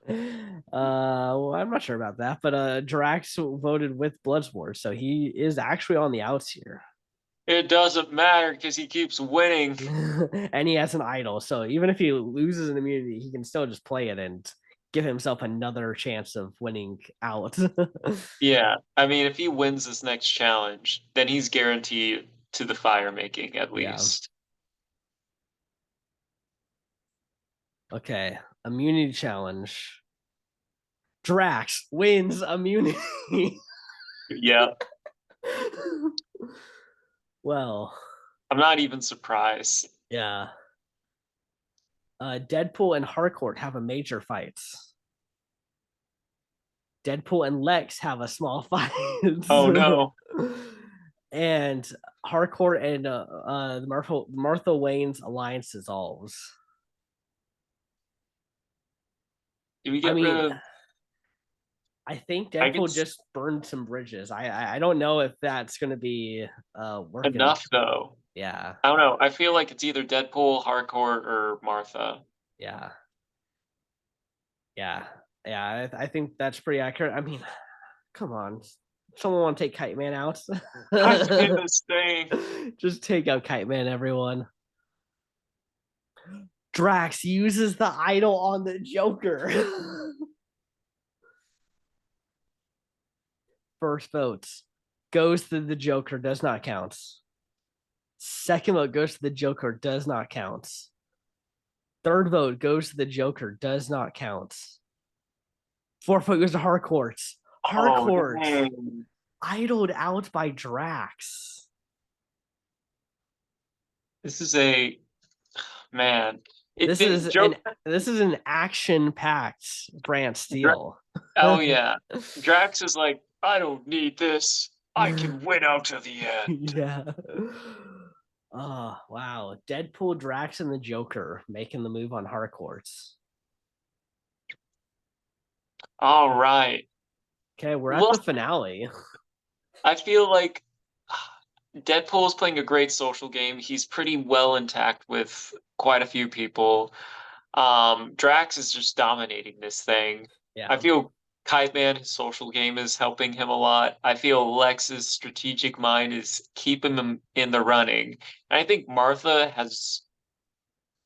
Well, I'm not sure about that, but Drax voted with Bloodsport, so he is actually on the outs here. It doesn't matter because he keeps winning. And he has an idol, so even if he loses an immunity, he can still just play it and give himself another chance of winning out. Yeah, I mean, if he wins this next challenge, then he's guaranteed to the fire making at Yeah. least. Okay. Immunity challenge. Drax wins immunity. Yeah, Well, I'm not even surprised. yeah. Deadpool and Harcourt have a major fight. Deadpool and Lex have a small fight. Oh no. And Harcourt and Martha Wayne's alliance dissolves. Do we I get rid mean, of I think I can Deadpool just burned some bridges. I don't know if that's going to be working. enough though. Yeah, I don't know. I feel like it's either Deadpool, Harcourt, or Martha. yeah, yeah, yeah. I think that's pretty accurate. I mean, come on, someone want to take Kite Man out? I've been this thing. Just take out Kite Man, everyone. Drax uses the idol on the Joker. First votes goes to the Joker, does not count. Second vote goes to the Joker, does not count. Third vote goes to the Joker, does not count. Fourth vote goes to Harcourt. Oh Harcourt dang. idled out by Drax. This is a man. It This did is joke. an this is an action-packed Brantsteele. Oh yeah. Drax is like, I don't need this. I can win out to the end. Yeah. Oh, wow. Deadpool, Drax, and the Joker making the move on Harcourts. All right. Okay, we're at Well, the finale. I feel like Deadpool is playing a great social game. He's pretty well intact with quite a few people. Drax is just dominating this thing. I Yeah. feel Kite Man, his social game is helping him a lot. I feel Lex's strategic mind is keeping him in the running. And I think Martha has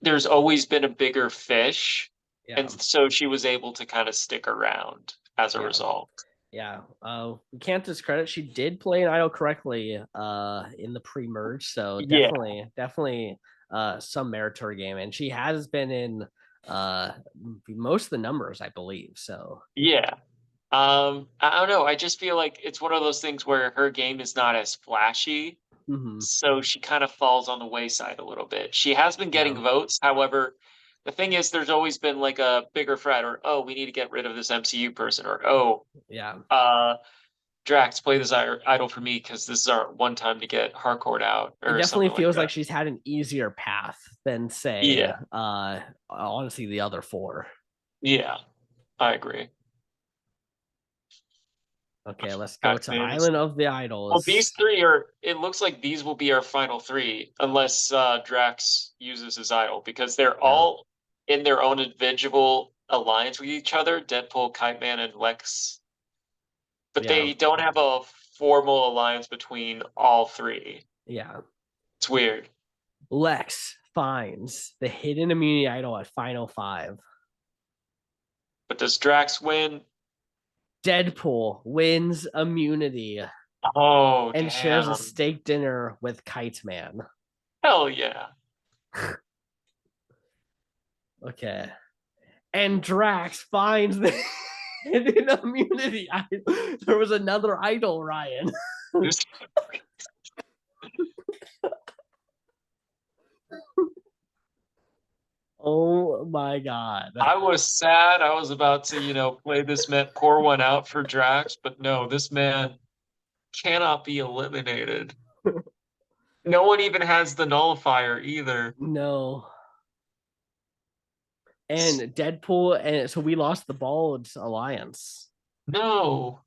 there's always been a bigger fish, and Yeah, so she was able to kind of stick around as a yeah, result. yeah. We can't discredit she did play an idol correctly in the pre-merge, so Yeah, definitely some merit to her game, and she has been in most of the numbers, I believe. So yeah. I don't know. I just feel like it's one of those things where her game is not as flashy, mhm, so she kind of falls on the wayside a little bit. She has been yeah, getting votes. However, the thing is, there's always been like a bigger threat, or oh, we need to get rid of this MCU person, or oh, yeah. uh, Drax, play this idol for me because this is our one time to get hardcore out, It or definitely something like feels like that. she's had an easier path than say Yeah, honestly the other four. yeah, I agree. Okay, let's go to Pac-Man is Island of the well, Idols. these three are. It looks like these will be our final three, unless Drax uses his idol, because they're Yeah, all in their own individual alliance with each other. Deadpool, Kite Man, and Lex, but yeah, they don't have a formal alliance between all three. yeah. It's weird. Lex finds the hidden immunity idol at Final Five. But does Drax win? Deadpool wins immunity Oh, and shares a damn! steak dinner with Kite Man. Hell yeah! Okay. And Drax finds the hidden immunity idol. There was another idol, Ryan. This- Oh my god. I was sad. I was about to, play this man, pour one out for Drax, but no, this man cannot be eliminated. No one even has the nullifier either. No. And Deadpool, and so we lost the Bald Alliance. No.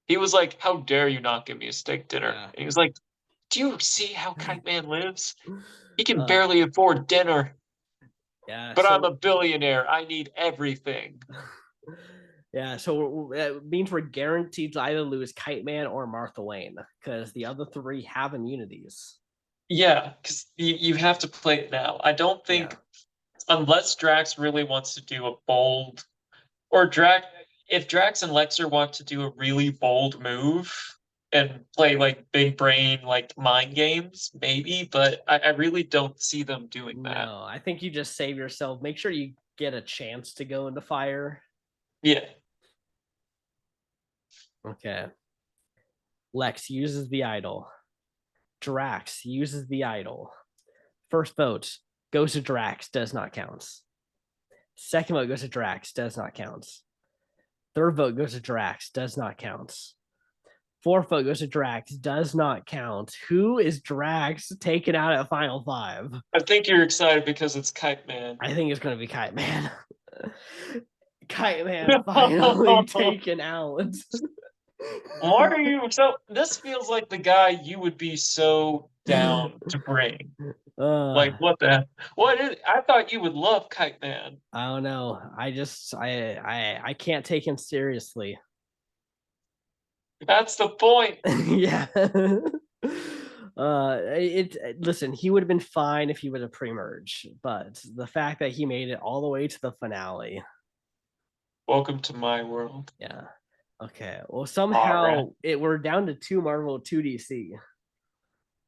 He was like, "How dare you not give me a steak dinner?" Yeah. And he was like, "Do you see how Kite Man lives? He can Uh barely afford dinner, yeah, but I'm a so billionaire. I need everything." yeah, so it means we're guaranteed to either lose Kite Man or Martha Wayne because the other three have immunities. Yeah, because you have to play it now. I don't Yeah. think, unless Drax really wants to do a bold, or Drax, if Drax and Lexer want to do a really bold move and play like big brain, like mind games, maybe, but I really don't see them doing that. No, I think you just save yourself. Make sure you get a chance to go into fire. Yeah. Okay. Lex uses the idol. Drax uses the idol. First vote goes to Drax, does not count. Second vote goes to Drax, does not count. Third vote goes to Drax, does not count. Fourth vote goes to Drax, does not count. Who is Drax taken out at Final Five? I think you're excited because it's Kite Man. I think it's going to be Kite Man. Kite Man finally taken out. Why are you so? This feels like the guy you would be so down to bring. Like, uh, what the? What is? I thought you would love Kite Man. I don't know. I can't take him seriously. That's the point. Yeah. Listen, he would have been fine if he would have pre-merged, but the fact that he made it all the way to the finale. Welcome to my world. Yeah. Okay. Well, All right. somehow we're down to two Marvel, two DC.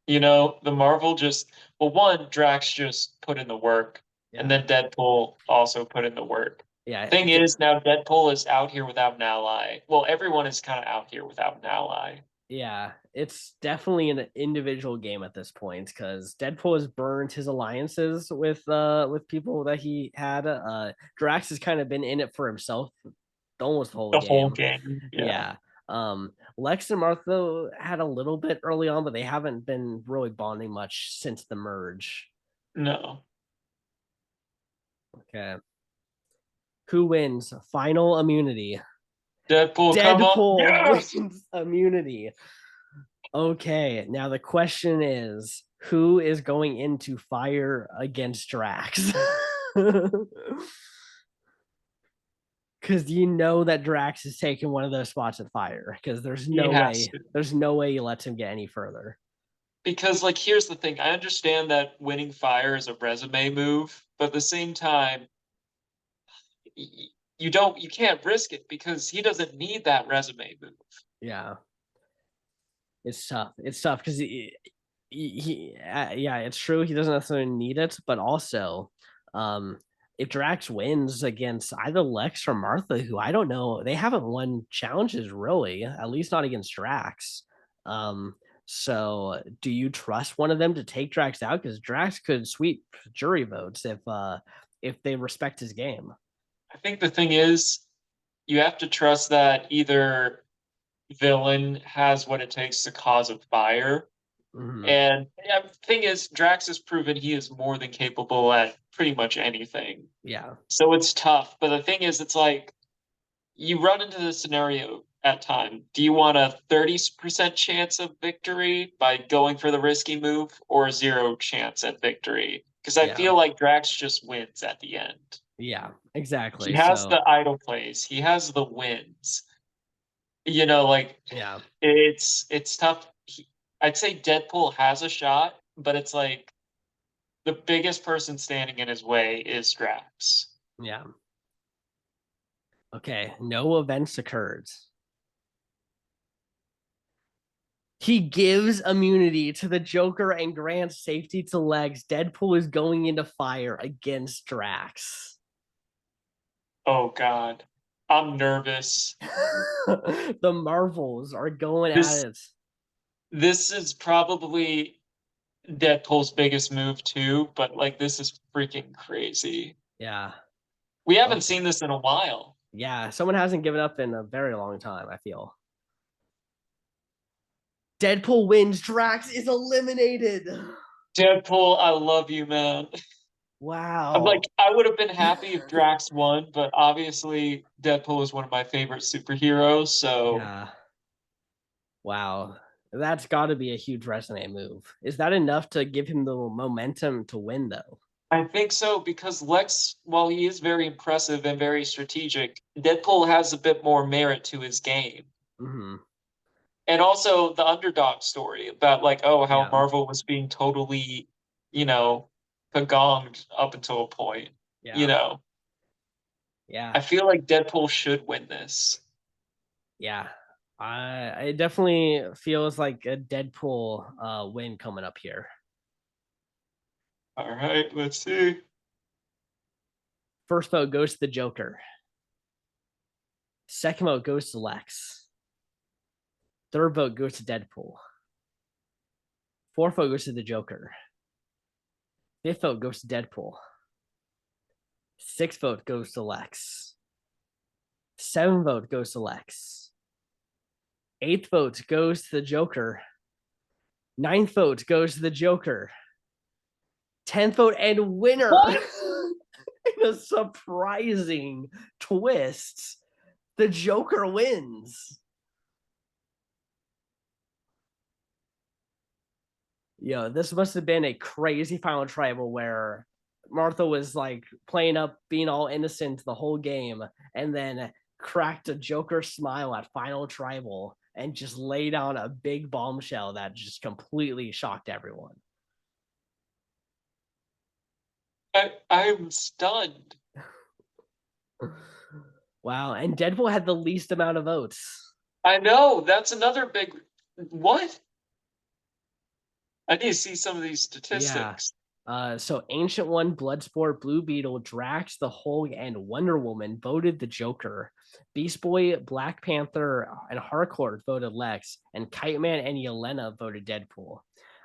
The Marvel just, well, one, Drax just put in the work, and Yeah. then Deadpool also put in the work. Yeah. Thing is, now Deadpool is out here without an ally. Well, everyone is kind of out here without an ally. Yeah, it's definitely an individual game at this point because Deadpool has burned his alliances with people that he had. Drax has kind of been in it for himself almost the whole The whole game. game. Yeah. Yeah. Lex and Martha had a little bit early on, but they haven't been really bonding much since the merge. No. Okay. Who wins? Final immunity. Deadpool, come on. Deadpool Yes! wins immunity. Okay, now the question is who is going into fire against Drax? because you know that Drax is taking one of those spots at fire because He has to. there's no way he lets him get any further. Because like here's the thing, I understand that winning fire is a resume move, but at the same time, you can't risk it because he doesn't need that resume move. Yeah, it's tough. It's tough because yeah, it's true. He doesn't necessarily need it, but also, um, if Drax wins against either Lex or Martha, who I don't know, they haven't won challenges really, at least not against Drax. So do you trust one of them to take Drax out? Because Drax could sweep jury votes if they respect his game. I think the thing is, you have to trust that either villain has what it takes to cause a fire. Hmm. And yeah, the thing is, Drax has proven he is more than capable at pretty much anything. Yeah. So it's tough. But the thing is, it's like you run into this scenario at time. Do you want a 30% chance of victory by going for the risky move or zero chance at victory? Because I Yeah. feel like Drax just wins at the end. Yeah. He Exactly. has So the idle plays, he has the wins. Like yeah. it's tough. I'd say Deadpool has a shot, but it's like the biggest person standing in his way is Drax. Yeah. Okay. No events occurred. He gives immunity to the Joker and grants safety to Lex. Deadpool is going into fire against Drax. Oh God, I'm nervous. The Marvels are going at This it. this is probably Deadpool's biggest move too, but like this is freaking crazy. Yeah. We haven't Okay. seen this in a while. Yeah. Someone hasn't given up in a very long time, I feel. Deadpool wins. Drax is eliminated. Deadpool, I love you, man. I'm like, Wow. I would have been happy if Drax won, but obviously Deadpool is one of my favorite superheroes, so Yeah. Wow. That's got to be a huge resume move. Is that enough to give him the momentum to win, though? I think so because Lex, while he is very impressive and very strategic, Deadpool has a bit more merit to his game. Hmm. And also the underdog story about like, oh, how Yeah. Marvel was being totally, you know, pagonged up until a point. You Yeah. know, Yeah. I feel like Deadpool should win this. Yeah. It definitely feels like a Deadpool win coming up here. All right, let's see. First vote goes to the Joker. Second vote goes to Lex. Third vote goes to Deadpool. Fourth vote goes to the Joker. Fifth vote goes to Deadpool. Sixth vote goes to Lex. Seventh vote goes to Lex. Eighth vote goes to the Joker. Ninth vote goes to the Joker. 10th vote and winner. What? In a surprising twist, the Joker wins. This must have been a crazy final tribal where Martha was like playing up, being all innocent the whole game, and then cracked a Joker smile at final tribal and just laid down a big bombshell that just completely shocked everyone. I'm stunned. Wow. And Deadpool had the least amount of votes. I know that's another big what? I need to see some of these Yeah. statistics. So Ancient One, Bloodsport, Blue Beetle, Drax, the Hulk, and Wonder Woman voted the Joker. Beast Boy, Black Panther, and Harcourt voted Lex, and Kite Man and Yelena voted Deadpool.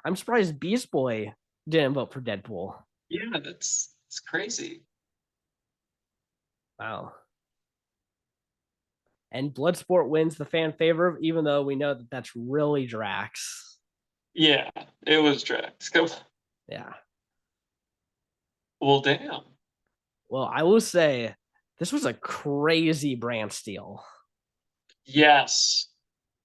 I'm surprised Beast Boy didn't vote for Deadpool. Yeah, that's it's crazy. Wow. And Bloodsport wins the fan favorite, even though we know that that's really Drax. Yeah, it was Drax. Yeah. Well, damn. Well, I will say this was a crazy Brantsteele. Yes.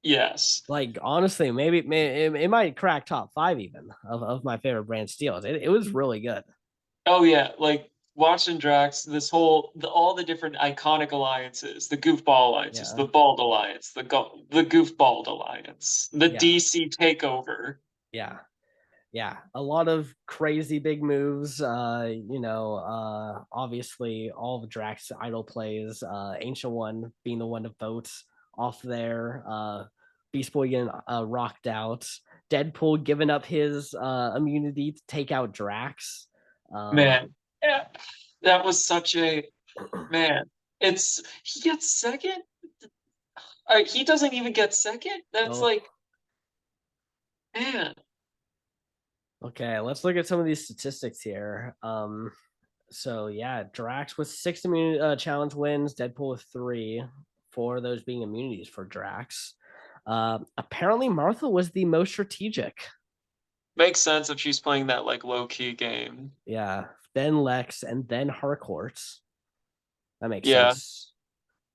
Yes. Like honestly, maybe it might crack top five even of my favorite brand steals. It was really good. Oh yeah, like watching Drax, all the different iconic alliances, the Goofball alliances, Yeah, the Bald Alliance, the Goofball Alliance, the yeah, DC takeover. yeah. Yeah, a lot of crazy big moves. Obviously all of Drax idol plays, Ancient One being the one to vote off there, Beast Boy getting rocked out, Deadpool giving up his immunity to take out Drax. Um, Man, yeah, that was such a man. It's he gets second. He doesn't even get second. That's oh, like man. okay, let's look at some of these statistics here. So yeah, Drax with 6 immunity challenge wins, Deadpool with 3, 4 of those being immunities for Drax. Apparently, Martha was the most strategic. Makes sense if she's playing that like low key game. Yeah, then Lex and then Harcourt. That makes Yeah, sense.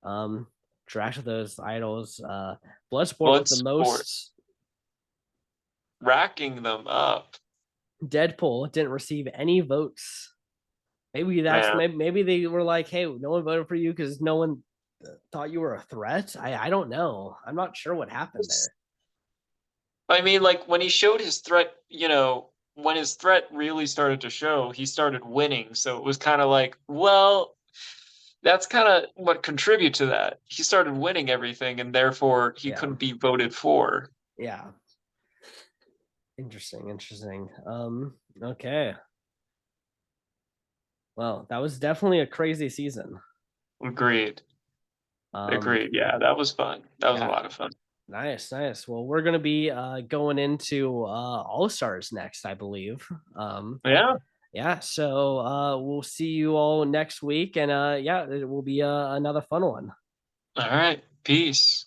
Um, Drax with those idols. Bloodsport with the Bloodsport most. racking them up, Deadpool didn't receive any votes. Maybe that's man. maybe they were like, hey, no one voted for you because no one thought you were a threat. I don't know. I'm not sure what happened there. I mean, like when he showed his threat, when his threat really started to show, he started winning. So it was kind of like, well, that's kind of what contributed to that. He started winning everything, and therefore he Yeah. couldn't be voted for. Yeah. Interesting. Interesting. Okay. Well, that was definitely a crazy season. Agreed. Um, Agreed. Yeah, that was fun. That was a yeah. lot of fun. Nice, nice. Well, we're gonna be going into All Stars next, I believe. Um, Yeah. yeah, so we'll see you all next week, and yeah, it will be another fun one. All right. Peace.